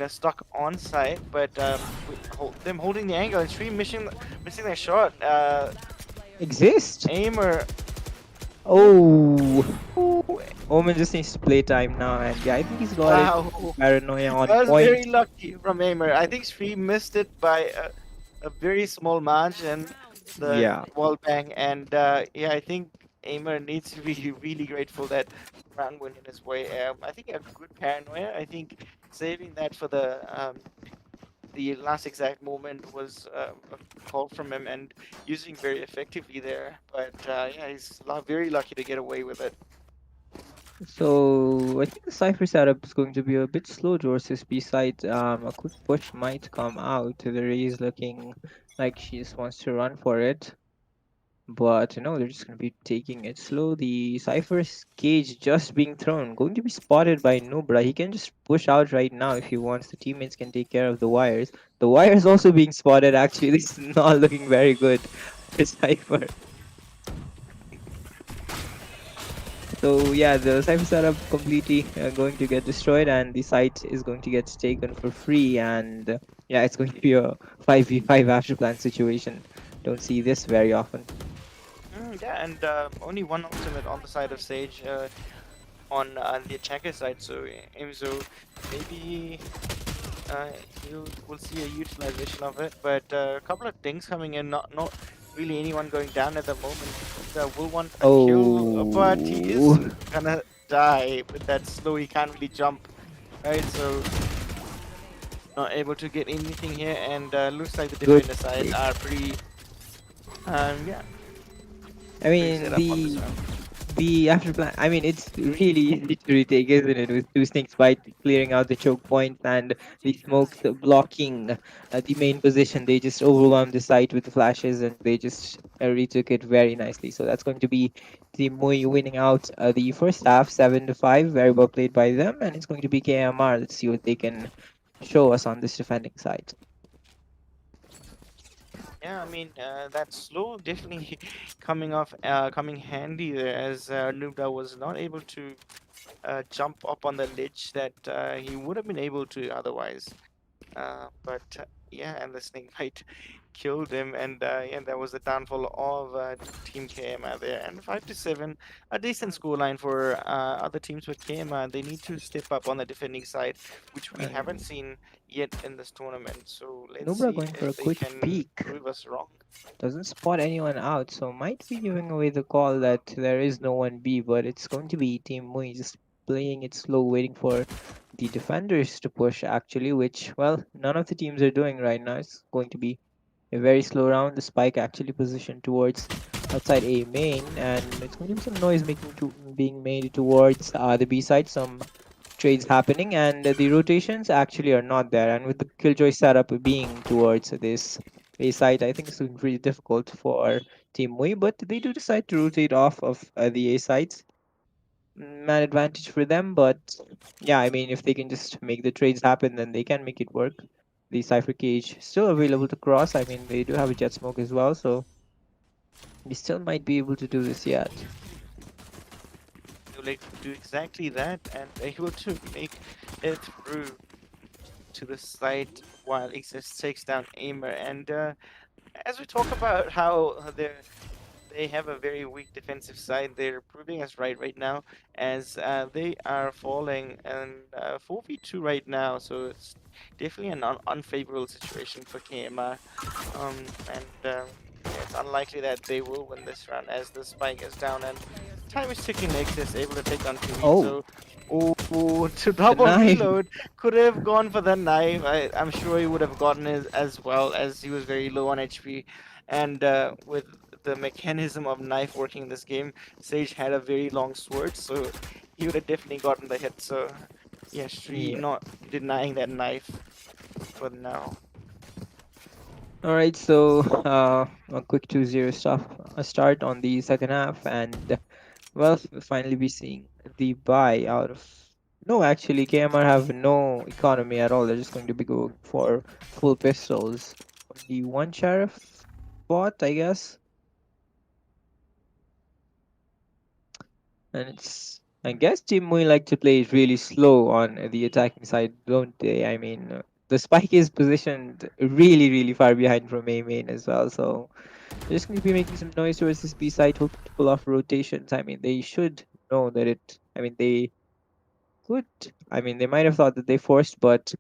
stuck on site. But with them holding the angle and Shri missing their shot. Exist. Aimer. Oh, Omen just needs to play time now, and yeah, I think he's got Wow. it. Paranoia on That was point. very lucky from Aimer. I think Shri missed it by a very small margin. The Yeah. wall bang, and yeah, I think Aimer needs to be really grateful that round went in his way. I think a good paranoia. I think saving that for the last exact moment was a call from him and using very effectively there. But yeah, he's very lucky to get away with it. So I think the Cypher setup is going to be a bit slow towards this B side. A quick push might come out. The Ray is looking like she just wants to run for it. But no, they're just going to be taking it slow. The Cypher's cage just being thrown, going to be spotted by Nubra. He can just push out right now if he wants. The teammates can take care of the wires. The wires also being spotted. Actually, this is not looking very good for Cypher. So yeah, the Cypher setup completely going to get destroyed, and the site is going to get taken for free. And yeah, it's going to be a 5v5 after plan situation. Don't see this very often. Yeah, and only one ultimate on the side of Sage on the attacker side, so Imzo maybe we'll see a utilization of it, but a couple of things coming in, not really anyone going down at the moment. Will want a kill, but he is gonna die with that slow. He can't really jump, right? So not able to get anything here, and looks like the defender side are pretty. Yeah. I mean, the after plan. I mean, it's really easy to retake, isn't it? With two snakes bite clearing out the choke point and the smokes blocking the main position. They just overwhelmed the site with the flashes, and they just retook it very nicely. So that's going to be Team Mui winning out the first half, 7-5. Very well played by them, and it's going to be KMR. Let's see what they can show us on this defending side. Yeah, I mean that slow definitely coming handy there, as Nubda was not able to jump up on the ledge that he would have been able to otherwise. But yeah, and the snake bite killed him, and yeah, that was the downfall of Team KMA there. And 5-7, a decent scoreline for other teams with KMA. They need to step up on the defending side, which we haven't seen yet in this tournament. So let's Nubra see going for a if they quick can peek. prove us wrong. Doesn't spot anyone out, so might be giving away the call that there is no one B, but it's going to be Team Mui just playing it slow, waiting for the defenders to push actually, which, well, none of the teams are doing right now. It's going to be a very slow round. The spike actually positioned towards outside A main, and it's going to be some noise being made towards the B side. Some trades happening, and the rotations actually are not there. And with the Killjoy setup being towards this A site, I think it's looking pretty difficult for Team Mui, but they do decide to rotate off of the A sites. Man advantage for them, but yeah, I mean, if they can just make the trades happen, then they can make it work. The Cypher Cage still available to cross. I mean, they do have a jet smoke as well, so they still might be able to do this yet. They like to do exactly that and able to make it through to the site while Exist takes down Aimer. And as we talk about how they have a very weak defensive side, they're proving us right now as they are falling and 4v2 right now. So it's definitely an unfavorable situation for KMR. And yeah, it's unlikely that they will win this round as the spike is down and time is ticking. Nexus able to take down Kiwi. Oh, So, oh, to the double knife! reload, could have gone for the knife. I'm sure he would have gotten it as well as he was very low on HP. And with the mechanism of knife working in this game, Sage had a very long sword, so he would have definitely gotten the hit. So, yeah, Shree Yeah. not denying that knife for now. All right, so a quick 2-0 start on the second half, and well, we'll finally be seeing the buy out of. No, actually, KMR have no economy at all. They're just going to be going for full pistols. The one sheriff bot, I guess, and I guess Team Mui like to play it really slow on the attacking side, don't they? I mean, the spike is positioned really far behind from A main as well, so they're just going to be making some noise towards this B side, hoping to pull off rotations. I mean, they should know that it. I mean, they could. I mean, they might have thought that they forced, but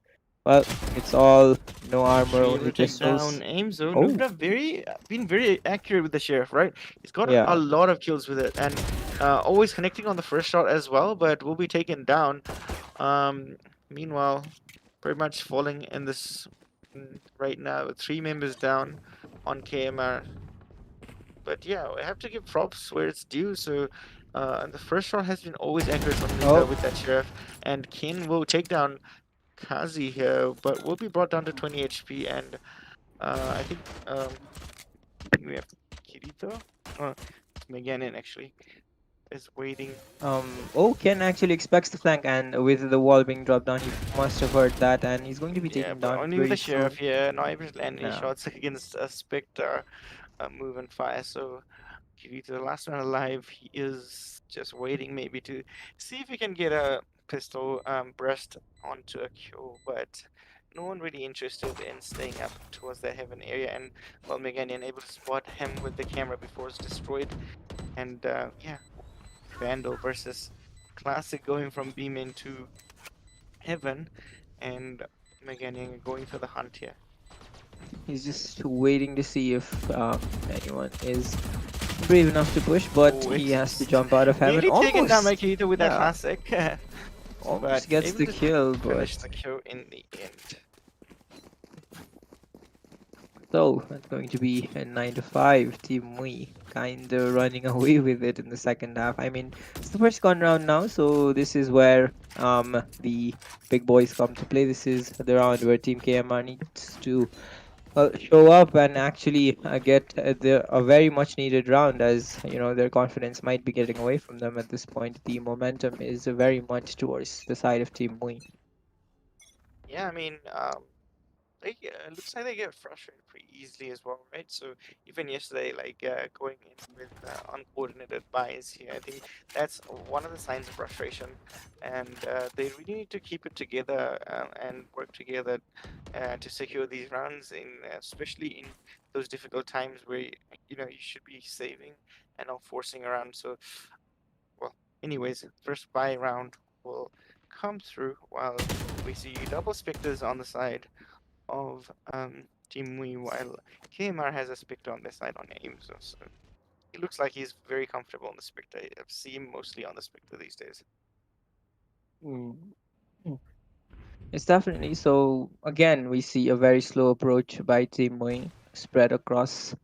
well, it's all no armor, Shree able only to take pistols. down aim zone. Oh, Nubra been very accurate with the sheriff, right? He's got a yeah. lot of kills with it and always connecting on the first shot as well, but will be taken down. Um, Meanwhile, pretty much falling in this right now. 3 members down on KMR. But yeah, I have to give props where it's due. So, and the first shot has been always accurate from Nita Oh, with that sheriff, and Ken will take down Kazi here, but will be brought down to 20 HP. And I think we have Kirito. It's Meganin actually is waiting. oh, Ken actually expects the flank, and with the wall being dropped down, he must have heard that, and he's going to be Yeah, taken but down only with very the sheriff soon. here. Not able to land any Yeah. shots against a Spectre move and fire. So Kirito, the last one alive, he is just waiting maybe to see if he can get a pistol burst onto a kill, but no one really interested in staying up towards the heaven area. And well, Meganian able to spot him with the camera before it's destroyed. And yeah, Vandal versus Classic going from Beam to heaven, and Meganian going for the hunt here. He's just waiting to see if anyone is brave enough to push, but Oh, he has to it's jump out of heaven. nearly taken down by Almost, Kirito with that yeah, classic, but almost gets able the to kill, finish but the kill in the end. so that's going to be a 9-5. Team Mui kinda running away with it in the second half. I mean, it's the first gun round now, so this is where the big boys come to play. This is the round where Team KMR needs to show up and actually get a very much needed round, as you know their confidence might be getting away from them at this point. The momentum is very much towards the side of Team Mui. Yeah, I mean, it looks like they get frustrated pretty easily as well, right? So even yesterday, like going in with uncoordinated buys here, I think that's one of the signs of frustration, and they really need to keep it together and work together to secure these rounds, in especially in those difficult times where you should be saving and not forcing around. So, well, anyways, first buy round will come through while we see double specters on the side of Team Wii, while KMR has a Spectre on their side on aim. So it looks like he's very comfortable on the Spectre. I've seen him mostly on the Spectre these days. Mm. Mm. It's definitely so. Again, we see a very slow approach by Team Mui spread across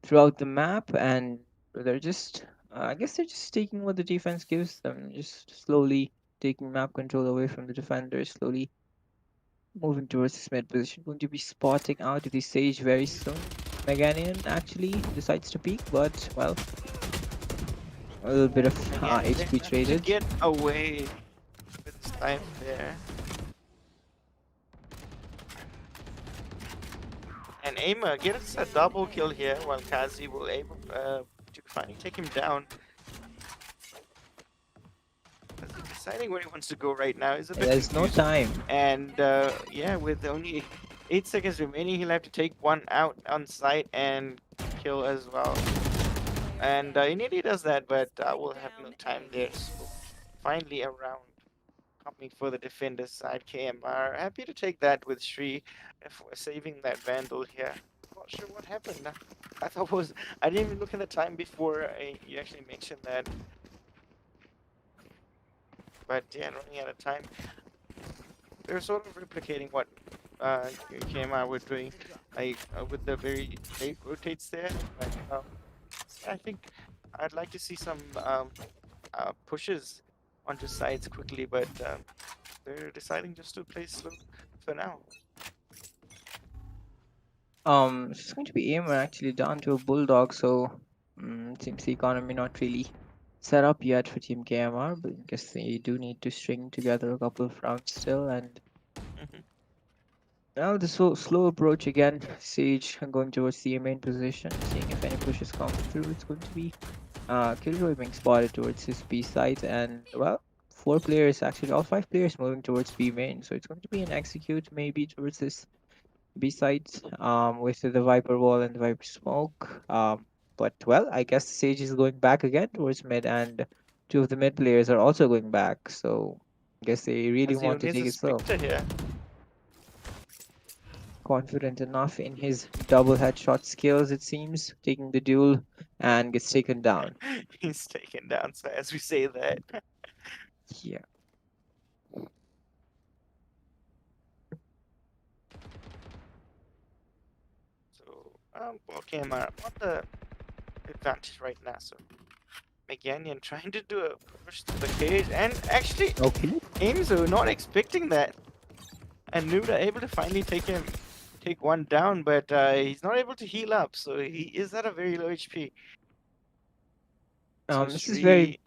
throughout the map, and they're just, I guess they're just taking what the defense gives them, just slowly taking map control away from the defenders, slowly moving towards his mid position, going to be spotting out the Sage very soon. Meganian actually decides to peek, but well, a little bit of Again, they HP managed to traded. get away with this time there. And Aimer gets a double kill here while Kazi will able to finally take him down. Deciding where he wants to go right now is a bit There's no confusing. time. And yeah, with only 8 seconds remaining, he'll have to take one out on site and kill as well. And he nearly does that, but we'll have no time there. So finally a round coming for the defender side. KMR happy to take that with Shri for saving that Vandal here. Not sure what happened. I thought I didn't even look at the time before you actually mentioned that. But yeah, running out of time. They're sort of replicating what KMR were doing, like with the very late rotates there. But I think I'd like to see some pushes onto sides quickly, but they're deciding just to play slow for now. It's going to be Aimer actually down to a Bulldog, so seems the economy not really set up yet for Team KMR, but I guess they do need to string together a couple of rounds still. And now the slow approach again. Sage going towards the main position, seeing if any pushes come through. It's going to be Killjoy being spotted towards his B side, and well, 4 players actually, all 5 players moving towards B main. So it's going to be an execute maybe towards this B side, with the Viper wall and the Viper smoke. But well, I guess Sage is going back again towards mid, and 2 of the mid players are also going back. So I guess they really As he want to needs take a it slow. Spectre here. Confident enough in his double headshot skills, it seems, taking the duel and gets taken down. He's taken down, so as we say that. Yeah. So, well, KMR on the advantage right now. So, Meganian trying to do a push to the cage, and actually, Okay. Aimzo not expecting that. And Nuda able to finally take one down, but he's not able to heal up, so he is at a very low HP. So This is Sri,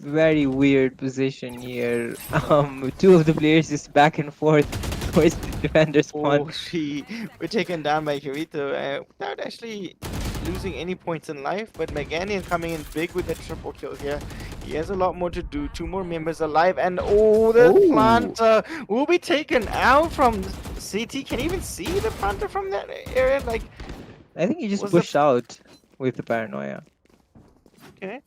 very weird position here. 2 of the players just back and forth towards the defender spawn. oh, Sri were taken down by Kirito without actually losing any points in life, but Meganian coming in big with the triple kill here. He has a lot more to do. 2 more members alive, and the Ooh. planter will be taken out from CT. Can you even see the planter from that area? Like, I think he just Was the- pushed out with the paranoia. okay.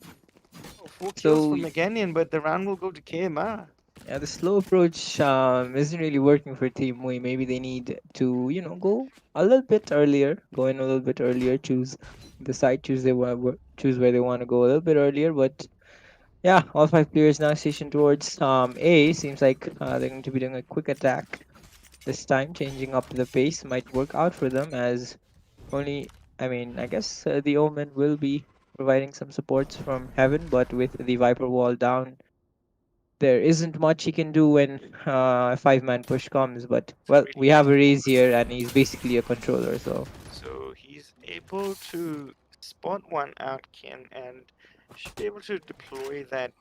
4 kills So for Meganian, but the round will go to KMR. yeah, the slow approach isn't really working for Team Mui. Maybe they need to, go a little bit earlier, go in a little bit earlier, choose the side, choose where they want to go a little bit earlier. But yeah, all 5 players now stationed towards A. Seems like they're going to be doing a quick attack this time, changing up the pace. Might work out for them, as I guess the Omen will be providing some supports from heaven, but with the Viper wall down, there isn't much he can do when a 5-man push comes. But well, Really we have a raise here, and he's basically a controller. So So he's able to spot one out, Ken, and should be able to deploy that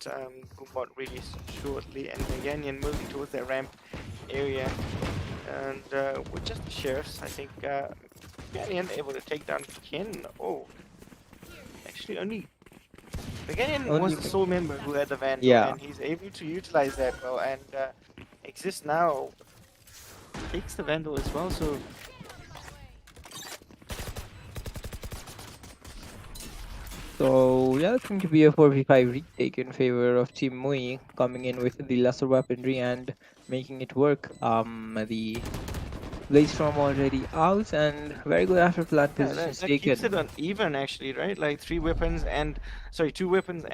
Goombot really shortly. And Meganian moving towards that ramp area. And with just the sheriffs, I think Meganian able to take down Ken. Oh, actually only Meganian was Only the sole member who had the Vandal, Yeah. and he's able to utilize that well. And Exist now takes the Vandal as well, so So yeah, it's going to be a 4v5 retake in favor of Team Mui, coming in with the lesser weaponry and making it work. The Blaze Storm already out, and very good after plant yeah, positions that taken. keeps it on even actually, right? Like 2 weapons and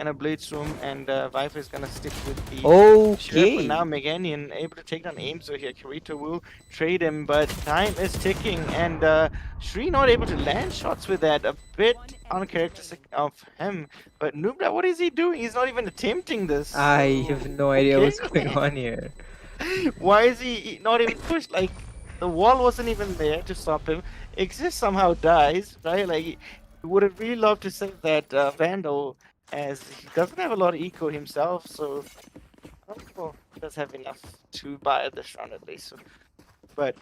a blade storm, and Viper is gonna stick with the sheriff. But Okay. now Meganian able to take down Aimzo here. Kirito will trade him, but time is ticking, and Shri not able to land shots with that. A bit uncharacteristic of him. But Nubra, what is he doing? He's not even attempting this. I have no idea what's Okay. going on here. Why is he not even pushed? Like the wall wasn't even there to stop him. Exist somehow dies, right? Like he would have really loved to save that Vandal, as he doesn't have a lot of eco himself. So I don't know if he does have enough to buy this round at least. So, but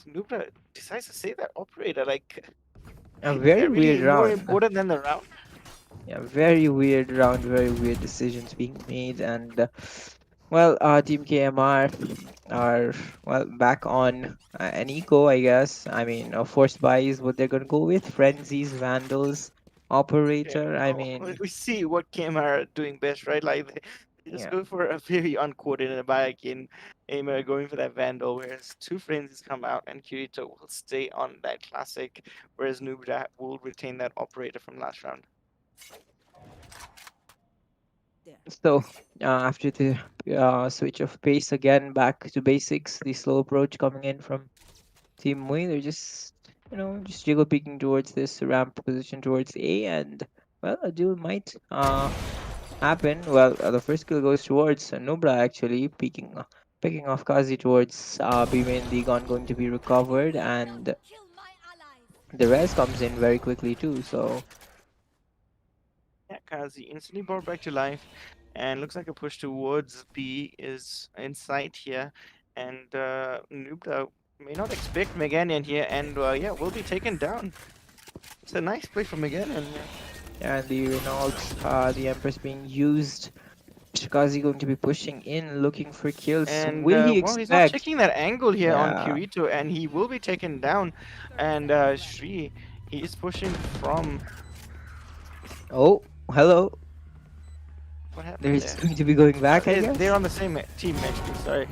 Nubra decides to save that operator. Like, A is very that really weird more round. important than the round? Yeah, very weird round, very weird decisions being made, and Team KMR are back on an eco, I guess. I mean, forced buy is what they're gonna go with. Frenzies, Vandals, Yeah, Operator. I well, mean, we see what Kim are doing best, right? Like they just yeah. go for a very uncoordinated buy again. Aimer going for that Vandal, whereas two frenzies come out and Kirito will stay on that classic, whereas Nubra will retain that operator from last round. So after the switch of pace again, back to basics. The slow approach coming in from Team Mui. They're just just jiggle peeking towards this ramp position towards A, and a duel might happen. The first kill goes towards Nubra actually, picking off Kazi towards B main. The gun going to be recovered, and Kill my allies. the res comes in very quickly too. So Yeah, Kazi instantly brought back to life, and looks like a push towards B is in sight here, and Nubra may not expect Meganian here, and yeah, will be taken down. It's a nice play from Meganian. and the Renault, the Empress being used. Shikazi going to be pushing in, looking for kills. And Will he well, he's not expect? checking that angle here on Yeah. Kirito, and he will be taken down. And Shri, he is pushing from. Oh, hello. What They're happened there? just going to be going back, I guess. They're on the same team actually. Sorry.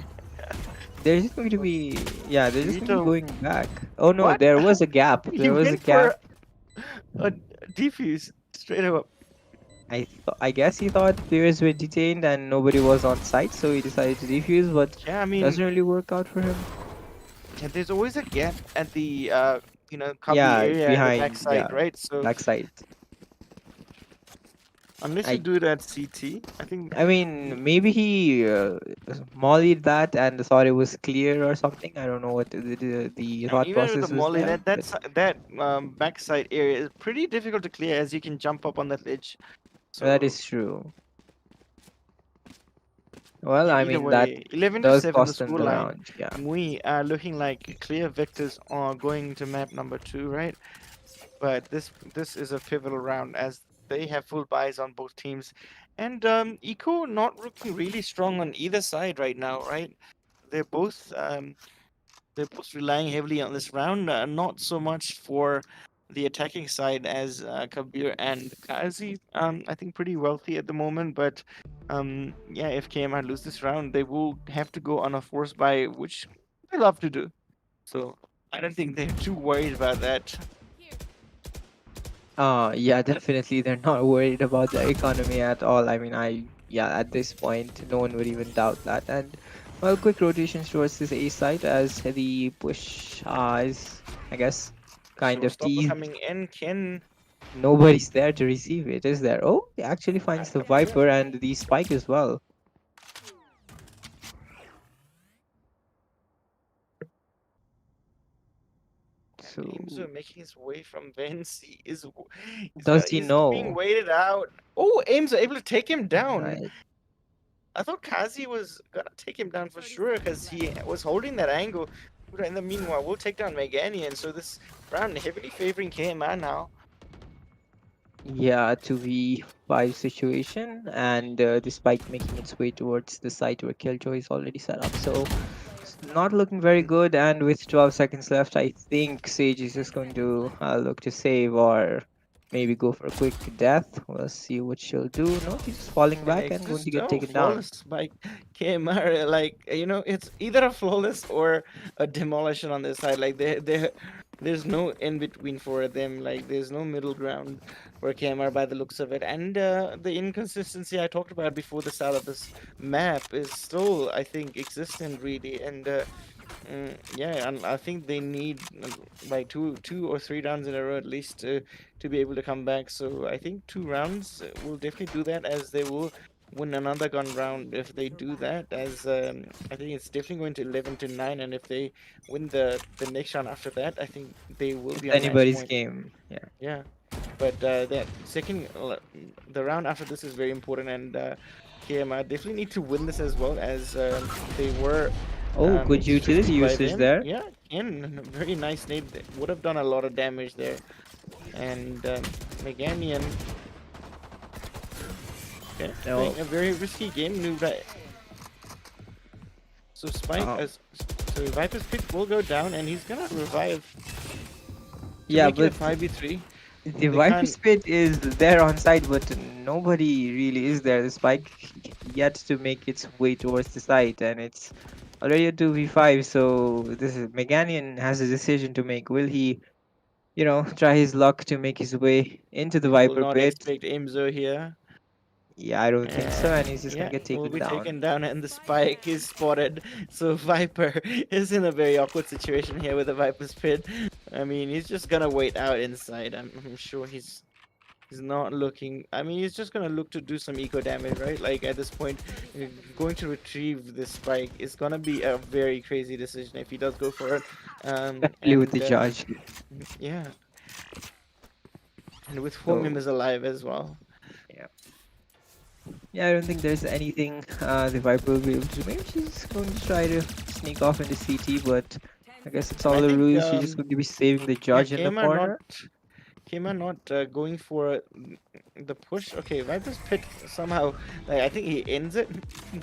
They're just going to be, yeah, they're just going to be Kirito, going back. Oh no, what? there was a gap. He There was a went gap. for a defuse straight up. I guess he thought players were detained and nobody was on site, so he decided to defuse, but Yeah, I mean, doesn't really work out for him. yeah, there's always a gap at the cubby Yeah, area at the behind, backside, yeah, right? So backside. unless you I do that CT, I think. I mean, maybe he mollied that and thought it was clear or something. I don't know what the And thought even with the process was molly, there, but that backside area is pretty difficult to clear, as you can jump up on that ledge. that So is true. Well, yeah, I either mean that way, 11 to does 7 the cost them score the line. round. Yeah. We are looking like clear victors are going to map number 2, right? But this is a pivotal round, as they have full buys on both teams, and Eco not looking really strong on either side right now, right? They're both relying heavily on this round, not so much for the attacking side, as Kabir and Kazi. I think pretty wealthy at the moment, but yeah, if KMR lose this round, they will have to go on a force buy, which they love to do. So I don't think they're too worried about that. Yeah, definitely. They're not worried about the economy at all. I mean, at this point, no one would even doubt that. And quick rotations towards this A side as the push is, I guess, kind of Showstopper teased. coming in, Ken. Nobody's there to receive it, is there? Oh, he actually finds the Viper and the Spike as well. So, Enzo making his way from Vence. does he He's being know? waited out. Oh, Ames are able to take him down. Right. I thought Kazi was gonna take him down for sure, because he was holding that angle. But in the meanwhile, we'll take down Meganian. So this round heavily favoring KMR now. Yeah, 2v5 situation, and the Spike making its way towards the site where Killjoy is already set up. So it's not looking very good, and with 12 seconds left, I think Sage is just going to look to save or maybe go for a quick death. We'll see what she'll do. No, she's just falling back and going to get taken down. Flawless by KMR. Like, it's either a flawless or a demolition on this side. Like there's no in between for them. Like there's no middle ground for KMR by the looks of it. And the inconsistency I talked about before the start of this map is still, I think, existent really. And yeah, and I think they need like two or three rounds in a row at least to be able to come back. So I think 2 rounds will definitely do that, as they will win another gun round if they do that. As I think it's definitely going to 11-9, and if they win the next round after that, I think they will It's be on match anybody's point. game. Yeah. Yeah, but that the round after this is very important, and KMR definitely need to win this as well, as they were Oh, good utility restricted by usage them. there. Yeah, and a very nice nade. Would have done a lot of damage there, and Meganian. Okay, No. playing a very risky game. Knew that. So Spike, Oh. so Viper's pick will go down, and he's gonna revive to Yeah, make it a but 5v3. the They Viper can't. Spit is there on site, but nobody really is there. The spike yet to make its way towards the site, and it's already a 2v5. So this is Meganian has a decision to make. Will he, try his luck to make his way into the He will Viper not Pit? expect Imzo here. Yeah, I don't think so, and he's just gonna Yeah, get will taken be down. taken down, and the spike is spotted. So Viper is in a very awkward situation here with the Viper's pit. I mean, he's just gonna wait out inside. I'm sure he's not looking. I mean, he's just gonna look to do some eco damage, right? Like at this point, going to retrieve this spike is gonna be a very crazy decision if he does go for it. Especially with the judge. Yeah, and with 4 members So alive as well. yeah. Yeah, I don't think there's anything the Viper will be able to do. Maybe she's going to try to sneak off into CT, but I guess it's And I all a think ruse. She's just going to be saving the yeah, judge in the corner. Kema not going for the push. Okay, Viper's pit somehow. Like, I think he ends it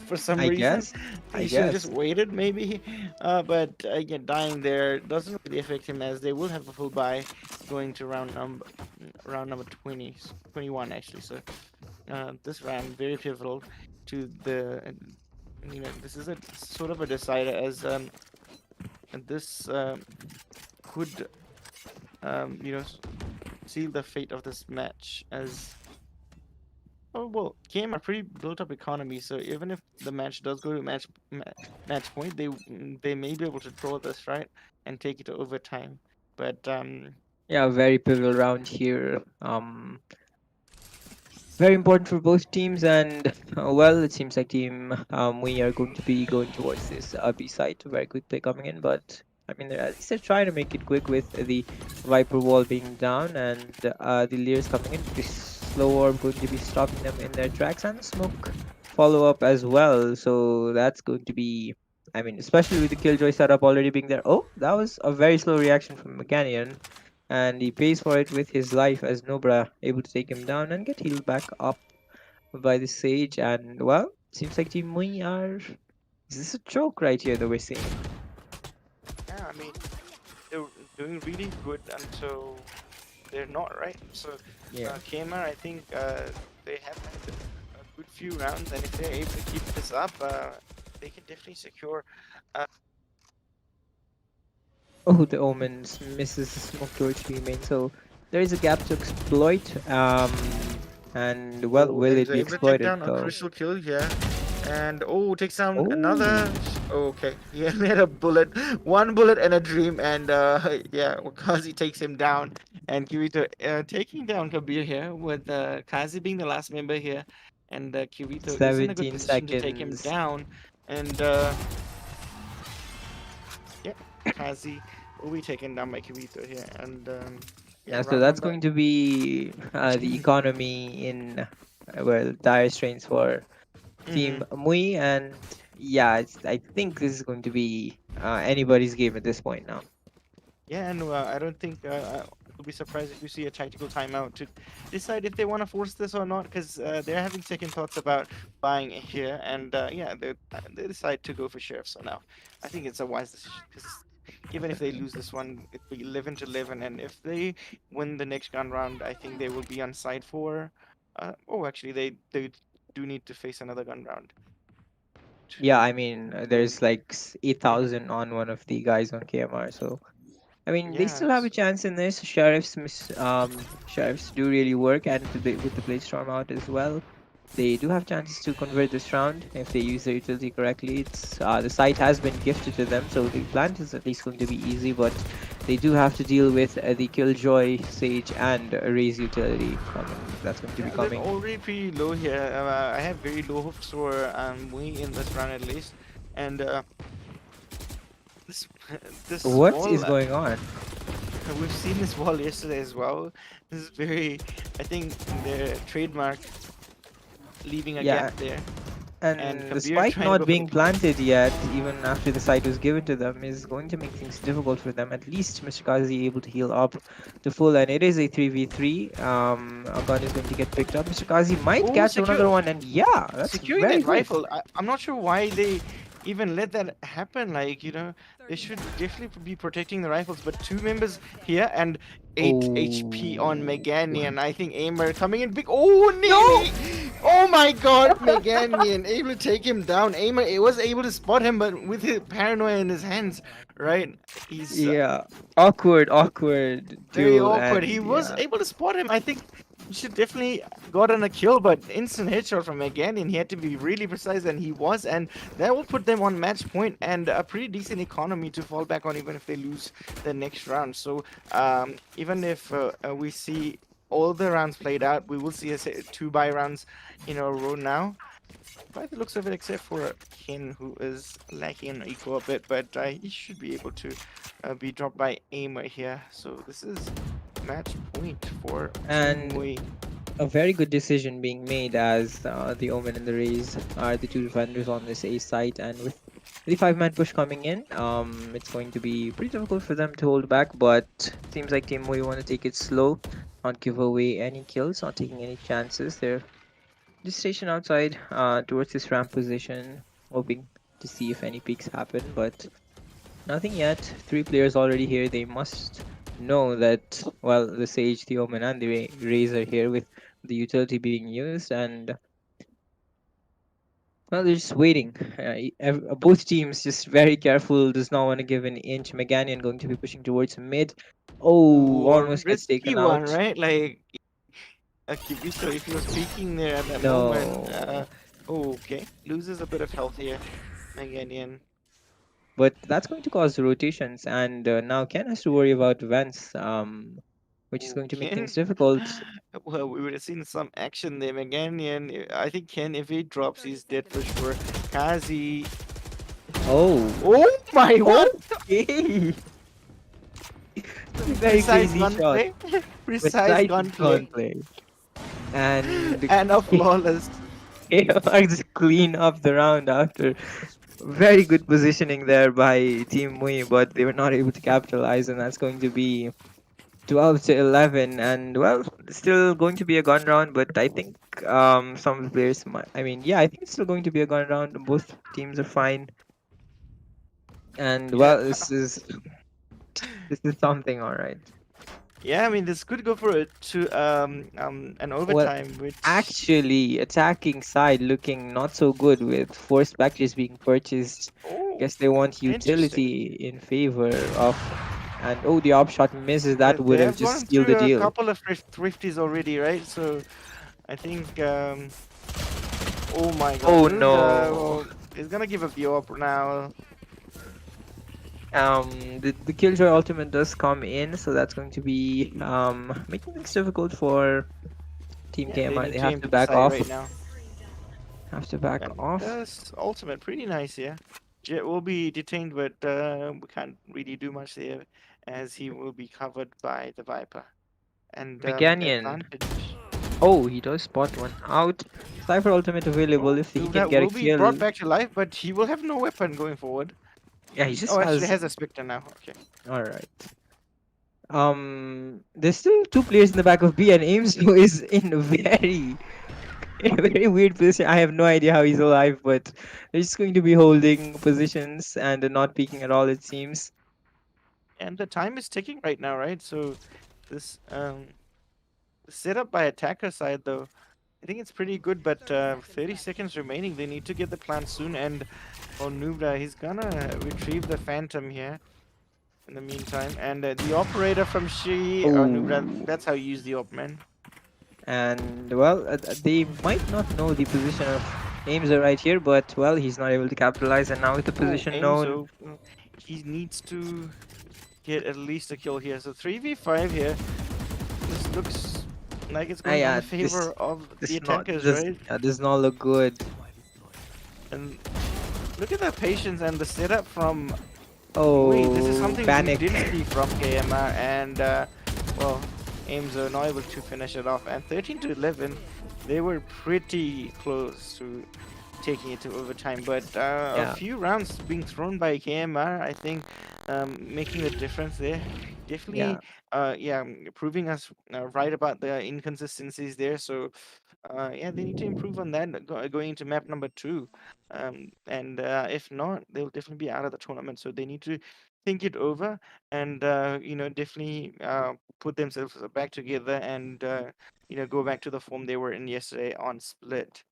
for some I reason. guess. I He should have guess. just waited, maybe. But again, dying there doesn't really affect him, as they will have a full buy going to round number 20, 21 actually. So this round very pivotal to the. This is a sort of a decider, as this could seal the fate of this match, as well, KM are pretty built up economy, so even if the match does go to match point, they may be able to draw this, right, and take it to overtime. But Yeah, very pivotal round here. Very important for both teams, and well, it seems like team we are going to be going towards this B side. Very quick play coming in, but I mean, at least they're trying to make it quick with the Viper wall being down and the Leers coming in. This slow orb going to be stopping them in their tracks, and smoke follow up as well. So that's going to be, I mean, especially with the Killjoy setup already being there. Oh, that was a very slow reaction from Mechanian, and he pays for it with his life, as Nobra able to take him down and get healed back up by the Sage. And well, seems like Team Mui are. Is this a choke right here that we're seeing? yeah, I mean, they're doing really good until they're not, right? So Yeah. KMR, I think they have had a good few rounds, and if they're able to keep this up, they can definitely secure. Oh, the Omens misses the smoke towards B main, so there is a gap to exploit. And well, will it They're be able to take exploited down a though? crucial kill here. And takes down Oh, another. Okay, he only had a bullet, one bullet and a dream, and yeah, Kazi takes him down, and Kirito taking down Kabir here, with Kazi being the last member here, and Kirito is in a good 17 position to take him seconds. down, and yeah, Kazi will be taken down by Kirito here, and Yeah, so round that's number going to be the economy in well, dire strains for Team Mui, and yeah, I think this is going to be anybody's game at this point now. Yeah, and I don't think I'll be surprised if you see a tactical timeout to decide if they want to force this or not, because they're having second thoughts about buying it here, and yeah, they decide to go for Sheriff. So now, I think it's a wise decision, because even if they lose this one, it'll be 11-11, and if they win the next gun round, I think they will be on side for. Actually, they do need to face another gun round. Yeah, I mean, there's like 8,000 on one of the guys on KMR, so I mean, they still have a chance in this. Sheriffs do really work, and with the Blade Storm out as well, they do have chances to convert this round if they use their utility correctly. It's the site has been gifted to them, so the plant is at least going to be easy. But they do have to deal with the Killjoy, Sage, and Raze utility coming. That's going to be Yeah, they're coming. already pretty low here. I have very low hopes for Mui in this round at least. And this this What wall, is going on? we've seen this wall yesterday as well. This is very, I think, their trademark, leaving a Yeah, gap there. and the Kabir spike trying to go not for the being planted yet, even after the site was given to them, is going to make things difficult for them. At least Mr. Kazi able to heal up to full, and it is a 3v3. A gun is going to get picked up. Mr. Kazi might Oh, catch another one, and yeah, that's securing very that good. rifle. I'm not sure why they even let that happen. Like, they should definitely be protecting the rifles. But two members here and 8 HP on Oh. Meganian. I think Aimer coming in big. Oh, nearly! Oh my god, Meganian able to take him down. Aimer was able to spot him, but with his paranoia in his hands, right? He's Yeah, awkward very duel, awkward. and He was yeah. able to spot him. I think he should definitely gotten a kill, but instant headshot from Meganian. He had to be really precise, and he was, and that will put them on match point and a pretty decent economy to fall back on, even if they lose the next round. So even if we see all the rounds played out, we will see 2 buy rounds in a row now. By the looks of it, except for Ken, who is lacking in eco a bit, but he should be able to be dropped by Aimer here. So this is match point for Team And Mui. a very good decision being made, as the Omen and the Rays are the two defenders on this A site, and with the 5-man push coming in, it's going to be pretty difficult for them to hold back, but seems like Team Mui want to take it slow, not give away any kills, not taking any chances. They're just stationed outside towards this ramp position, hoping to see if any peaks happen, but nothing yet. 3 players already here. They must know that, well, the Sage, the Omen, and the Raze are here with the utility being used, and well, they're just waiting. Both teams just very careful, does not want to give an inch. Meganian going to be pushing towards mid. Oh, Ooh, a almost gets risky taken one, out. right? Like, Kibito, if he was peeking there at that moment. No. Oh, okay. Loses a bit of health here, Meganian. But that's going to cause rotations, and now Ken has to worry about Vents, which is going to make Ken, things difficult. well, we would have seen some action there. Meganian, I think Ken, if he drops, he's dead for sure. Kazi. Oh, Oh my, what? okay. Very Precise crazy shot. gunplay. Precise Precise gunplay. gunplay. And And a flawless. AR just clean up the round after very good positioning there by Team Mui, but they were not able to capitalize, and that's going to be 12 to 11. And well, still going to be a gun round, but I think some of the players might. I mean, yeah, I think it's still going to be a gun round. Both teams are fine, and Yeah. well, this is something, all right. Yeah, I mean, this could go for an overtime, which Actually, attacking side looking not so good with forced packages being purchased. Guess they want interesting. utility in favor of, and oh, the op shot misses. That They would have have gone just sealed the through a deal. couple of thrifties already, right? So I think oh my god. Oh, dude, no. well, he's gonna give a view up now. The Killjoy ultimate does come in, so that's going to be making things difficult for Team Yeah, KMI. need They to have aim to the back side off. right now. Have to back And off. that's ultimate, pretty nice, yeah. Jet will be detained, but we can't really do much there, as he will be covered by the Viper. And Meganian. advantage. Oh, he does spot one out. Cypher ultimate available if he can That get a will be brought kill. back to life, but he will have no weapon going forward. Yeah, he just Oh, actually has. has a Spectre now. Okay. All right. There's still 2 players in the back of B, and Ames who is in a very weird position. I have no idea how he's alive, but they're just going to be holding positions and not peeking at all, it seems. And the time is ticking right now, right? So this setup by attacker side though, I think it's pretty good, but 30 seconds remaining. They need to get the plan soon, and Nubra, he's gonna retrieve the Phantom here in the meantime. And the operator from Shi, Nubra, Oh. that's how you use the op, man. And well, they might not know the position of Ames right here, but well, he's not able to capitalize, and now with the position Aim, known. so he needs to get at least a kill here. So 3v5 here. This looks like it's going on Yeah, the favor of the attackers, this right? does not look good. And look at the patience and the setup from. Wait, this is Oh, something we panic. didn't see from KMR, and well, AIMS are not able to finish it off. And 13 to 11, they were pretty close to taking it to overtime. But a Yeah, few rounds being thrown by KMR, I think, making the difference there. Definitely, yeah. yeah, proving us right about the inconsistencies there. So, yeah, they need to improve on that going into map number 2. And if not, they'll definitely be out of the tournament. So they need to think it over and definitely put themselves back together and go back to the form they were in yesterday on Split.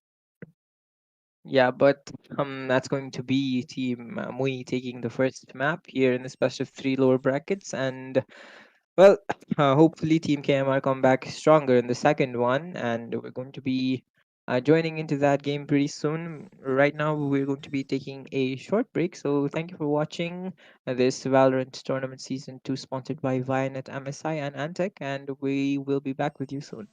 Yeah, but that's going to be Team Mui taking the first map here in this best of 3 lower brackets, and well, hopefully Team KMR come back stronger in the second one, and we're going to be joining into that game pretty soon. Right now, we're going to be taking a short break, so thank you for watching this Valorant Tournament Season 2 sponsored by Vianet, MSI, and Antec, and we will be back with you soon.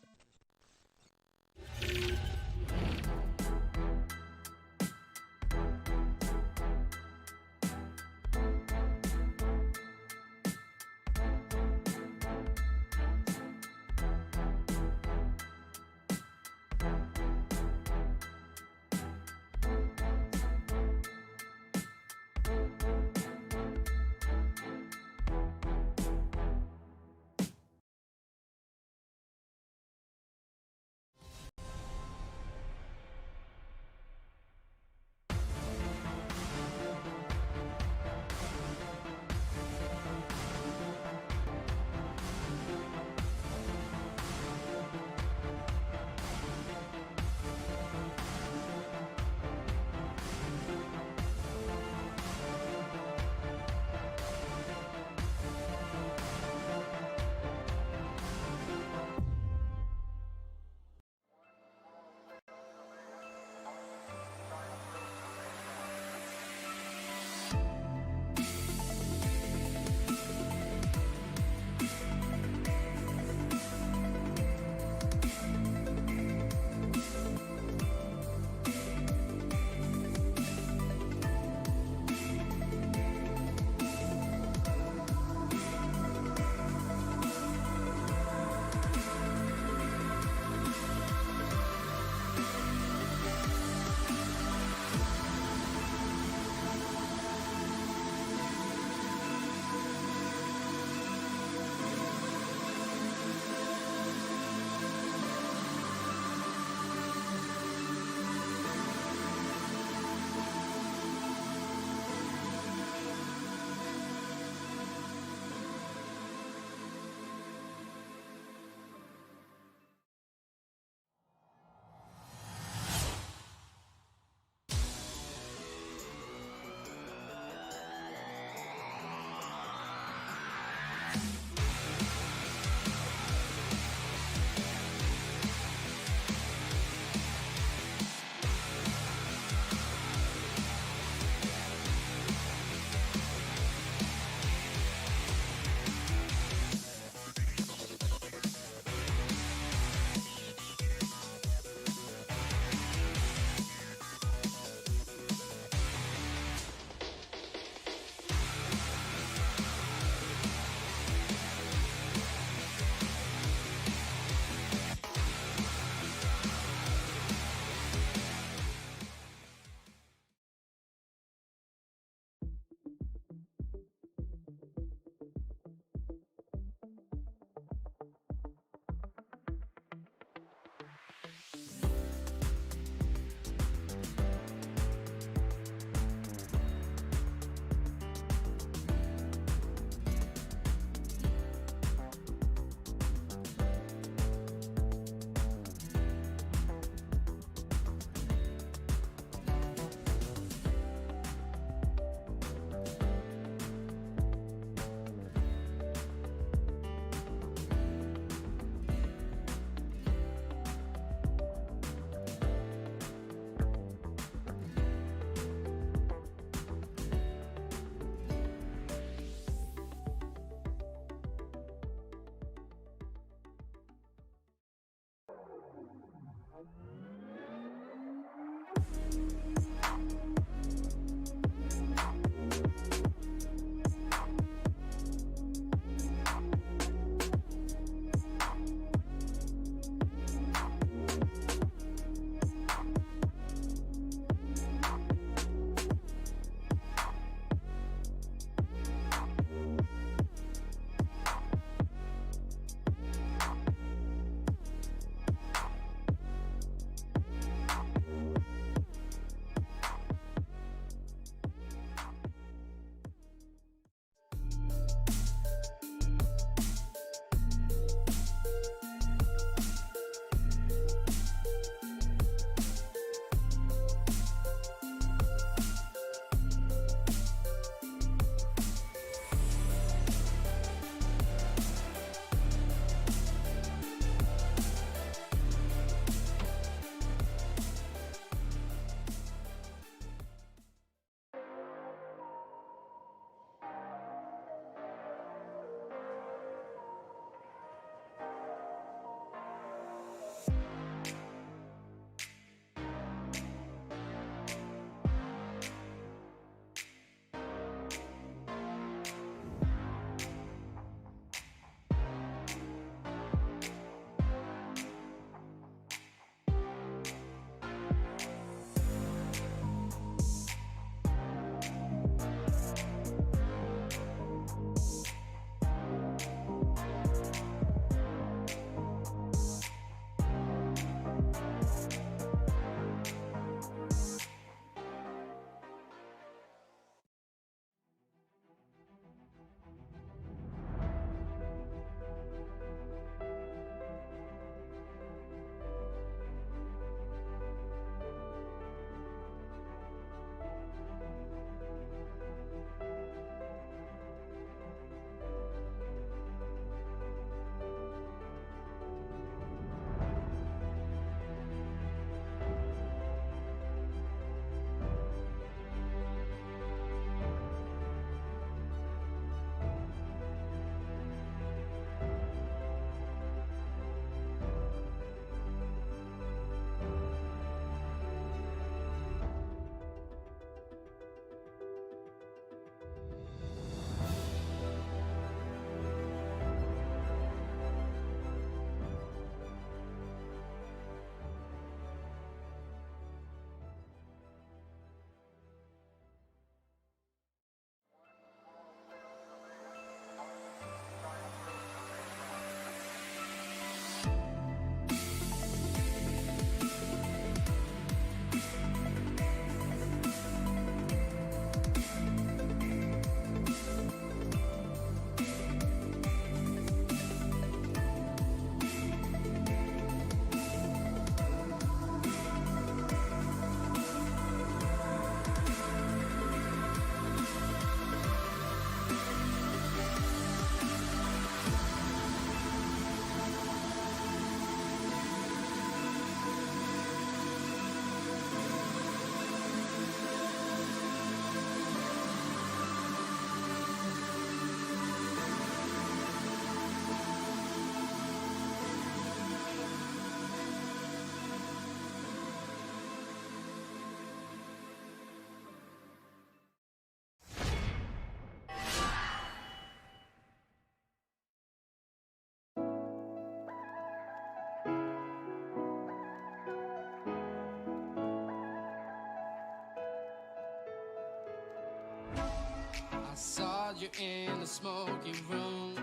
I saw you in the smoky room,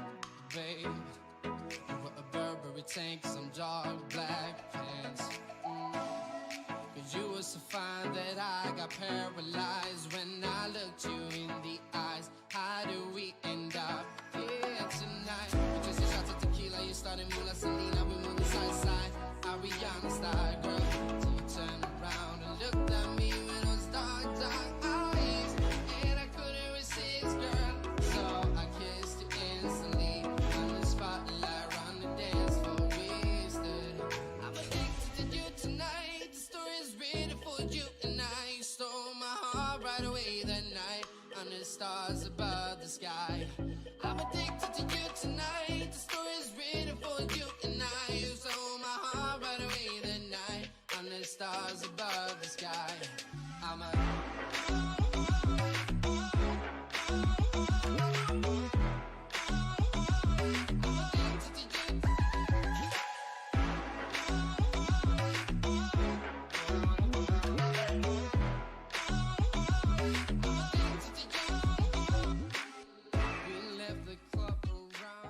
babe. You were a Burberry tank, some dark black pants. Cause you were so fine that I got paralyzed when I looked you in the eyes. How do we end up here tonight? We just a shot of tequila, you started moving like Selena, we moving side to side. Ariana style, girl. Till you turned around and looked at me with those dark, dark eyes. And I couldn't resist, girl. So I kissed you instantly. On the spotlight, around the dance floor, we stood. I'm addicted to you tonight. The story's written for you and I. You stole my heart right away that night. Under the stars above the sky. I'm addicted to you tonight. The story's written for you and I. You stole my heart right away that night. Under the stars above the sky. I'm addicted to you. We left the club around.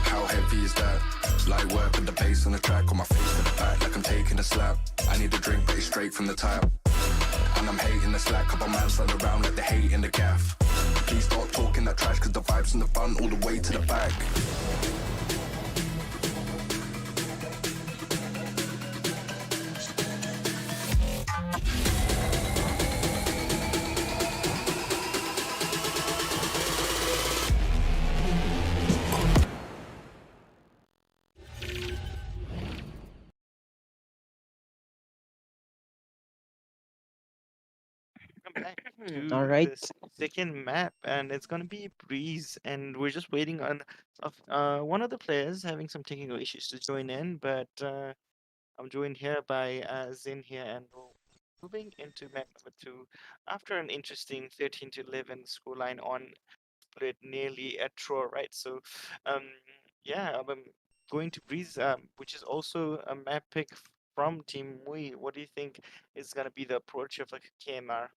How heavy is that? Light work with the bass on the track, on my face to the back like I'm taking a slap. I need a drink, but it's straight from the tap. And I'm hating the slack, couple man stand around like they hate in the gaff. Please stop talking that trash, cause the vibes in the front all the way to the back. Welcome back All to right. this second map, and it's gonna be Breeze, and we're just waiting on one of the players having some technical issues to join in, but I'm joined here by Zin here, and we're moving into map number 2 after an interesting 13-11 scoreline on Split, nearly a draw, right? So, um, yeah, I'm going to Breeze, which is also a map pick from Team Mui. What do you think is gonna be the approach of like a KMR?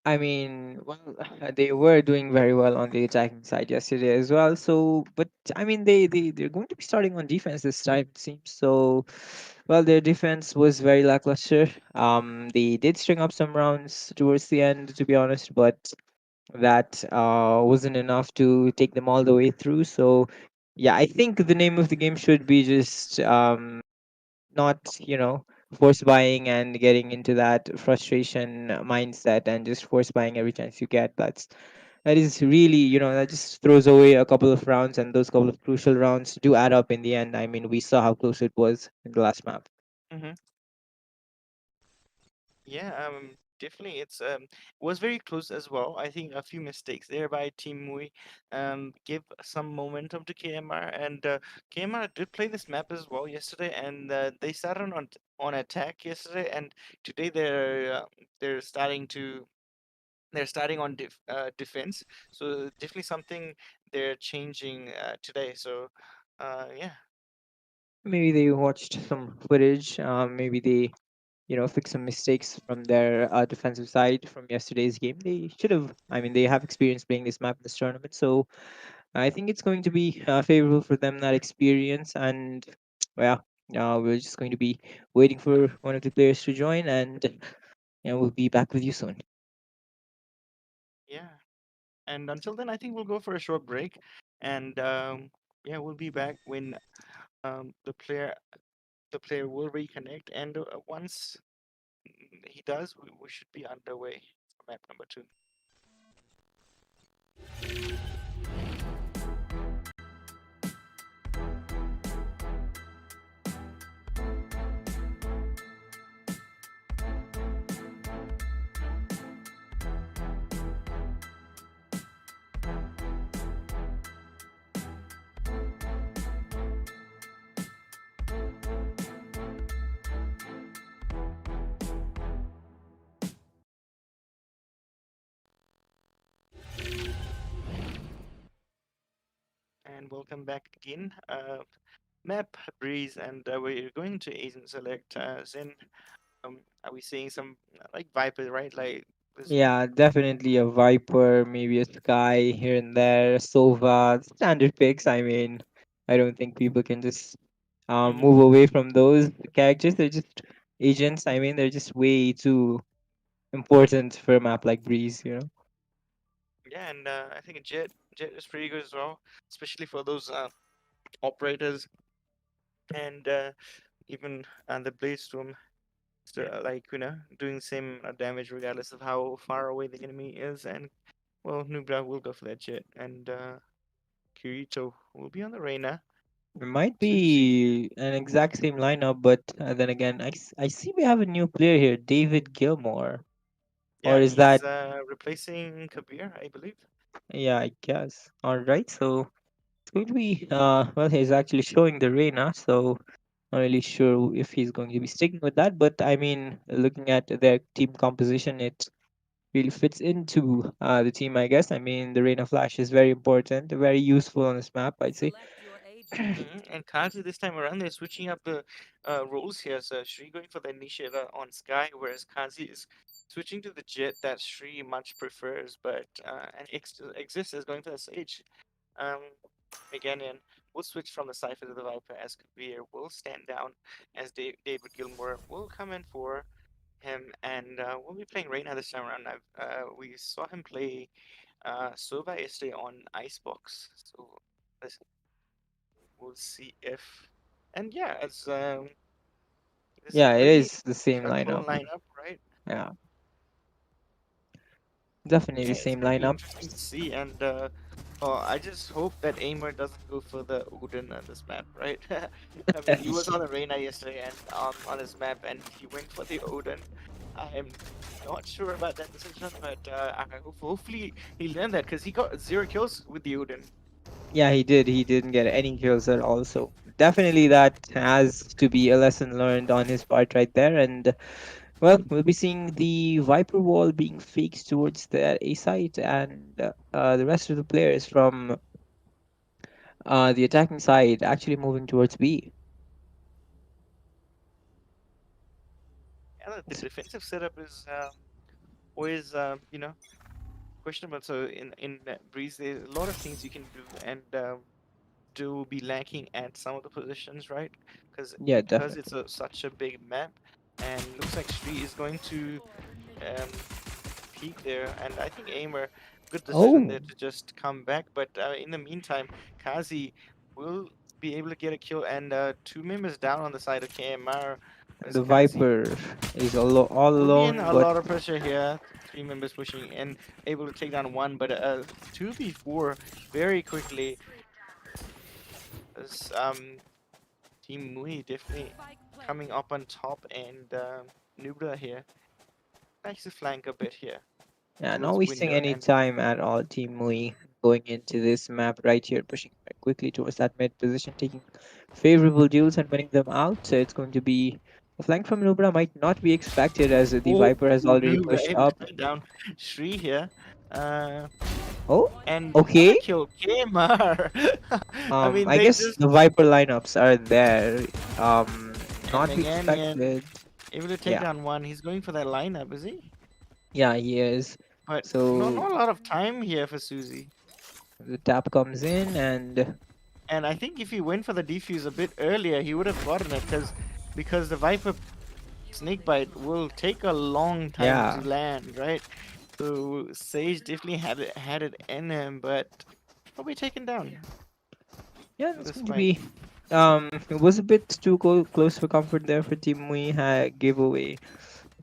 I mean, well, they were doing very well on the attacking side yesterday as well. So, but I mean, they're going to be starting on defense this time, it seems. So, well, their defense was very lackluster. They did string up some rounds towards the end, to be honest, but that wasn't enough to take them all the way through. So, yeah, I think the name of the game should be just not force buying and getting into that frustration mindset and just force buying every chance you get. That is really, that just throws away a couple of rounds, and those couple of crucial rounds do add up in the end. I mean, we saw how close it was in the last map. Mm-hmm. Yeah, definitely. It's was very close as well. I think a few mistakes there by Team Mui give some momentum to KMR, and KMR did play this map as well yesterday, and they started on attack yesterday, and today they're starting to they're starting on defense. So definitely something they're changing today. So yeah. Maybe they watched some footage. Maybe they, fix some mistakes from their defensive side from yesterday's game. They should have. I mean, they have experience playing this map in this tournament, so I think it's going to be favorable for them, that experience. And well, we're just going to be waiting for one of the players to join, and we'll be back with you soon. Yeah. And until then, I think we'll go for a short break, and yeah, we'll be back when the player will reconnect, and once he does, we should be underway for map number 2. And welcome back again. Map Breeze, and we're going to Asian Select. Zen, are we seeing some like Viper, right? Like this. Yeah, definitely a Viper, maybe a Sky here and there, Sova, standard picks. I mean, I don't think people can just Mhm. move away from those characters. They're just agents. I mean, they're just way too important for a map like Breeze, you know? Yeah, and I think Jet is pretty good as well, especially for those operators, and even the Blade Storm, so, like doing the same damage regardless of how far away the enemy is. And well, Nubra will go for that Jet, and Kirito will be on the Reyna. It might Susie. be an exact same lineup, but then again, I see we have a new player here, David Gilmore. Or Yeah, is that, he's replacing Kabir, I believe. yeah, I guess. All right, so it's going to be, well, he's actually showing the Reina, so not really sure if he's going to be sticking with that. But I mean, looking at their team composition, it really fits into the team, I guess. I mean, the Reina Flash is very important, very useful on this map, I'd say. Select your agent. And Kazu this time around, they're switching up the roles here. So Shri going for the initiator on Sky, whereas Kazi is switching to the jet that Shri much prefers, but and Exist is going for the Sage. Um, again, and we'll switch from the Cypher to the Viper as Kabir will stand down as David Gilmore will come in for him, and we'll be playing Reyna this time around. We saw him play Sova yesterday on Icebox, so listen, we'll see if. And yeah, it's this is a Yeah, it pretty is the same clone lineup. lineup, right? Yeah, definitely Yeah, the it's same gonna be lineup. interesting to see, and I just hope that Aimer doesn't go for the Odin on this map, right? I mean, he was on the Reyna yesterday and on his map, and he went for the Odin. I'm not sure about that decision, but hopefully he learned that because he got 0 kills with the Odin. Yeah, he did. He didn't get any kills at all. So definitely that has to be a lesson learned on his part right there. And well, we'll be seeing the Viper wall being faked towards the A site, and the rest of the players from the attacking side actually moving towards B. Yeah, the defensive setup is always questionable. So in Breeze, there's a lot of things you can do, and to be lacking at some of the positions, right? Yeah, Because it's definitely. such a big map, and looks like Shri is going to um, peak there, and I think Aimer, good decision Oh, there to just come back. But in the meantime, Kazi will be able to get a kill, and 2 members down on the side of KMR. and As the Kazi Viper is all will be in alone, a but lot of pressure here. 3 members pushing and able to take down one, but 2v4 very quickly. As Team Mui definitely Spike coming planted. up on top, and Nubra here likes to flank a bit here yeah, not towards wasting window. any And time at all. Team Mui going into this map right here, pushing very quickly towards that mid position, taking favorable duels and winning them out. So it's going to be a flank from Nubra might not be expected as the oh, Viper has already Nubra pushed able to up. cut down Shri here. Uh, Oh, and another okay. kill, KMR. I mean, I they guess just the Viper lineups are there. and Not be Meganian expected. able to take Yeah, down one. He's going for that lineup, is he? yeah, he is. But So not a lot of time here for Susie. the tap comes in, and And I think if he went for the defuse a bit earlier, he would have gotten it because the Viper Snakebite will take a long time to yeah, land, right? So Sage definitely had it in him, but probably taken down. Yeah, with that's a going to spike. be. It was a bit too close for comfort there for Team Mui. Gave away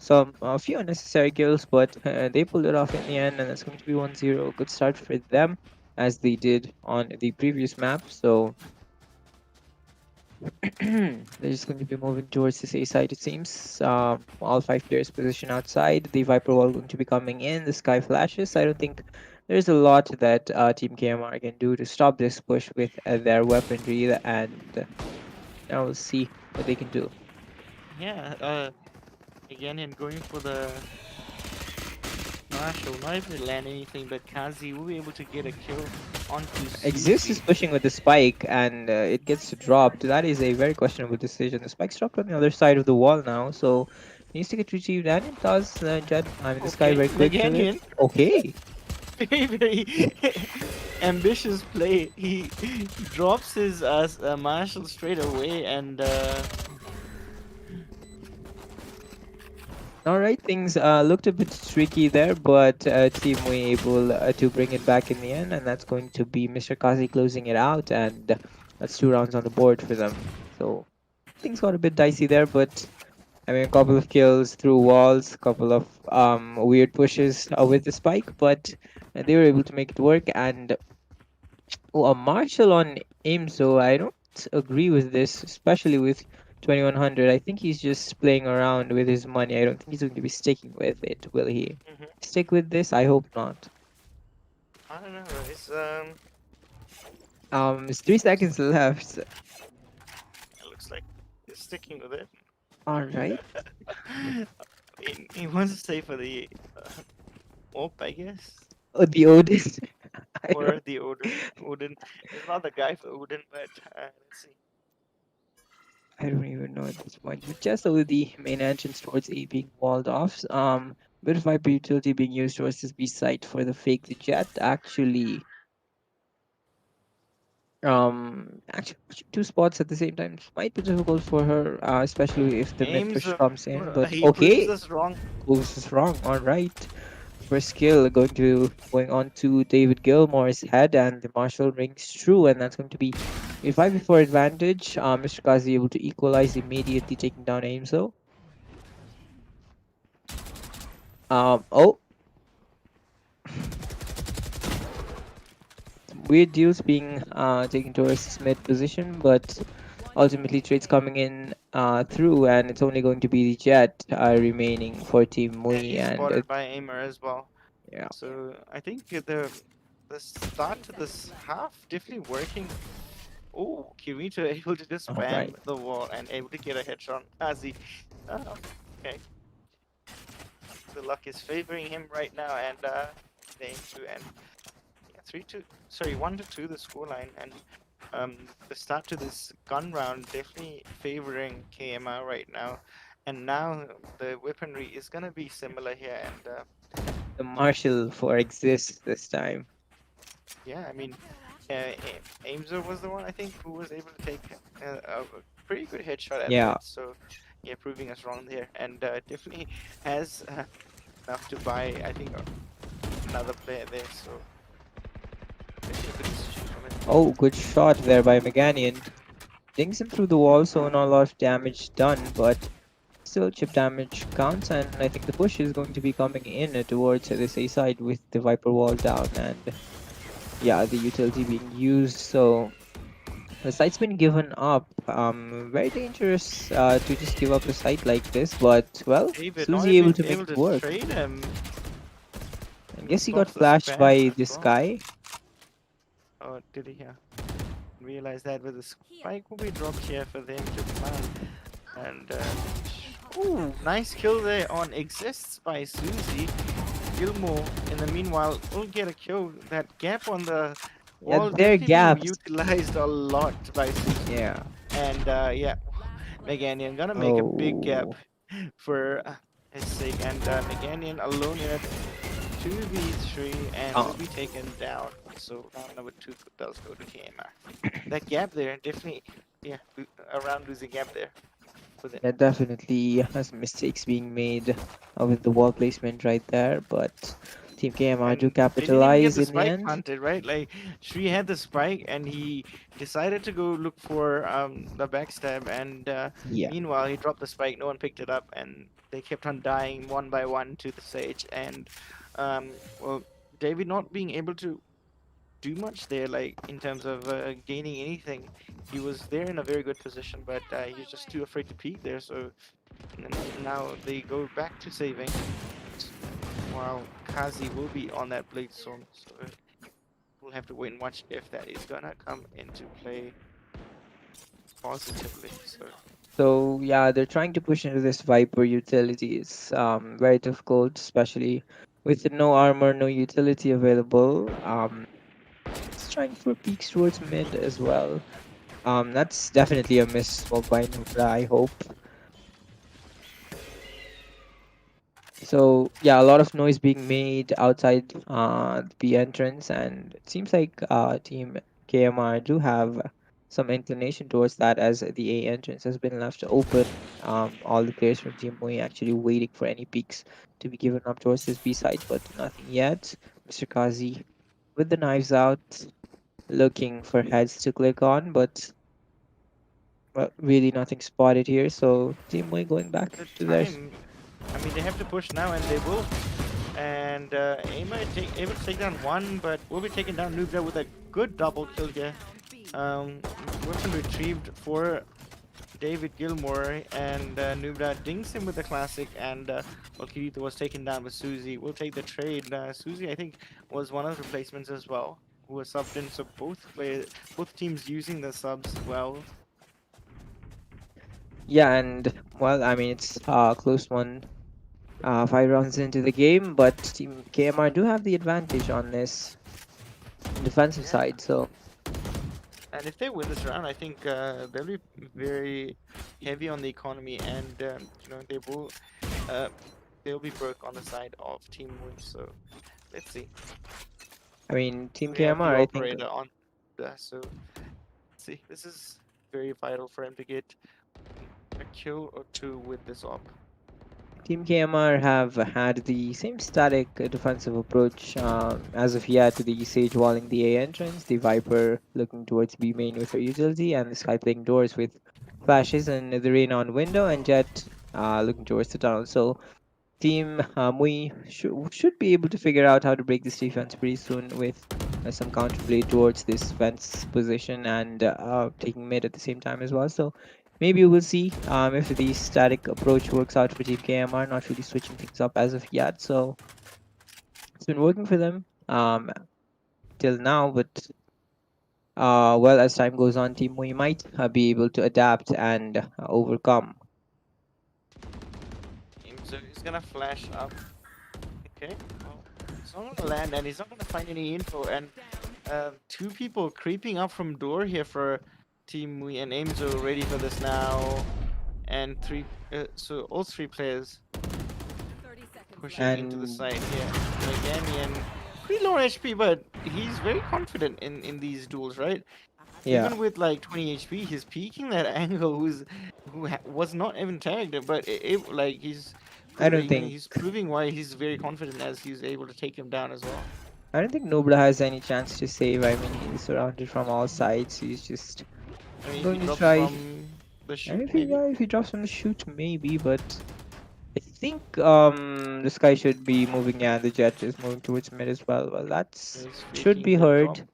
a few unnecessary kills, but they pulled it off in the end, and that's going to be 1-0. Good start for them, as they did on the previous map. So they're just going to be moving towards this A side, it seems. All 5 players position outside. The Viper wall going to be coming in. The sky flashes. I don't think there's a lot that Team KMR can do to stop this push with their weaponry, and now we'll see what they can do. Yeah, again, him going for the Marshall, not able to land anything, but Kazi will be able to get a kill onto Exist is Susie. pushing with the spike, and it gets dropped. That is a very questionable decision. The spike's dropped on the other side of the wall now, so needs to get retrieved, and it does. Jet, I mean, this guy Okay, very quick to it. Meganian, Okay. very, very ambitious play. He drops his Marshall straight away, and All right, things looked a bit tricky there, but Team were able to bring it back in the end, and that's going to be Mr. Kazi closing it out, and that's 2 rounds on the board for them. So things got a bit dicey there, but I mean, a couple of kills through walls, a couple of weird pushes with the spike, but they were able to make it work. And a Marshall on aim, so I don't agree with this, especially with 2100. I think he's just playing around with his money. I don't think he's going to be sticking with it. Will he stick with this? I hope not. I don't know. It's It's 3 seconds left. it looks like he's sticking with it. All right. He wants to stay for the Orp, I guess, Oh, the Otis. I don't or the Odin. Odin. It's not the guy for Odin, but let's see. I don't even know at this point. But just over the main entrance towards A being walled off. Bit of Viper utility being used towards this B site for the fake. The jet actually pushing 2 spots at the same time might be difficult for her, especially if the mid Aims push comes in. But he proves okay, us wrong. Wolves is wrong. All right. First skill going on to David Gilmore's head, and the Marshall rings true, and that's going to be a 5v4 advantage. Mr. Kazi able to equalize immediately, taking down Aimso. Oh, weird deals being taken towards this mid position, but ultimately trades coming in through, and it's only going to be the jet remaining for Team And Mui, he's and spotted by Aimer as well. yeah. So I think the start to this half definitely working. Oh, Kirito able to just spam Alright. the wall and able to get a headshot. Kazi. Okay. The luck is favoring him right now, and they aim to and yeah, 3-2. Sorry, 1-2 the scoreline, and the start to this gun round definitely favoring KMR right now. And now the weaponry is gonna be similar here, and The Marshall for exists this time. yeah, I mean, Aimzer was the one I think who was able to take a pretty good headshot at Yeah. that. So yeah, proving us wrong there, and definitely has enough to buy, I think, another player there. So definitely a good decision from it. Oh, good shot there by Meganian. Dings him through the wall, so not a lot of damage done, but still chip damage counts, and I think the push is going to be coming in towards this A side with the Viper wall down, and yeah, the utility being used, so the site's been given up. Very dangerous to just give up a site like this, but well, David not Susie able even to make able it to work. trade him. I guess he got Stops the flashed spam by as this well. guy. Oh, did he? Yeah. Realize that with the spike will be dropped here for them to plant. And ooh, nice kill there on exists by Susie. Gilmore in the meanwhile will get a kill. That gap on the Yeah, wall they're definitely being gaps. utilized a lot by Susie. Yeah. And yeah, Meganian gonna make a big gap Oh. for his sake. And Meganian alone in it 2v3 and will be taken down. So round number 2 does go to KMR. That gap there, definitely, yeah, around losing gap there. For them. Yeah, definitely has mistakes being made with the wall placement right there, but Team KMR do And they didn't even get capitalize the in the spike end. planted, right? Like Shri had the spike and he decided to go look for the backstab, and Yeah. meanwhile he dropped the spike. No one picked it up, and they kept on dying one by one to the sage. And well, David not being able to do much there, like in terms of gaining anything. He was there in a very good position, but he was just too afraid to peek there. So now they go back to saving, while Kazi will be on that blade soon. So we'll have to wait and watch if that is gonna come into play positively. So yeah, they're trying to push into this Viper utility. It's very difficult, especially with no armor, no utility available. It's trying for peaks towards mid as well. That's definitely a miss smoke by Nubra, I hope. So yeah, a lot of noise being made outside the B entrance, and it seems like Team KMR do have some inclination towards that, as the A entrance has been left open. All the players from Team Mui actually waiting for any peaks to be given up towards this B side, but nothing yet. Mr. Kazi with the knives out, looking for heads to click on, but really nothing spotted here. So Team Mui going back The to their time, I mean, they have to push now, and they will. And able to take down one, but will be taking down Nubra with a good double kill here. Weapon retrieved for David Gilmore, and Nubra dings him with the classic, and well, Kirito was taken down with Suzy. We'll take the trade. Suzy, I think, was one of the replacements as well, who was subbed in. So both teams using the subs well. Yeah, and well, I mean, it's a close one, 5 rounds into the game, but Team KMR do have the advantage on this defensive Yeah. side. So And if they win this round, I think they'll be very heavy on the economy, and they will they'll be broke on the side of Team Win. So let's see. I mean, Team They have the KMR, I think operator on, so let's see. This is very vital for him to get a kill or two with this op. Team KMR have had the same static defensive approach as of yet. The Sage walling the A entrance, the Viper looking towards B main with her utility, and the Sky playing doors with flashes, and the Rain on window, and Jet looking towards the tunnel. So Team Mui should be able to figure out how to break this defense pretty soon with some counterplay towards this fence position, and taking mid at the same time as well. So maybe we'll see if the static approach works out for Team KMR. Not really switching things up as of yet. So it's been working for them till now, but well, as time goes on, Team Mui might be able to adapt and overcome. So he's gonna flash up. Okay. Well, he's not gonna land, and he's not gonna find any info. And two people creeping up from door here for Team Mui, and Aimzo ready for this now. And so all three players 30 seconds pushing left. into the And side here. Meganian, pretty low HP, but he's very confident in these duels, right? yeah, Even with like 20 HP, he's peeking that angle was not even tagged, but like I don't think he's proving why he's very confident as he's able to take him down as well. I don't think Nobla has any chance to save. I mean, he's surrounded from all sides. He's just I mean, if he going to drops try. from the And shoot, maybe. if he drops from the shoot, maybe. But I think this guy should be moving. Yeah, the Jet is moving towards mid as well. Well, that's He's should faking be the drop. heard.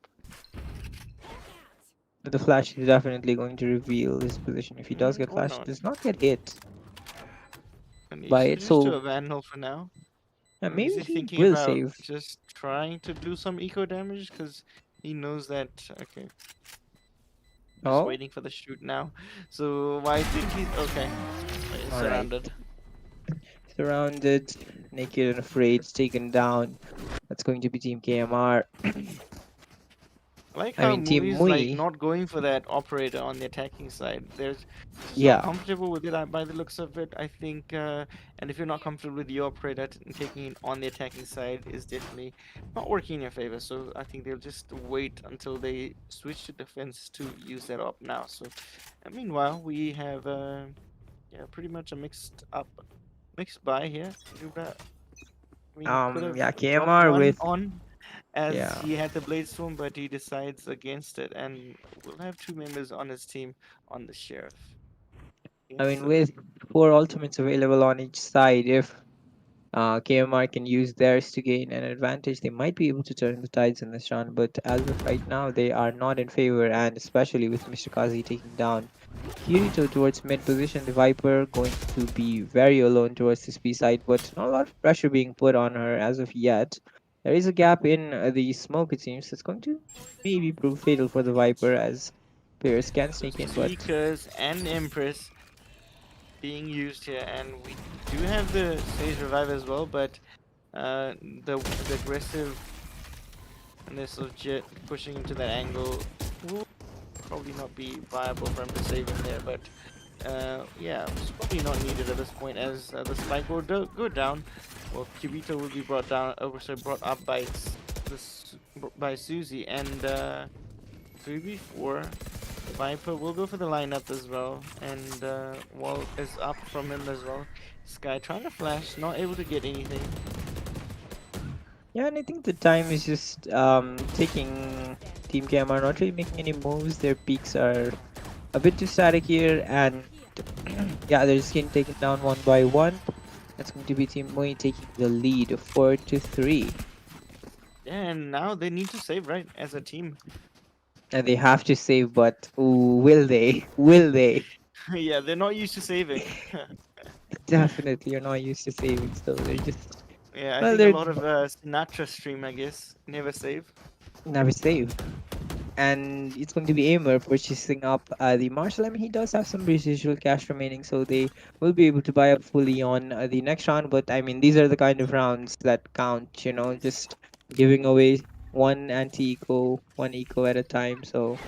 But the flash is definitely going to reveal his position. If he does get Or flashed, not. does not get hit And he by it. switches to So a Vandal for now. Is maybe he he thinking will about save. just trying to do some eco damage? Because he knows that, okay, just Oh, waiting for the shoot now. So I think he's, okay, he's all right. surrounded. Surrounded, naked and afraid, taken down. That's going to be Team KMR. I like I how mean, Team Mui is like Mui. not going for that operator on the attacking side. There's just not Yeah, comfortable with it by the looks of it. I think, and if you're not comfortable with your operator taking it on the attacking side is definitely not working in your favor. So I think they'll just wait until they switch to defense to use that up now. So, and meanwhile, we have yeah, pretty much a mixed buy here. Nuba I mean, he could have Yeah, dropped KMR one with on as yeah. he had the blade storm, but he decides against it, and we'll have two members on his team on the sheriff. I Yes, mean, sir. with 4 ultimates available on each side, if KMR can use theirs to gain an advantage, they might be able to turn the tides in this round. But as of right now, they are not in favor, and especially with Mr. Kazi taking down Kirito towards mid position, the Viper going to be very alone towards this B side, but not a lot of pressure being put on her as of yet. There is a gap in the smoke, it seems. That's going to maybe prove fatal for the Viper as players can So sneak in, but Seekers and Empress being used here, and we do have the Sage Revive as well, but the aggressiveness of Jet pushing into that angle will probably not be viable for him to save him there, but yeah, it's probably not needed at this point as the spike will go down. Well, Kirito will be brought down, also brought up by by Susie, and 3v4. Viper will go for the lineup as well, and Wall is up from him as well. Sky trying to flash, not able to get anything. yeah, and I think the time is just taking Team KMR not really making any moves. Their peaks are a bit too static here, and yeah, they're just getting taken down one by one. That's going to be Team Mui taking the lead 4-3. Yeah, and now they need to save, right, as a team. And they have to save, but ooh, will they? Will they? Yeah, they're not used to saving. Definitely are not used to saving, so they're just Yeah, I well, think a they're lot of Sinatra stream, I guess, never save. never save. And it's going to be Aimer purchasing up the Marshall. I mean, he does have some residual cash remaining, so they will be able to buy up fully on the next round. But I mean, these are the kind of rounds that count, just giving away one anti-eco, one eco at a time. So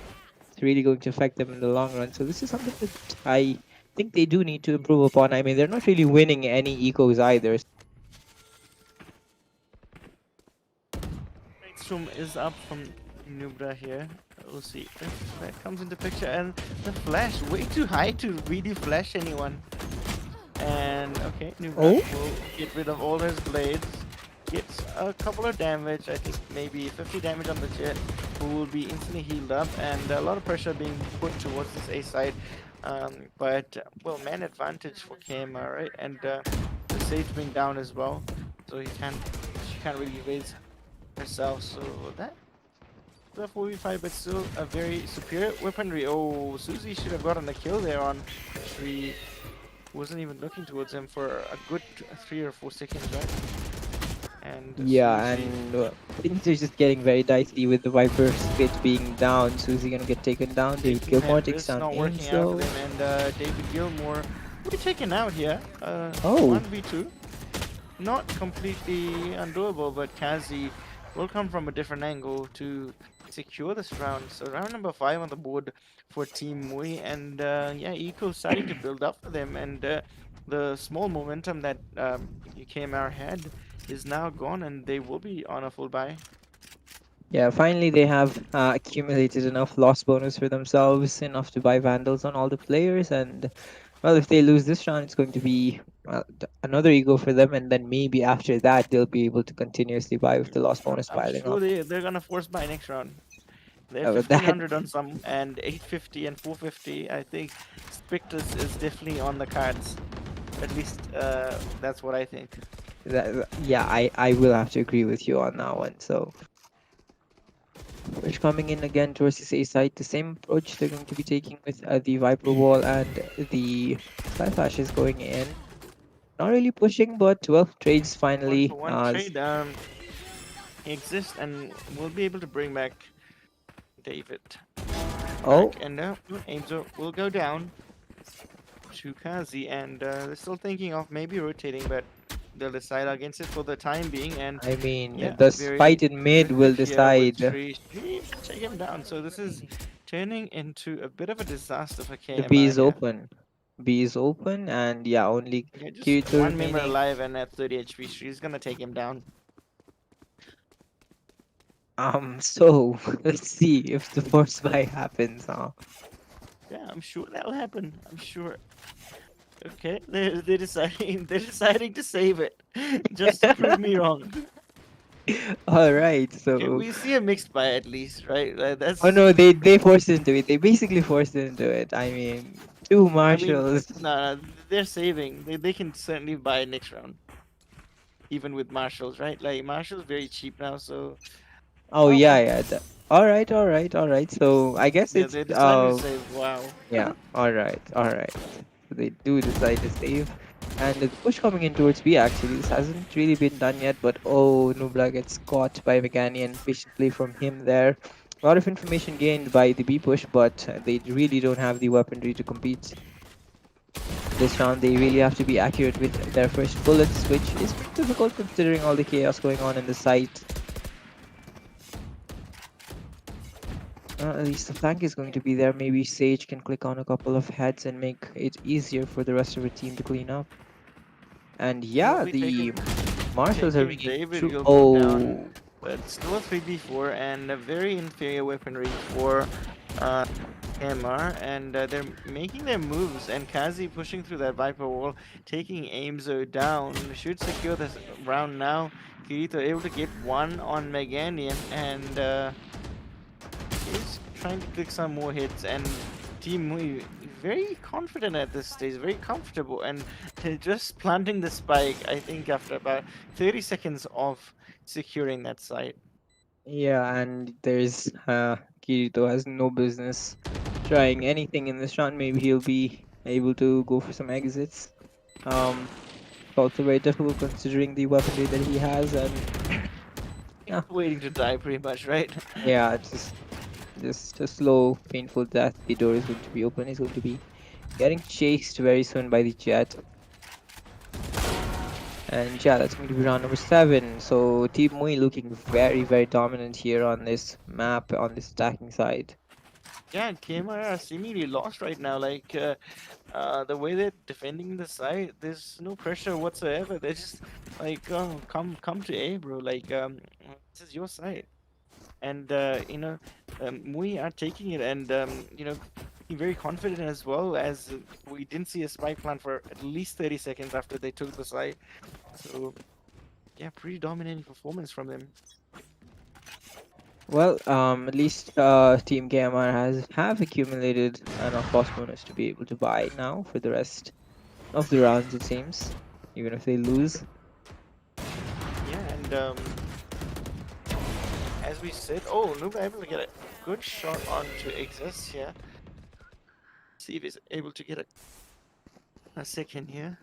it's really going to affect them in the long run. So this is something that I think they do need to improve upon. I mean, they're not really winning any ecos either. Brainstorm is up from Nubra here. We'll see if that comes into picture. And the flash, way too high to really flash anyone. And okay, Nubra Oh, will get rid of all his blades. Gets a couple of damage, I think maybe 50 damage on the Jet, who will be instantly healed up, and a lot of pressure being put towards this A side. But well, man advantage for KMR, right? And the Sage being down as well, so she can't really raise herself. So that the 4v5, but still a very superior weaponry. Oh, Susie should have gotten a kill there on Tree. Wasn't even looking towards him for a good 3 or 4 seconds, right? And yeah, Susie, and things are just getting very dicey with the Viper spit being down. Susie gonna get taken down. David taking Gilmore that takes risk, down not working out for Angel. them, and David Gilmore will be taken out here. Oh, 1v2. Not completely undoable, but Kazi will come from a different angle to secure this round. So round number 5 on the board for Team Mui, and yeah, Eco starting to build up for them, and the small momentum that UKMR had is now gone, and they will be on a full buy. yeah, finally they have accumulated enough loss bonus for themselves, enough to buy Vandals on all the players, and well, if they lose this round, it's going to be another ego for them, and then maybe after that, they'll be able to continuously buy with the loss bonus I'm piling sure up. they're gonna force buy next round. They're That 1500 on some and 850 and 450. I think Spectres is definitely on the cards. At least that's what I think. yeah, I will have to agree with you on that one. So we're coming in again towards this A side. The same approach they're going to be taking with the Viper Wall and the Sky Flash is going in. Not really pushing, but well, trades One finally. for one trade exists, and we'll be able to bring back David Oh, back, and Angel will go down to Kazi, and they're still thinking of maybe rotating, but they'll decide against it for the time being. And I mean, yeah, the very fight in mid will aggressive here with decide. Tree. Tree will take him down. So this is turning into a bit of a disaster for The B KMR is here. open. B is open, and yeah, only Yeah, just Kirito one member remaining. alive and at 30 HP. She's gonna take him down. So let's see if the force buy happens. Yeah, I'm sure that'll happen. I'm sure. Okay, they're deciding to save it, just to prove me wrong. All right, Okay, so we see a mixed buy at least, right? oh That's no, they forced into it. They basically forced into it. I mean, two I mean, marshals. no, they're saving. They can certainly buy next round, even with marshals, right? Like marshals very cheap now, so Oh oh yeah, well. yeah. All right, all right, all right. So I guess Yeah, it's they decided to save. Wow. yeah. All right, all right. So they do decide to save, and the push coming in towards B. Actually, this hasn't really been done yet. But oh, Nubla gets caught by Megani, and patient play from him there. A lot of information gained by the B push, but they really don't have the weaponry to compete. This round, they really have to be accurate with their first bullets, which is pretty difficult considering all the chaos going on in the site. At least the flank is going to be there. Maybe Sage can click on a couple of heads and make it easier for the rest of the team to clean up. And yeah, Will be the marshals are taking making David true. Gilbert down, Oh, but still a 3v4 and a very inferior weaponry for uh, MR, and they're making their moves. And Kazi pushing through that Viper wall, taking Aimzo down, should secure this round now. Kirito able to get one on Meganian, and he's trying to click some more hits. And Team Mui very confident at this stage, very comfortable, and they're just planting the spike. I think after about 30 seconds of securing that site. yeah, and there's Kirito has no business trying anything in this round. Maybe he'll be able to go for some exits. It's also very difficult considering the weaponry that he has, and yeah, Waiting to die, pretty much, right? yeah, it's just a slow, painful death. The door is going to be open. He's going to be getting chased very soon by the jet. And yeah, that's going to be round number 7. So Team Mui looking very, very dominant here on this map, on this attacking side. Yeah, KMR are seemingly lost right now. Like, the way they're defending the site, there's no pressure whatsoever. They're just like, oh, come to A, bro. Like, this is your site. And, we are taking it and, being very confident as well, as we didn't see a spike plant for at least 30 seconds after they took the site. So, yeah, pretty dominating performance from them. Well, at least Team KMR have accumulated enough boss bonus to be able to buy now for the rest of the rounds, it seems, even if they lose. Yeah, and as we said, oh, Nuba able to get a good shot onto Exist here. See if he's able to get a second here.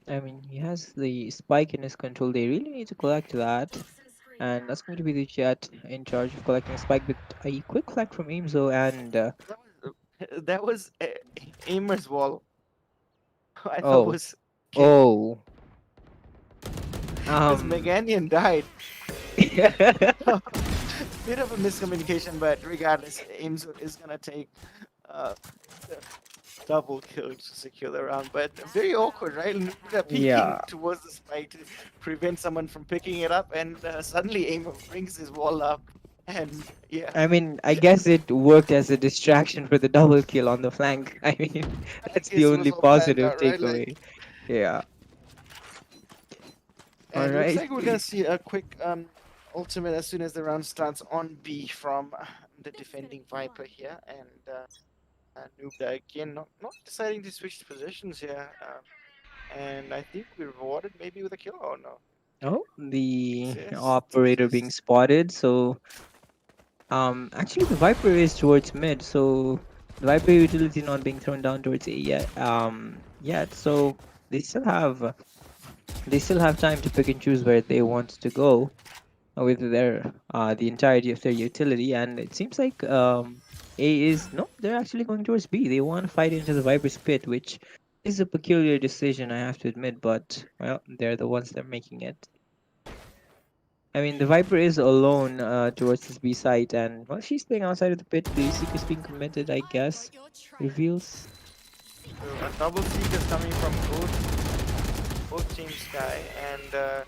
I mean, he has the spike in his control. They really need to collect that. And that's going to be the jet in charge of collecting spike, but a quick flag from Aimzo, and That was Aimer's wall. I thought oh, was kill oh, because um, Meganian died. Bit of a miscommunication, but regardless, Aimzo is gonna take uh, the double kill to secure the round. But very awkward, right? Nuda peeking yeah. towards the spike to prevent someone from picking it up, and suddenly Aimer brings his wall up, and yeah. I mean, I guess it worked as a distraction for the double kill on the flank. I mean, I that's the guess it was only all planned positive out, right? Like, takeaway. Yeah. All and looks right. like we're gonna see a quick ultimate as soon as the round starts on B from the defending Viper here, and Noobda again not deciding to switch positions here, and I think we're rewarded maybe with a kill or no? Oh, the Yes, operator being yes. spotted. So, actually, the Viper is towards mid. So, the Viper utility not being thrown down towards A yet. Yet. So they still have time to pick and choose where they want to go with their the entirety of their utility. And it seems like A is no, they're actually going towards B. They want to fight into the Viper's pit, which is a peculiar decision, I have to admit. But well, they're the ones that are making it. I mean, the Viper is alone towards this B site, and well, she's playing outside of the pit. The Seek is being committed, I guess. Reveals. So a double seek is coming from both teams, Sky, and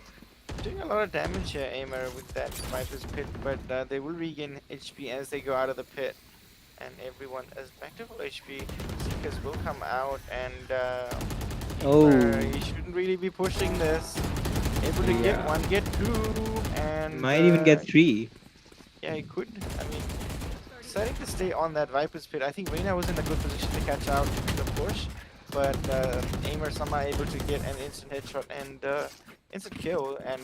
doing a lot of damage here, Aimer, with that Viper's pit, but they will regain HP as they go out of the pit. And everyone is back to full HP. Seekers will come out, and Oh, He shouldn't really be pushing this. Able to get yeah. one, get two, and Might even get 3. yeah, he could. I mean, deciding to stay on that Viper's pit. I think Reina was in a good position to catch out the push, but Aimer somehow able to get an instant headshot and instant kill and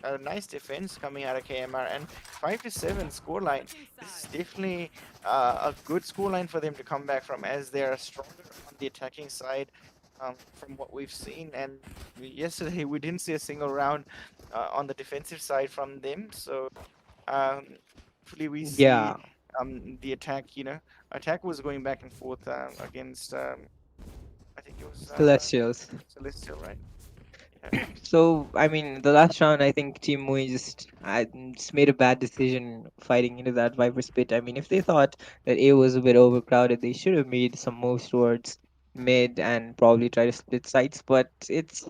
a nice defense coming out of KMR and 5-7 scoreline. This is definitely a good scoreline for them to come back from as they are stronger on the attacking side. From what we've seen, and yesterday we didn't see a single round on the defensive side from them. So hopefully we see Yeah, the attack. Attack was going back and forth against I think it was Celestials. Celestial, right? Yeah. So, I mean, the last round, I think Team Mui just made a bad decision fighting into that Viper's pit. I mean, if they thought that A was a bit overcrowded, they should have made some moves towards mid and probably try to split sites. But it's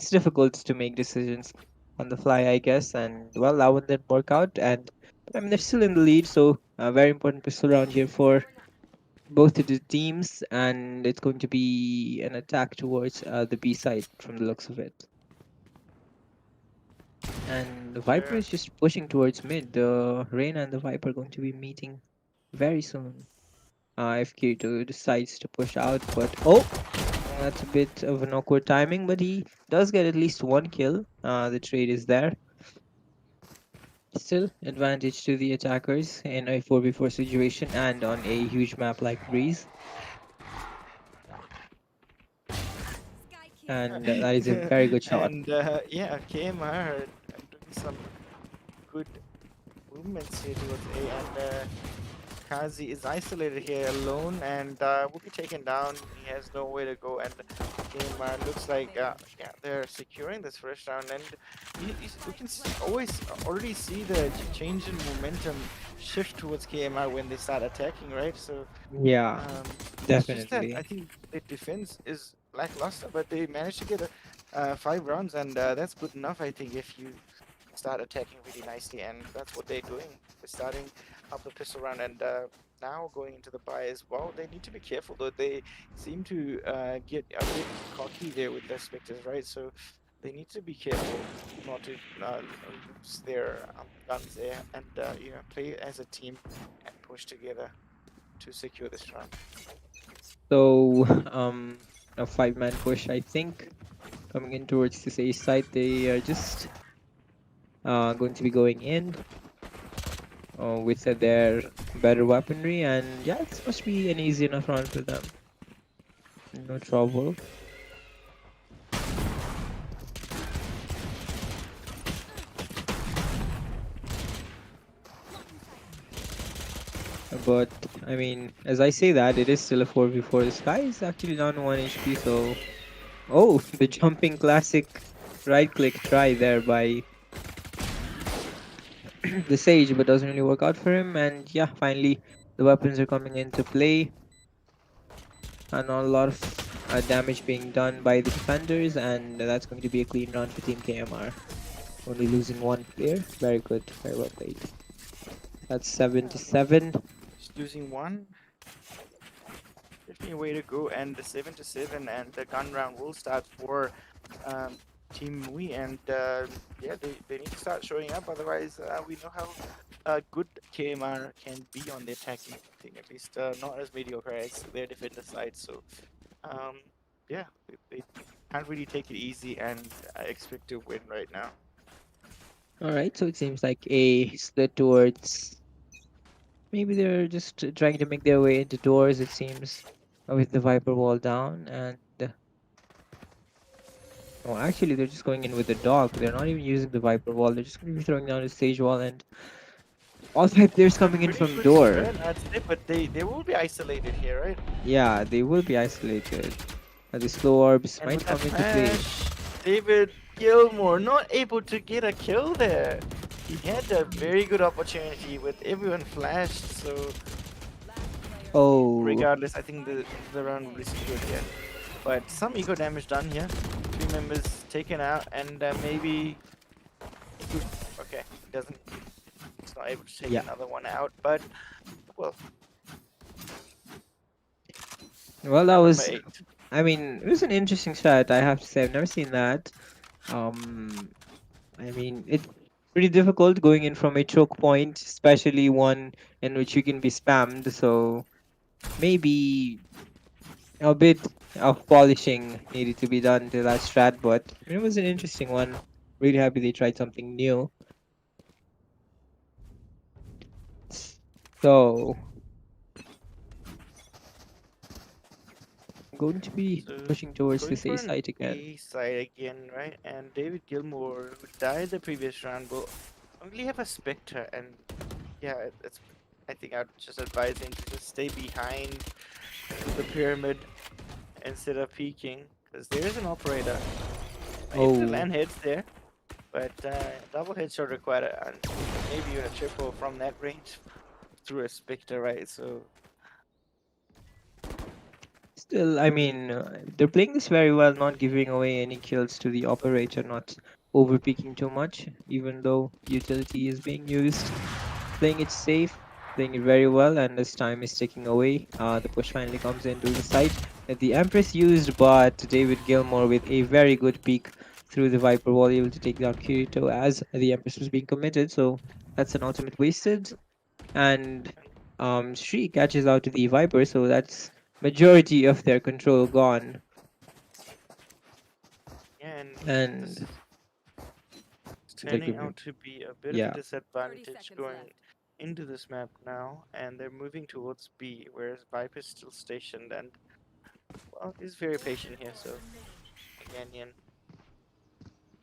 difficult to make decisions on the fly, I guess. And well, that one didn't work out. And I mean, they're still in the lead, so a very important pistol round here for both of the teams, and it's going to be an attack towards the B side from the looks of it. And the Viper Yeah. is just pushing towards mid. The Reina and the Viper are going to be meeting very soon. If Kirito decides to push out, but oh, that's a bit of an awkward timing, but he does get at least one kill. The trade is there. Still, advantage to the attackers in a 4v4 situation and on a huge map like Breeze. And that is a very good shot. And yeah, KMR doing some good movements here towards A, and Kazi is isolated here alone and will be taken down. He has nowhere to go, and KMR looks like yeah, they're securing this first round, and we can already see the change in momentum shift towards KMR when they start attacking, right? So Yeah, it's just that definitely. I think the defense is lackluster, but they managed to get 5 rounds, and that's good enough. I think if you start attacking really nicely, and that's what they're doing. They're starting up the pistol round, and now going into the buy as well. They need to be careful though. They seem to get a bit cocky there with their specters, right? So they need to be careful not to lose their guns there, and play as a team and push together to secure this round. So, a 5-man push, I think, coming in towards this A side. They are just going to be going in with their better weaponry, and yeah, this must be an easy enough round for them. No trouble. But I mean, as I say that, it is still a 4v4. This guy is actually down to 1 HP, so oh, the jumping classic right click try there by the Sage, but doesn't really work out for him. And yeah, finally the weapons are coming into play, and not a lot of damage being done by the defenders, and that's going to be a clean round for Team KMR. Only losing 1 player. Very good, very well played. That's 7-7. Just losing one. Definitely a way to go, and the 7-7 and the gun round will start for Team Mui, and yeah, they need to start showing up. Otherwise, we know how good KMR can be on the attacking thing. At least not as mediocre as their defender side. So yeah, they can't really take it easy, and I expect to win right now. Alright, so it seems like a split towards. Maybe they're just trying to make their way into doors, it seems, with the Viper wall down. And oh, actually, they're just going in with the dog. They're not even using the Viper wall. They're just going to be throwing down the stage wall, and all 5 players coming in Pretty from good door. spread, I'd say, but they will be isolated here, right? Yeah, they will be isolated. The slow orbs And might with come that into play. flash, David Gilmore not able to get a kill there. He had a very good opportunity with everyone flashed, so Oh, regardless, I think the round will be secured here. But some eco damage done here. 3 members taken out, and maybe... Okay, doesn't... He's not able to take yeah. another one out, but... Well, Well, that number was 8. I mean, it was an interesting strat, I have to say. I've never seen that. I mean, it's pretty difficult going in from a choke point, especially one in which you can be spammed. So maybe a bit of polishing needed to be done to that strat, but it was an interesting one. Really happy they tried something new. So I'm going to be So pushing towards going this A for an site again. A side again, right? And David Gilmore, who died the previous round, will only have a Spectre, and yeah, it's. I think I'd just advise him to just stay behind the pyramid instead of peeking, because there is an operator. Able to Oh, land hits there, but double headshot required, and maybe even a triple from that range through a Spectre, right? So still, I mean, they're playing this very well, not giving away any kills to the operator, not overpeaking too much, even though utility is being used. Playing it safe, playing it very well, and as time is ticking away, the push finally comes into the site that the Empress used, but David Gilmore with a very good peek through the Viper wall able to take down Kirito as the Empress was being committed, so that's an ultimate wasted. And Shri catches out to the Viper, so that's majority of their control gone. yeah, and this And is they're turning giving, out to be a bit of a yeah, disadvantage seconds going left. into this map now, and they're moving towards B, whereas Viper is still stationed and well, he's very patient here. So Ganyan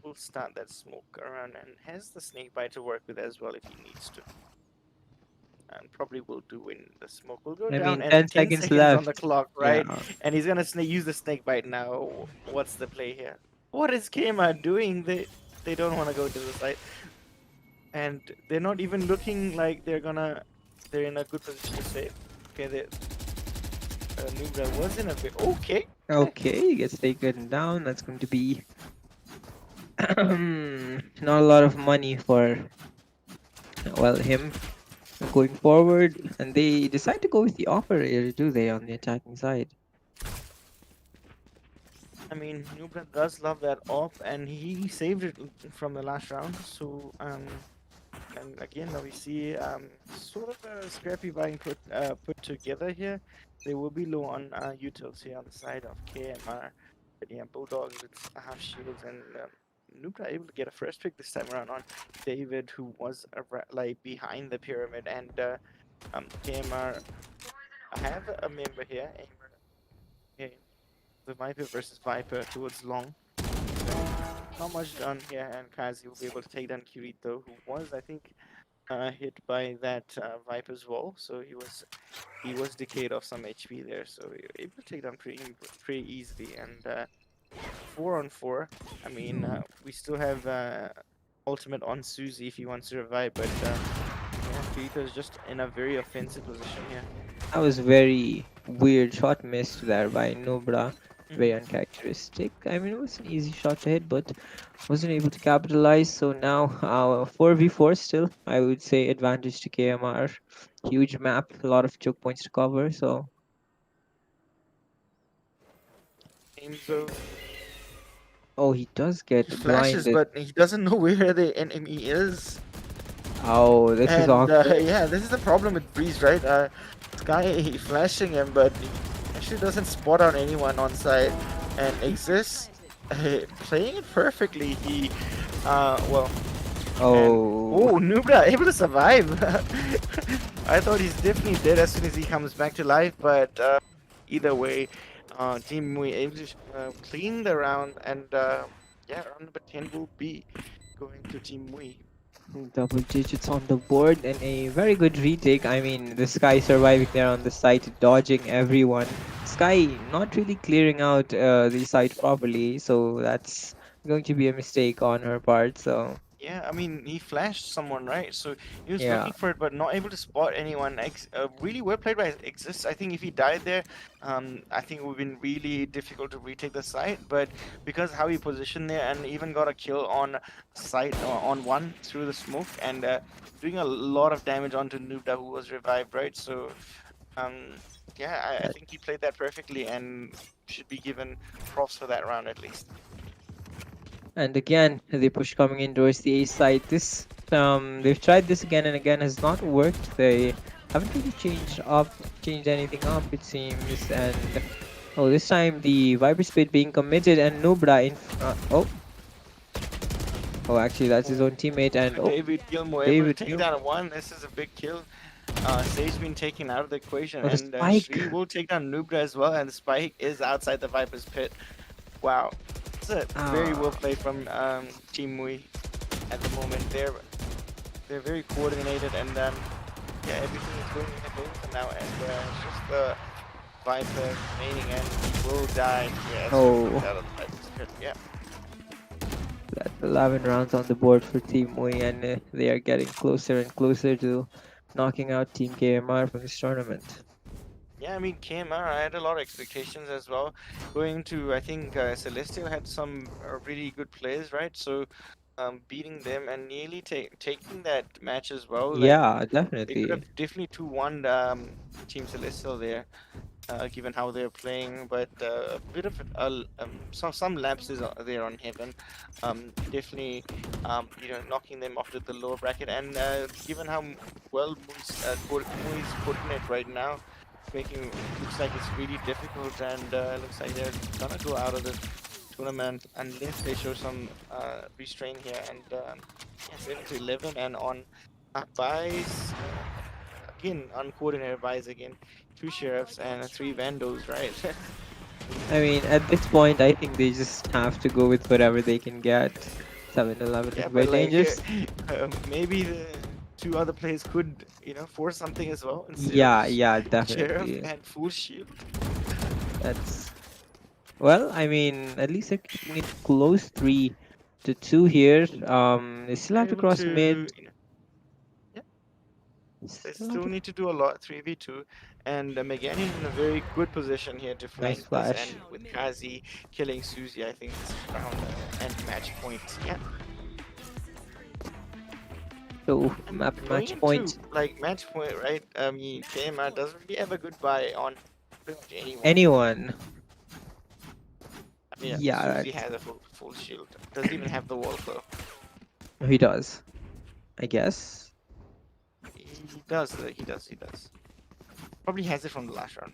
will start that smoke around and has the snake bite to work with as well if he needs to. And probably will do when the smoke will go I down mean, and 10 10 seconds seconds on the left. clock, Yeah, right? And he's gonna use the snake bite now. What's the play here? What is Kema doing? They don't want to go to the site, and they're not even looking like they're in a good position to save. Okay, they Nubra was in a bit okay. okay, gets taken down. That's going to be not a lot of money for, well, him going forward. And they decide to go with the operator, do they, on the attacking side? I mean, Nubra does love that op, and he saved it from the last round. So and again, now we see sort of a scrappy vying put together here. They will be low on utils here on the side of KMR. But yeah, Bulldog with half shields and Nubra able to get a first pick this time around on David, who was like behind the pyramid, and KMR have a member here. Okay, the Viper versus Viper towards long. Not much done here, and Kazi will be able to take down Kirito, who was, I think, hit by that Viper's wall, so he was decayed of some HP there, so we were able to take down pretty easily. And 4 on 4, I mean, we still have ultimate on Suzy if he wants to revive, but yeah, Kirito is just in a very offensive position here. That was very weird shot missed there by Nobra. Very Mhm. uncharacteristic. I mean, it was an easy shot to hit, but wasn't able to capitalize. So now 4v4 still, I would say advantage to KMR. Huge map, a lot of choke points to cover. So So oh, he does he get flashes, blinded. but he doesn't know where the enemy is. Oh, this is And awkward. yeah, this is the problem with Breeze, right? Sky flashing him, but he actually doesn't spot out anyone on site. And exists playing it perfectly. He, well, and Oh, oh, Nubra able to survive. I thought he's definitely dead as soon as he comes back to life, but either way, Team Mui able to clean the round, and yeah, round number 10 will be going to Team Mui. double digits on the board and a very good retake. I mean, the Sky surviving there on the site, dodging everyone. Sky not really clearing out the site properly, so that's going to be a mistake on her part. So Yeah, I mean, he flashed someone, right? So he was yeah, looking for it, but not able to spot anyone. Really well played by Exist. I think if he died there, I think it would have been really difficult to retake the site. But because how he positioned there and even got a kill on site on one through the smoke and doing a lot of damage onto Nubda, who was revived, right? So um, yeah, I think he played that perfectly and should be given props for that round at least. And again, the push coming in towards the A side. This they've tried this again and again, has not worked. They haven't really changed anything up, it seems. And oh, this time the Viper Spit being committed and Nubra in front. Oh, actually that's his own teammate. And oh, David Gilmore able to David take Gilmore. down one. This is a big kill. Sage been taken out of the equation, Oh, the and spike. Shri will take down Nubra as well, and the spike is outside the Viper's pit. Wow, it's a very well played from Team Mui at the moment. They're very coordinated, and yeah, everything is going in the favor for now, and it's just the Viper remaining, and he will die here as soon as he's out of the Viper's pit. Yeah. That's 11 rounds on the board for Team Mui, and they are getting closer and closer to knocking out Team KMR from this tournament. Yeah, I mean, KMR, I had a lot of expectations as well. Going to, I think, Celestial had some really good players, right? So, beating them and nearly taking that match as well. Like, Yeah, they could definitely. have definitely 2-1 Team Celestial there, given how they're playing. But a bit of some lapses there on Heaven. Definitely, knocking them off to the lower bracket. And given how well Mui's putting it right now, looks like it's really difficult, and looks like they're gonna go out of the tournament unless they show some restraint here. And yeah, 7-11 and on buys again, uncoordinated buys again, 2 sheriffs and 3 vandals, right? I mean, at this point, I think they just have to go with whatever they can get. 7-11 Yeah, is very but like dangerous. maybe the 2 other players could force something as well instead Yeah, of yeah, sheriff definitely. and full shield. That's well, I mean, at least they're keeping it close 3-2 here. They still have to Able cross to, mid. they Still have still to... need to do a lot 3v2, and Megan is in a very good position here to flank Nice this, flash. and with Kazi killing Suzy, I think this round and match point. Yeah, So, and map going match into point. like match point, right? KMR doesn't really have a good buy on pretty much anyone. Anyone. Yeah, Yeah, Suzy has a full shield. Doesn't even have the wall though. he does. I guess. He does. He does. Probably has it from the last round.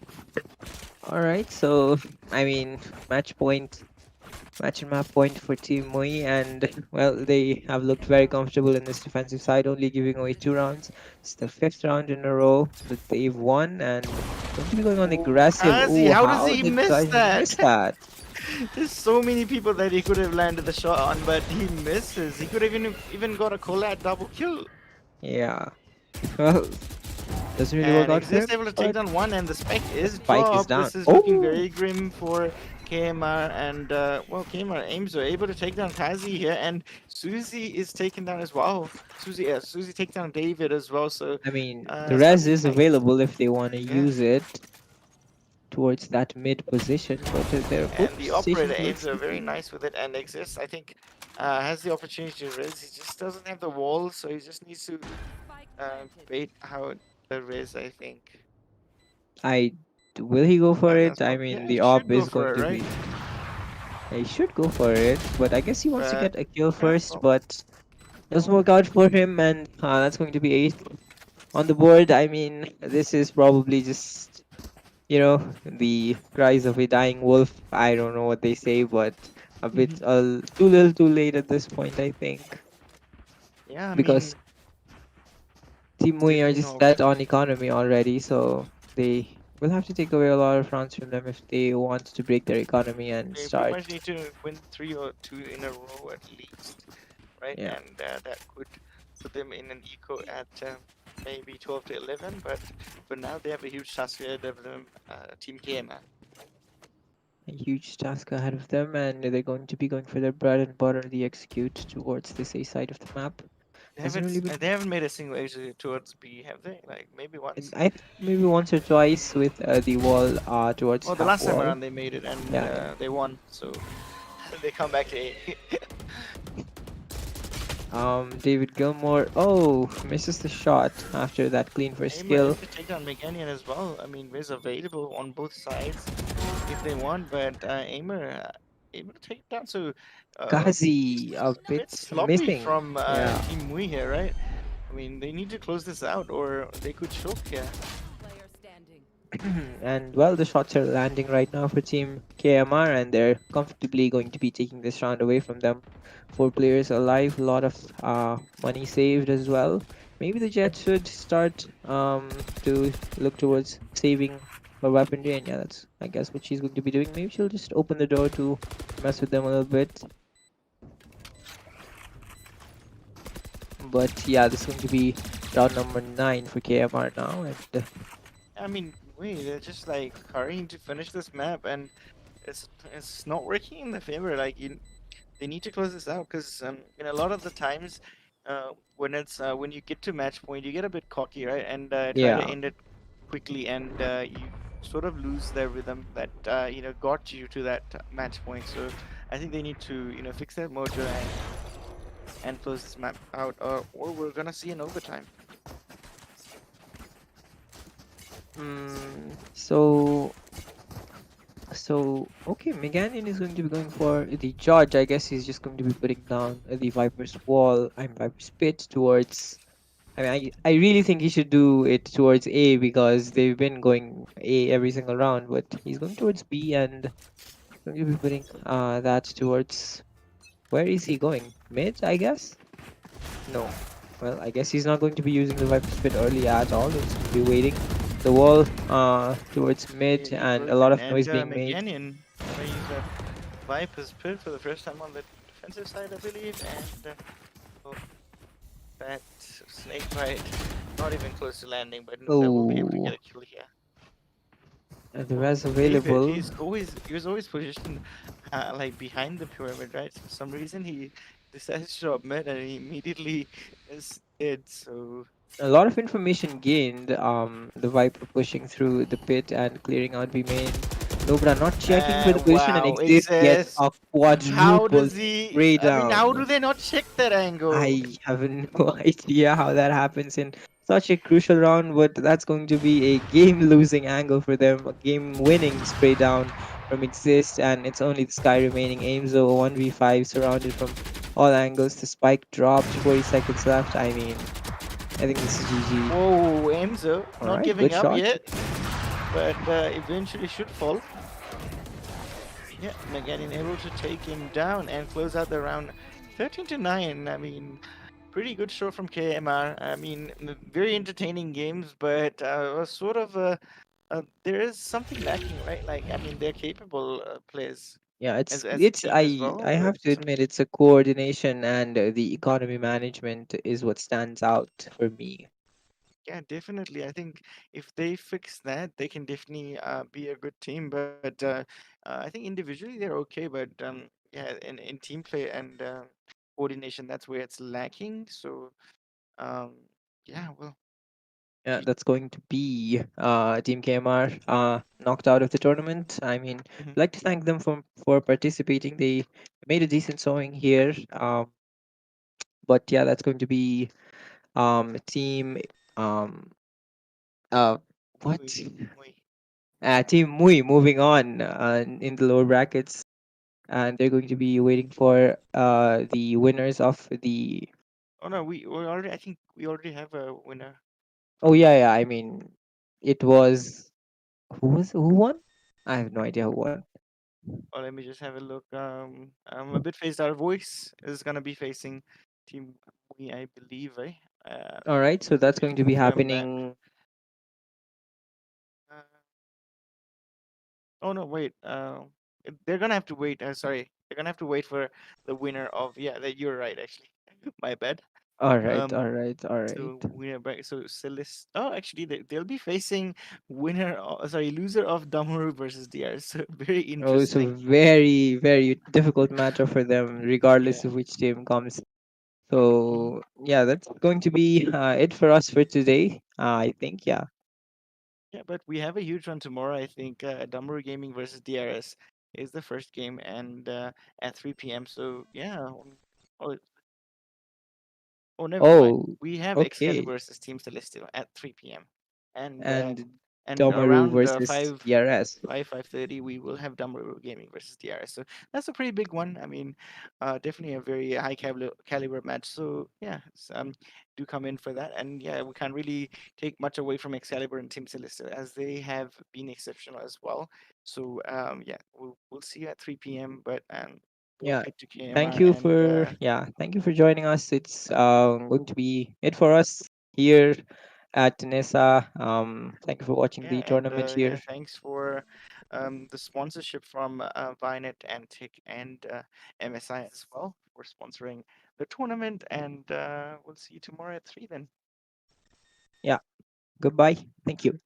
Alright, so, I mean, match point. Match and map point for Team Mui, and well, they have looked very comfortable in this defensive side, only giving away 2 rounds. It's the 5th round in a row that they've won, and going to be going on aggressive. Kazi, Ooh, how does he did miss Kazi that? miss that? There's so many people that he could have landed the shot on, but he misses. He could have even got a collab double kill. Yeah. Well, doesn't really work And out for him. Exist able to take down one, and the spike is spike is dropped. down. This is looking Oh! very grim for KMR, and well, KMR aims are able to take down Kazi here, and Suzy is taken down as well. Suzy take down David as well. So I mean, the it's res gonna be is nice. available if they want to Yeah. use it towards that mid position, but they're And both the operator stationed aims are towards very nice with it, and Exist, I think, has the opportunity to res. He just doesn't have the wall, so he just needs to bait out the res, I think. Will he go for Yeah, it? I so, mean, yeah, the he op should go is for going it, to right? be. He should go for it, but I guess he wants to But, get a kill first, well, but doesn't work out for him, and that's going to be 8th on the board. I mean, this is probably just, the cries of a dying wolf. I don't know what they say, but a bit too little too late at this point, I think. yeah, I Because mean, Team Mui are definitely just not set good. on economy already, so they will have to take away a lot of rounds from them if they want to break their economy and They pretty start. much need to win 3 or 2 in a row at least, right? Yeah. And that could put them in an eco at maybe 12 to 11. But for now, they have a huge task ahead of them. Team KMR. A huge task ahead of them, and they're going to be going for their bread and butter, the execute towards this A side of the map. They haven't made a single exit towards B, have they? Like maybe once. I think maybe once or twice with the wall towards Well, the half last time wall. around they made it, and Yeah. they won. So they come back to A. David Gilmore. Oh, misses the shot after that clean first Aimer kill. to take down Meganian as well. I mean, Wiz available on both sides if they want, but Aimer able to take it down. So Kazi it's a a bit bit sloppy missing. from Yeah. Team Mui here, right? I mean, they need to close this out or they could choke here. Player standing. And well, the shots are landing right now for Team KMR, and they're comfortably going to be taking this round away from them. 4 players alive, a lot of money saved as well. Maybe the Jets should start to look towards saving her weaponry, and yeah, that's I guess what she's going to be doing. Maybe she'll just open the door to mess with them a little bit. But yeah, this is going to be round number 9 for KMR now, and I mean, wait, they're just like hurrying to finish this map, and it's not working in their favor. Like they need to close this out because in a lot of the times, when you get to match point, you get a bit cocky, right, and try to yeah. end it quickly, and you sort of lose their rhythm that got you to that match point. So I think they need to fix that mojo and close this map out, or we're gonna see an overtime. So okay, Meganian is going to be going for the charge. I guess he's just going to be putting down the Viper's wall and Viper's pit towards. I mean, I really think he should do it towards A because they've been going A every single round, but he's going towards B and going to be putting that towards. Where is he going? Mid, I guess. No. Well, I guess he's not going to be using the Viper's pit early at all. He's going to be waiting the wall towards mid Maybe and a lot broken, of and noise being made. Meganian trying to use that Viper's Pit for the first time on the defensive side, I believe, and oh, that snake bite not even close to landing, but that will be able to Oh, get a kill here. and the Oh, res David, available. he was always positioned like behind the pyramid, right? For some reason, he decides to drop mid, and he immediately is dead. So A lot of information gained. The Viper pushing through the pit and clearing out B main. Nobra not checking for the position and wow, it Exit gets says a how quadruple does he? spray I mean, how down. do they not check that angle? I have no idea how that happens in such a crucial round, but that's going to be a game-losing angle for them, a game-winning spray down from Exist, and it's only the Sky remaining. Aimzo 1v5 surrounded from all angles. The spike dropped, 40 seconds left. I mean, I think this is GG. Whoa, Enzo, All not right, giving good up shot. yet, but eventually should fall. Yeah, Meganian able to take him down and close out the round 13 to 9. I mean, pretty good show from KMR. I mean, very entertaining games, but was sort of there is something lacking, right? Like, I mean, they're capable players Yeah, as a it's team as well, I but have to admit it's a coordination and the economy management is what stands out for me. yeah, definitely. I think if they fix that, they can definitely be a good team. But I think individually they're okay. But yeah, in team play and coordination, that's where it's lacking. So um, yeah, well, Yeah, we, that's going to be Team KMR knocked out of the tournament. I mean, mhm. I'd like to thank them for participating. They made a decent showing here. But yeah, that's going to be Team um uh what We- Team Mui moving on in the lower brackets, and they're going to be waiting for the winners of the. Oh no, we already. I think we already have a winner. Oh yeah, I mean, it was who won? I have no idea who won. Oh, let me just have a look. I'm a bit phased out. Voice is gonna be facing Team We, I believe, right? All right, so Let me that's just going to be confirm that. happening. Uh, oh no, wait. They're gonna have to wait. Sorry, they're gonna have to wait for the winner of. Yeah, that you're right. Actually, my bad. All right, Um, all right, all right. so winner back. So Celeste. Oh, actually, they'll be facing sorry, loser of Damaru versus DR. So very Oh, it's a interesting. very difficult matchup for them, Yeah. regardless of which team comes. Mhm. So yeah, that's going to be it for us for today. I think yeah. Yeah, but we have a huge one tomorrow. I think Damaru Gaming versus DRS is the first game, and at 3 p.m. So yeah, oh, Oh, never mind. Oh, We have Excalibur okay. versus Team Celestial at 3 p.m. and And Domaru around versus DRS. 5:30 we will have Dumbaroo Gaming versus DRS. So that's a pretty big one. I mean, definitely a very high caliber match. So yeah, do come in for that. And yeah, we can't really take much away from Excalibur and Team Celestial as they have been exceptional as well. So yeah, we'll see you at 3 p.m. But we'll Yeah. head to Thank KMR you and for thank you for joining us. It's going to be it for us here at Nesa. Thank you for watching yeah, the and tournament yeah, here. thanks for the sponsorship from Vinet and Tick and MSI as well for sponsoring the tournament. And we'll see you tomorrow at 3 then. Yeah. Goodbye. Thank you.